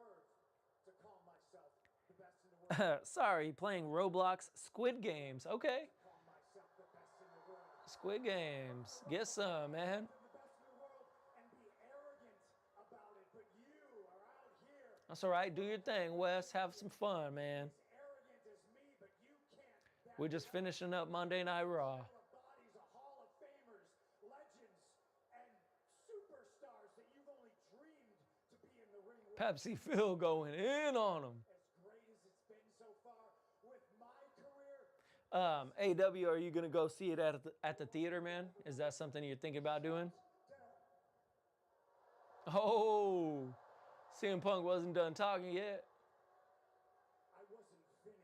to call myself the best in the world. Sorry, playing Roblox Squid Games. Okay. Call myself the best in the world. Squid Games. Get some, man. I'm the best in the world and be arrogant about it. But you are out here That's all right. Do your thing, Wes. Have some fun, man. as arrogant as me, but you can't back We're just finishing up Monday Night Raw. the bodies of Hall of Famers, legends, and superstars that you've only dreamed to be in the ring with. Pepsi Phil going in on him. As great as it's been so far with my career, AW, are you going to go see it at the theater, man? Is that something you're thinking about doing? Oh, CM Punk wasn't done talking yet. I wasn't finished.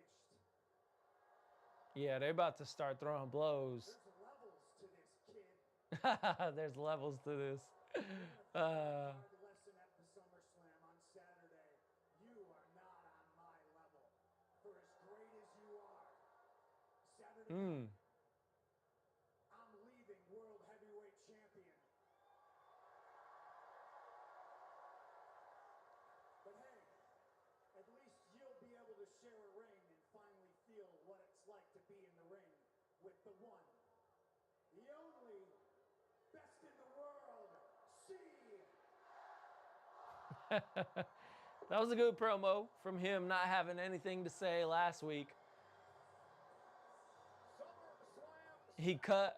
Yeah, they're about to start throwing blows. There's levels to this, kid. There's levels to this. Hard lesson at the Summerslam on Saturday. You are not on my level. For as great as you are, Saturday night, I'm leaving World Heavyweight Champion. But hey, at least you'll be able to share a ring and finally feel what it's like to be in the ring with the one, the only, best in the world, C. That was a good promo from him not having anything to say last week. He cut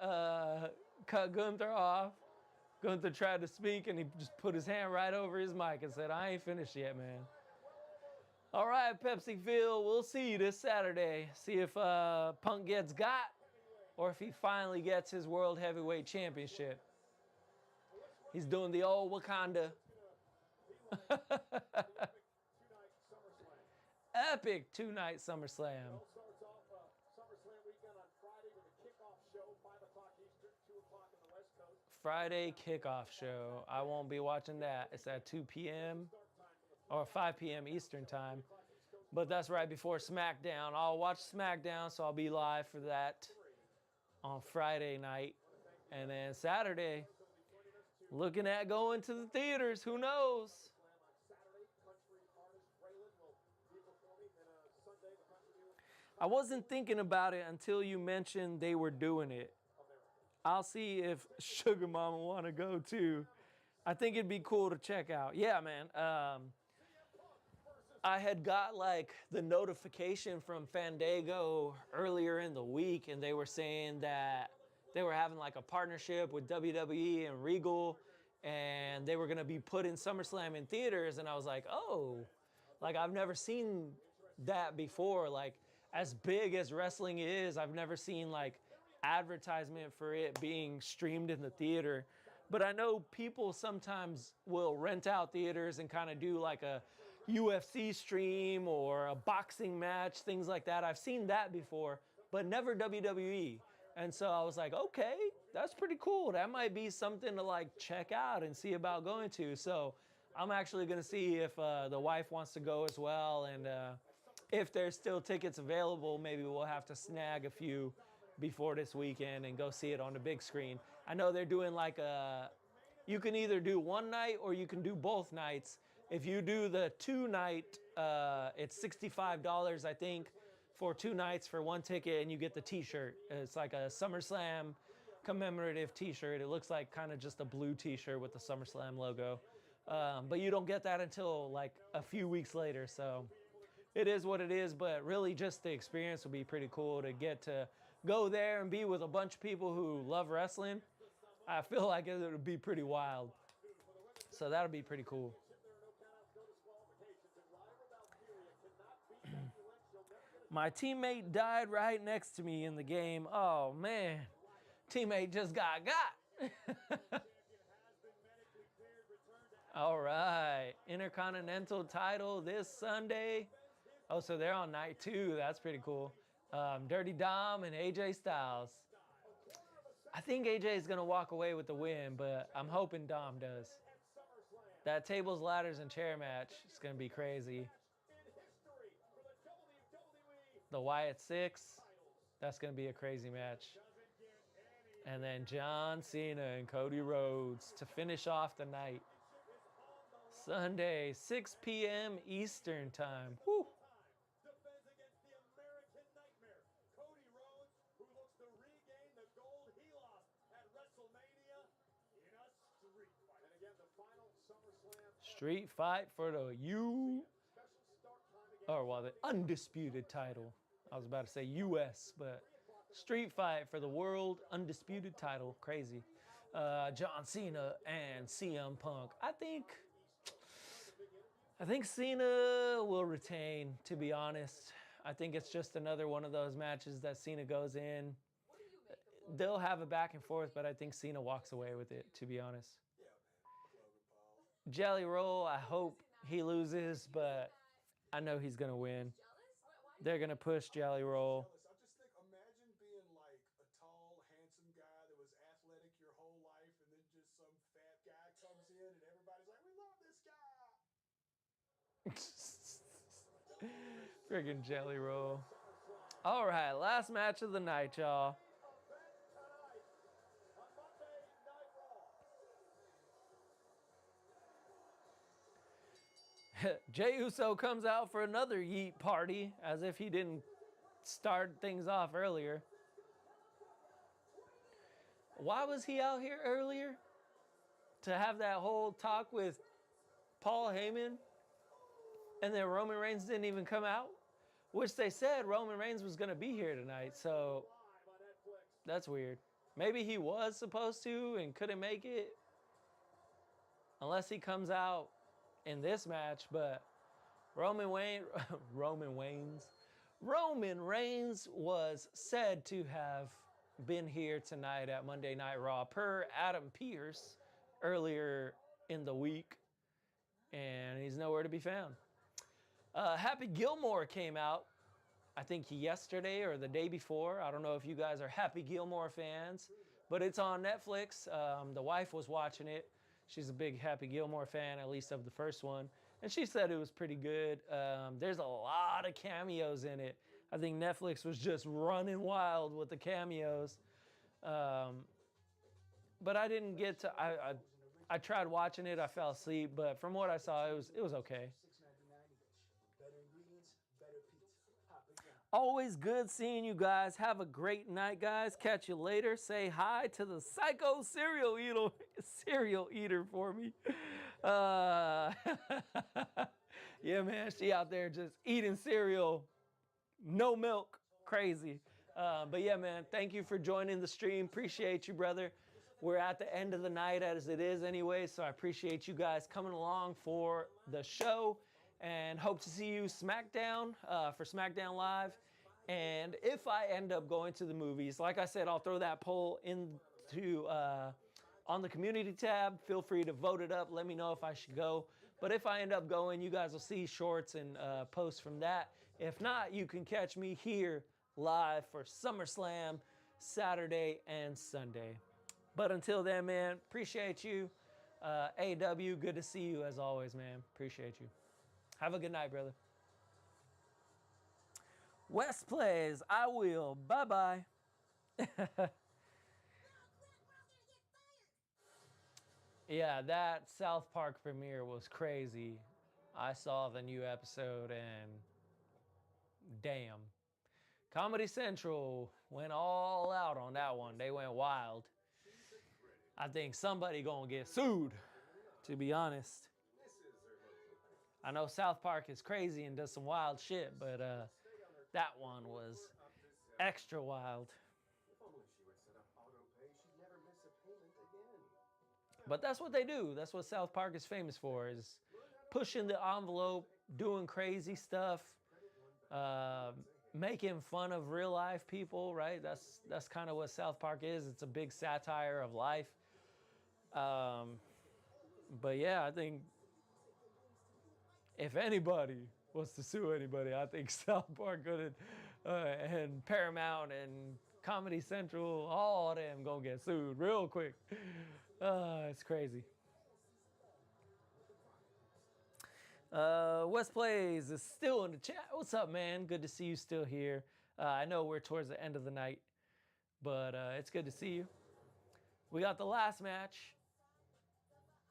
Gunther off. Gunther tried to speak and he just put his hand right over his mic and said, I ain't finished yet, man. All right, Pepsi Phil, we'll see you this Saturday. See if Punk gets got or if he finally gets his World Heavyweight Championship. He's doing the old Wakanda. Epic two-night SummerSlam. Starts off SummerSlam weekend on Friday with a kickoff show, 5 o'clock Eastern, 2 o'clock on the West Coast. Friday kickoff show. I won't be watching that. It's at 2 p.m. or 5 p.m. Eastern time. But that's right before SmackDown. I'll watch SmackDown, so I'll be live for that on Friday night. And then Saturday, looking at going to the theaters. Who knows? I wasn't thinking about it until you mentioned they were doing it. I'll see if Sugar Mama want to go too. I think it'd be cool to check out. Yeah, man. I had got like the notification from Fandango earlier in the week, and they were saying that they were having like a partnership with WWE and Regal, and they were going to be putting SummerSlam in theaters. And I was like, oh, like I've never seen that before. Like, as big as wrestling is, I've never seen like advertisement for it being streamed in the theater. But I know people sometimes will rent out theaters and kind of do like a UFC stream or a boxing match, things like that. I've seen that before, but never WWE. And so I was like, okay, that's pretty cool. That might be something to like check out and see about going to. So I'm actually going to see if the wife wants to go as well. And if there's still tickets available, maybe we'll have to snag a few before this weekend and go see it on the big screen. I know they're doing like you can either do one night or you can do both nights. If you do the 2-night, it's $65, I think, for 2 nights for one ticket, and you get the t-shirt. It's like a SummerSlam commemorative t-shirt. It looks like kind of just a blue t-shirt with the SummerSlam logo. But you don't get that until like a few weeks later, so it is what it is. But really just the experience would be pretty cool to get to go there and be with a bunch of people who love wrestling. I feel like it would be pretty wild. So that would be pretty cool. My teammate died right next to me in the game. Oh, man. Teammate just got. All right. Intercontinental title this Sunday. Oh, so they're on night 2. That's pretty cool. Dirty Dom and AJ Styles. I think AJ is going to walk away with the win, but I'm hoping Dom does. That tables, ladders, and chair match is going to be crazy. The Wyatt 6. That's going to be a crazy match. And then John Cena and Cody Rhodes to finish off the night. Sunday, 6 p.m. Eastern time. Woo. Defends against the American Nightmare, Cody Rhodes, who looks to regain the gold he lost at WrestleMania in a street fight. And again, the final SummerSlam Street fight for the the undisputed title. I was about to say U.S., but street fight for the world undisputed title. Crazy. John Cena and CM Punk. I think Cena will retain, to be honest. I think it's just another one of those matches that Cena goes in. They'll have a back and forth, but I think Cena walks away with it, to be honest. Jelly Roll, I hope he loses, but I know he's going to win. They're going to push Jelly Roll. I just think, imagine being like a tall, handsome guy that was athletic your whole life, and then just some fat guy comes in, and everybody's like, we love this guy. Friggin' Jelly Roll. All right, last match of the night, y'all. Jey Uso comes out for another yeet party, as if he didn't start things off earlier. Why was he out here earlier? To have that whole talk with Paul Heyman? And then Roman Reigns didn't even come out? Which they said Roman Reigns was going to be here tonight, so that's weird. Maybe he was supposed to and couldn't make it. Unless he comes out in this match, but Roman Reigns was said to have been here tonight at Monday Night Raw per Adam Pearce earlier in the week, and he's nowhere to be found. Happy Gilmore came out, I think yesterday or the day before. I don't know if you guys are Happy Gilmore fans, but it's on Netflix. The wife was watching it. She's a big Happy Gilmore fan, at least of the first one. And she said it was pretty good. There's a lot of cameos in it. I think Netflix was just running wild with the cameos. But I didn't get to, I tried watching it, I fell asleep, but from what I saw, it was okay. Always good seeing you guys. Have a great night, guys. Catch you later. Say hi to the psycho cereal eater for me. Yeah, man, she out there just eating cereal, no milk, crazy. But yeah, man, thank you for joining the stream. Appreciate you, brother. We're at the end of the night as it is anyway, so I appreciate you guys coming along for the show. And hope to see you SmackDown for SmackDown Live. And if I end up going to the movies, like I said, I'll throw that poll into on the community tab. Feel free to vote it up. Let me know if I should go. But if I end up going, you guys will see shorts and posts from that. If not, you can catch me here live for SummerSlam Saturday and Sunday. But until then, man, appreciate you. AW, good to see you as always, man. Appreciate you. Have a good night, brother. West plays. I will. Bye-bye. Yeah, that South Park premiere was crazy. I saw the new episode and damn. Comedy Central went all out on that one. They went wild. I think somebody gonna get sued, to be honest. I know South Park is crazy and does some wild shit, but that one was extra wild. But that's what they do. That's what South Park is famous for, is pushing the envelope, doing crazy stuff, making fun of real life people, right? That's kind of what South Park is. It's a big satire of life. But yeah, I think if anybody wants to sue anybody, I think South Park could, and Paramount and Comedy Central, all of them gonna get sued real quick. It's crazy. West Plays is still in the chat. What's up, man? Good to see you still here. I know we're towards the end of the night, but it's good to see you. We got the last match.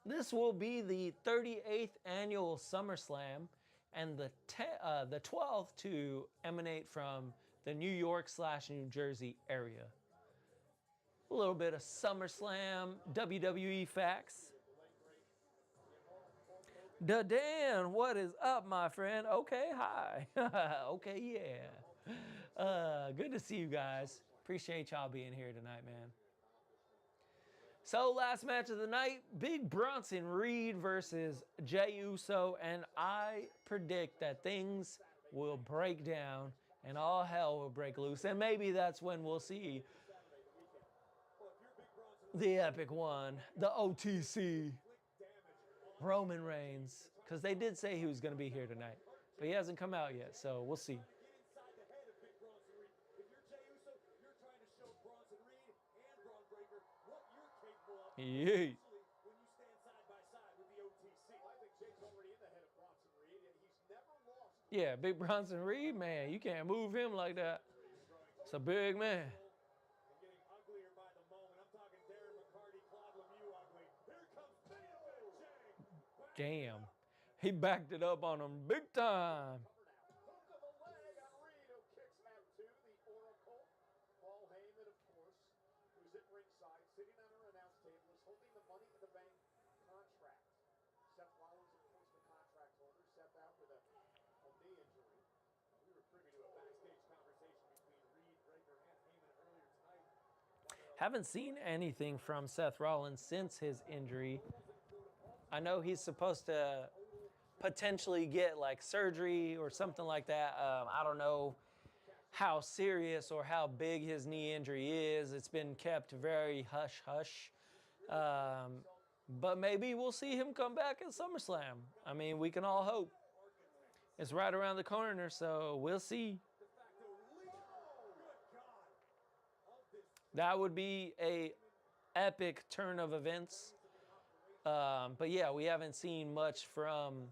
This will be the 38th annual Summerslam and the 12th to emanate from the New York/New Jersey area. A little bit of SummerSlam WWE facts. Dan, what is up, my friend? Okay, hi. Okay, yeah. Good to see you guys. Appreciate y'all being here tonight, man. So, last match of the night, Big Bronson Reed versus Jey Uso, and I predict that things will break down and all hell will break loose, and maybe that's when we'll see the epic one, the OTC, Roman Reigns, because they did say he was going to be here tonight, but he hasn't come out yet, so we'll see. Yeet. Yeah, Big Bronson Reed, man, you can't move him like that. It's a big man. Damn. He backed it up on him big time. Haven't seen anything from Seth Rollins since his injury. I know he's supposed to potentially get like surgery or something like that. I don't know how serious or how big his knee injury is. It's been kept very hush-hush. But maybe we'll see him come back at SummerSlam. I mean, we can all hope. It's right around the corner, so we'll see. That would be a epic turn of events. But yeah, we haven't seen much from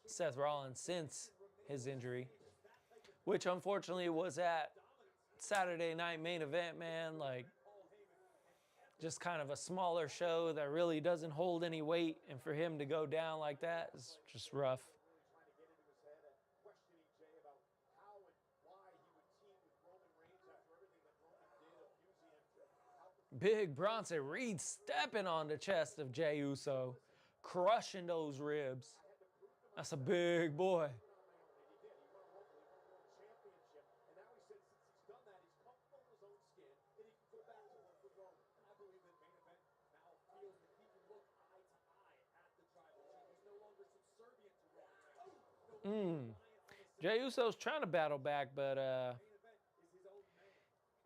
Seth Rollins since his injury, which unfortunately was at Saturday Night Main Event, man. Like, just kind of a smaller show that really doesn't hold any weight, and for him to go down like that is just rough. Big Bronson Reed stepping on the chest of Jey Uso, crushing those ribs. That's a big boy. Jey Uso's trying to battle back, but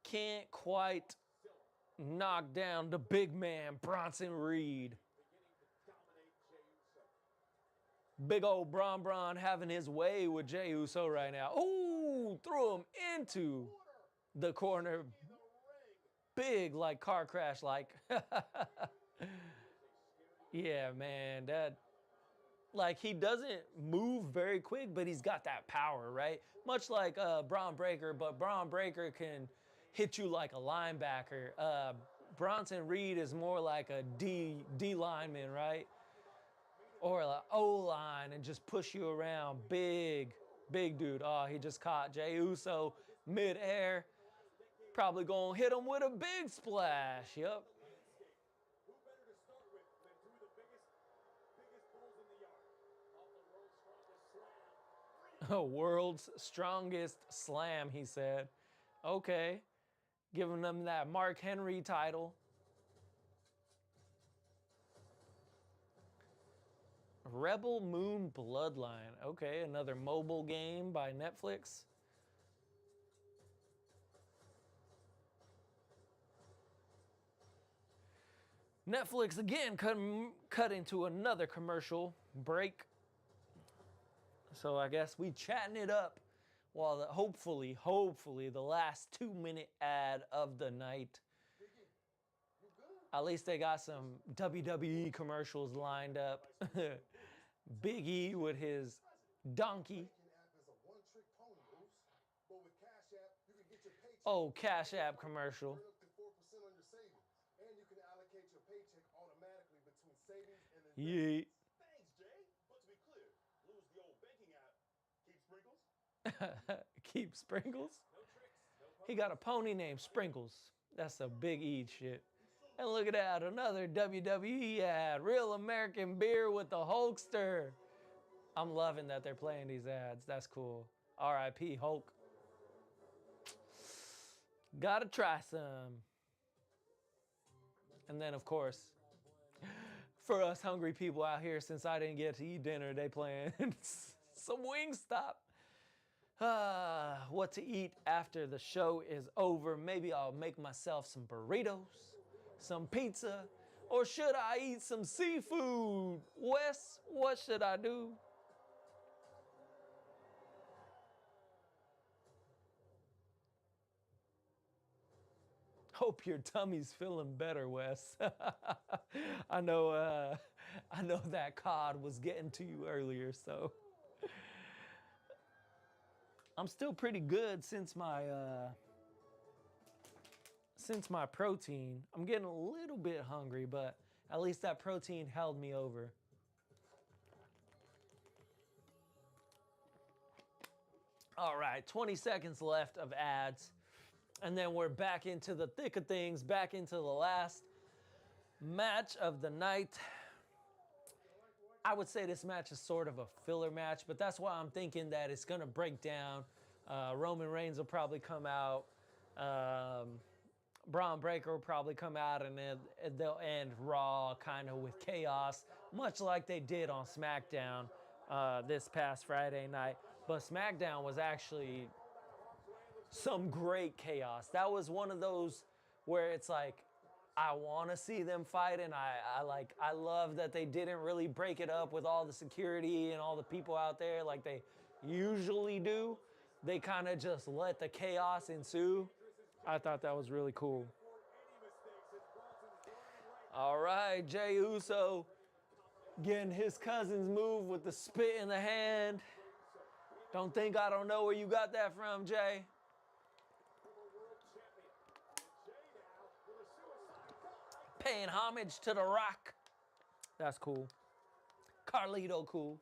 can't quite knock down the big man, Bronson Reed. Big old Bron having his way with Jey Uso right now. Ooh, threw him into the corner. Big, like car crash, like. Yeah, man, that. Like, he doesn't move very quick, but he's got that power, right? Much like Braun Breaker, but Braun Breaker can hit you like a linebacker. Bronson Reed is more like a D lineman, right? Or an O-line and just push you around. Big dude. Oh, he just caught Jey Uso mid-air. Probably gonna hit him with a big splash. Yep. World's strongest slam, he said. Okay. Giving them that Mark Henry title. Rebel Moon Bloodline. Okay, another mobile game by Netflix. Netflix again cut into another commercial break. So I guess we chatting it up while hopefully the last 2-minute ad of the night. At least they got some WWE commercials lined up. Big E with his donkey. But with Cash App, you can get your paycheck. Oh, Cash App commercial. Earn up to 4% on your savings. And you can allocate your paycheck automatically between savings and Yeet. investments. Thanks, Jay. But to be clear, lose the old banking app. Keep Sprinkles? Keep Sprinkles. No tricks, no He got a pony named Sprinkles. That's a big E shit. And look at that, another WWE ad. Real American beer with the Hulkster. I'm loving that they're playing these ads. That's cool. R.I.P. Hulk. Gotta try some. And then, of course, for us hungry people out here, since I didn't get to eat dinner, they playing some Wingstop. What to eat after the show is over. Maybe I'll make myself some burritos, some pizza, or should I eat some seafood? Wes, what should I do? Hope your tummy's feeling better, Wes. I know that cod was getting to you earlier, so I'm still pretty good since my protein. I'm getting a little bit hungry, but at least that protein held me over. All right, 20 seconds left of ads. And then we're back into the thick of things, back into the last match of the night. I would say this match is sort of a filler match, but that's why I'm thinking that it's going to break down. Roman Reigns will probably come out. Braun Breaker will probably come out, and then they'll end Raw kind of with chaos, much like they did on SmackDown this past Friday night. But SmackDown was actually some great chaos. That was one of those where it's like, I want to see them fight, and I love that they didn't really break it up with all the security and all the people out there like they usually do. They kind of just let the chaos ensue. I thought that was really cool. All right, Jey Uso getting his cousin's move with the spit in the hand. Don't think I don't know where you got that from, Jay. Paying homage to The Rock. That's cool. Carlito cool.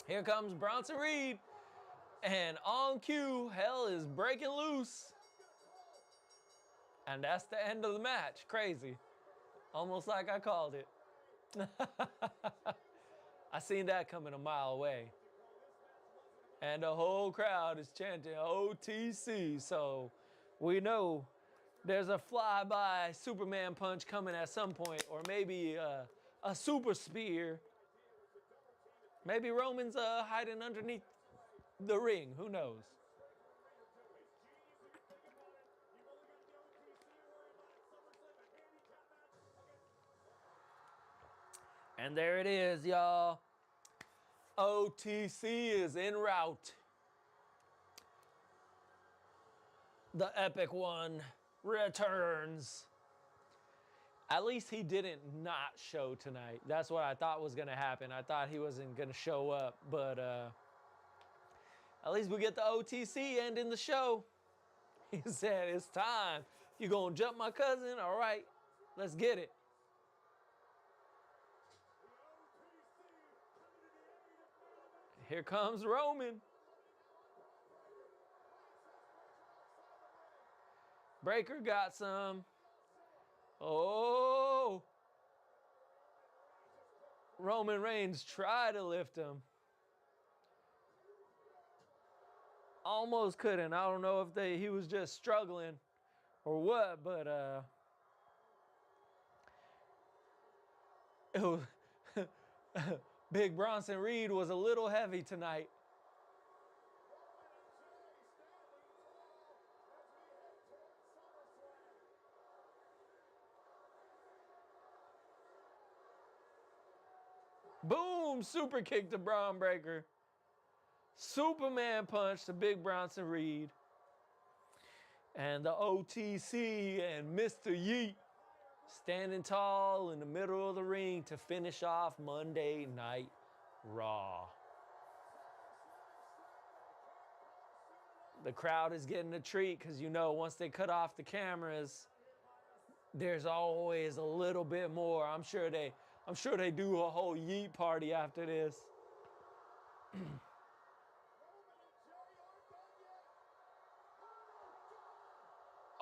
Here comes Bronson Reed. And on cue, hell is breaking loose. And that's the end of the match. Crazy. Almost like I called it. I seen that coming a mile away. And the whole crowd is chanting OTC. So we know there's a flyby Superman punch coming at some point. Or maybe a super spear. Maybe Roman's hiding underneath the ring. Who knows? And there it is, y'all. OTC is en route. The epic one returns. At least he didn't not show tonight. That's what I thought was going to happen. I thought he wasn't going to show up, but at least we get the OTC ending the show. He said, it's time. You going to jump my cousin? All right, let's get it. Here comes Roman. Breaker got some. Oh. Roman Reigns tried to lift him. Almost couldn't. I don't know if he was just struggling or what, but it was Big Bronson Reed was a little heavy tonight. Boom! Super kick to Braun Breaker. Superman punch to Big Bronson Reed. And the OTC and Mr. Yeet standing tall in the middle of the ring to finish off Monday Night Raw. The crowd is getting a treat because you know once they cut off the cameras, there's always a little bit more. I'm sure they do a whole yeet party after this.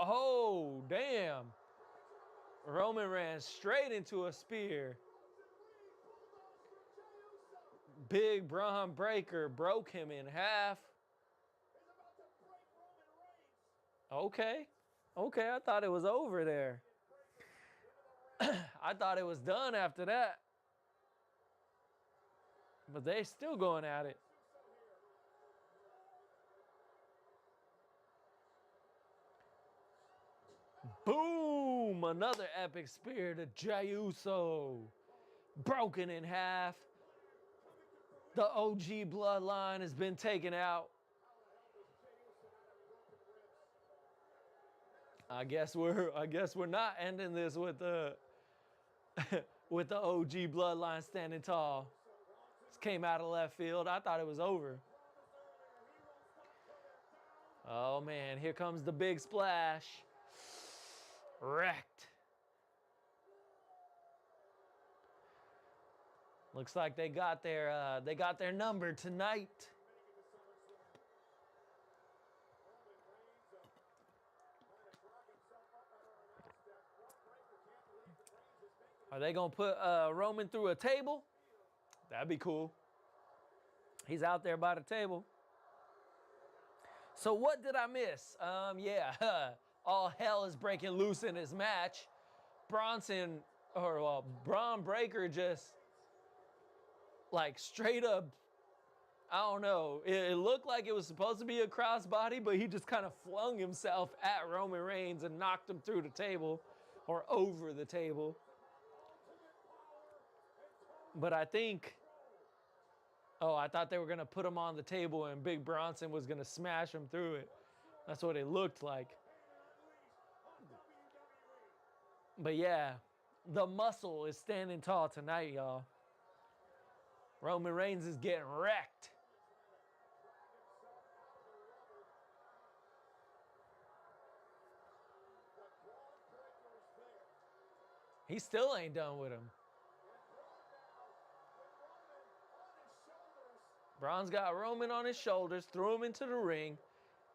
Oh, damn. Roman ran straight into a spear. Big Braun Breaker broke him in half. Okay. Okay, I thought it was over there. I thought it was done after that. But they still going at it. Boom! Another epic spear to Jey Uso. Broken in half. The OG bloodline has been taken out. I guess we're not ending this with the with the OG bloodline standing tall. This came out of left field. I thought it was over. Oh man, here comes the big splash. Wrecked. Looks like they got their number tonight. Are they gonna put Roman through a table? That'd be cool. He's out there by the table. So what did I miss? All hell is breaking loose in his match. Braun Breaker just like straight up, I don't know. It looked like it was supposed to be a crossbody, but he just kind of flung himself at Roman Reigns and knocked him through the table or over the table. But I thought they were going to put him on the table and Big Bronson was going to smash him through it. That's what it looked like. But yeah, the muscle is standing tall tonight, y'all. Roman Reigns is getting wrecked. He still ain't done with him. Braun's got Roman on his shoulders, threw him into the ring,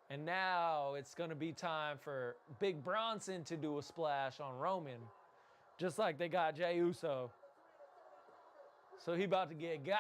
and now it's going to be time for Big Bronson to do a splash on Roman, just like they got Jey Uso. So he about to get got.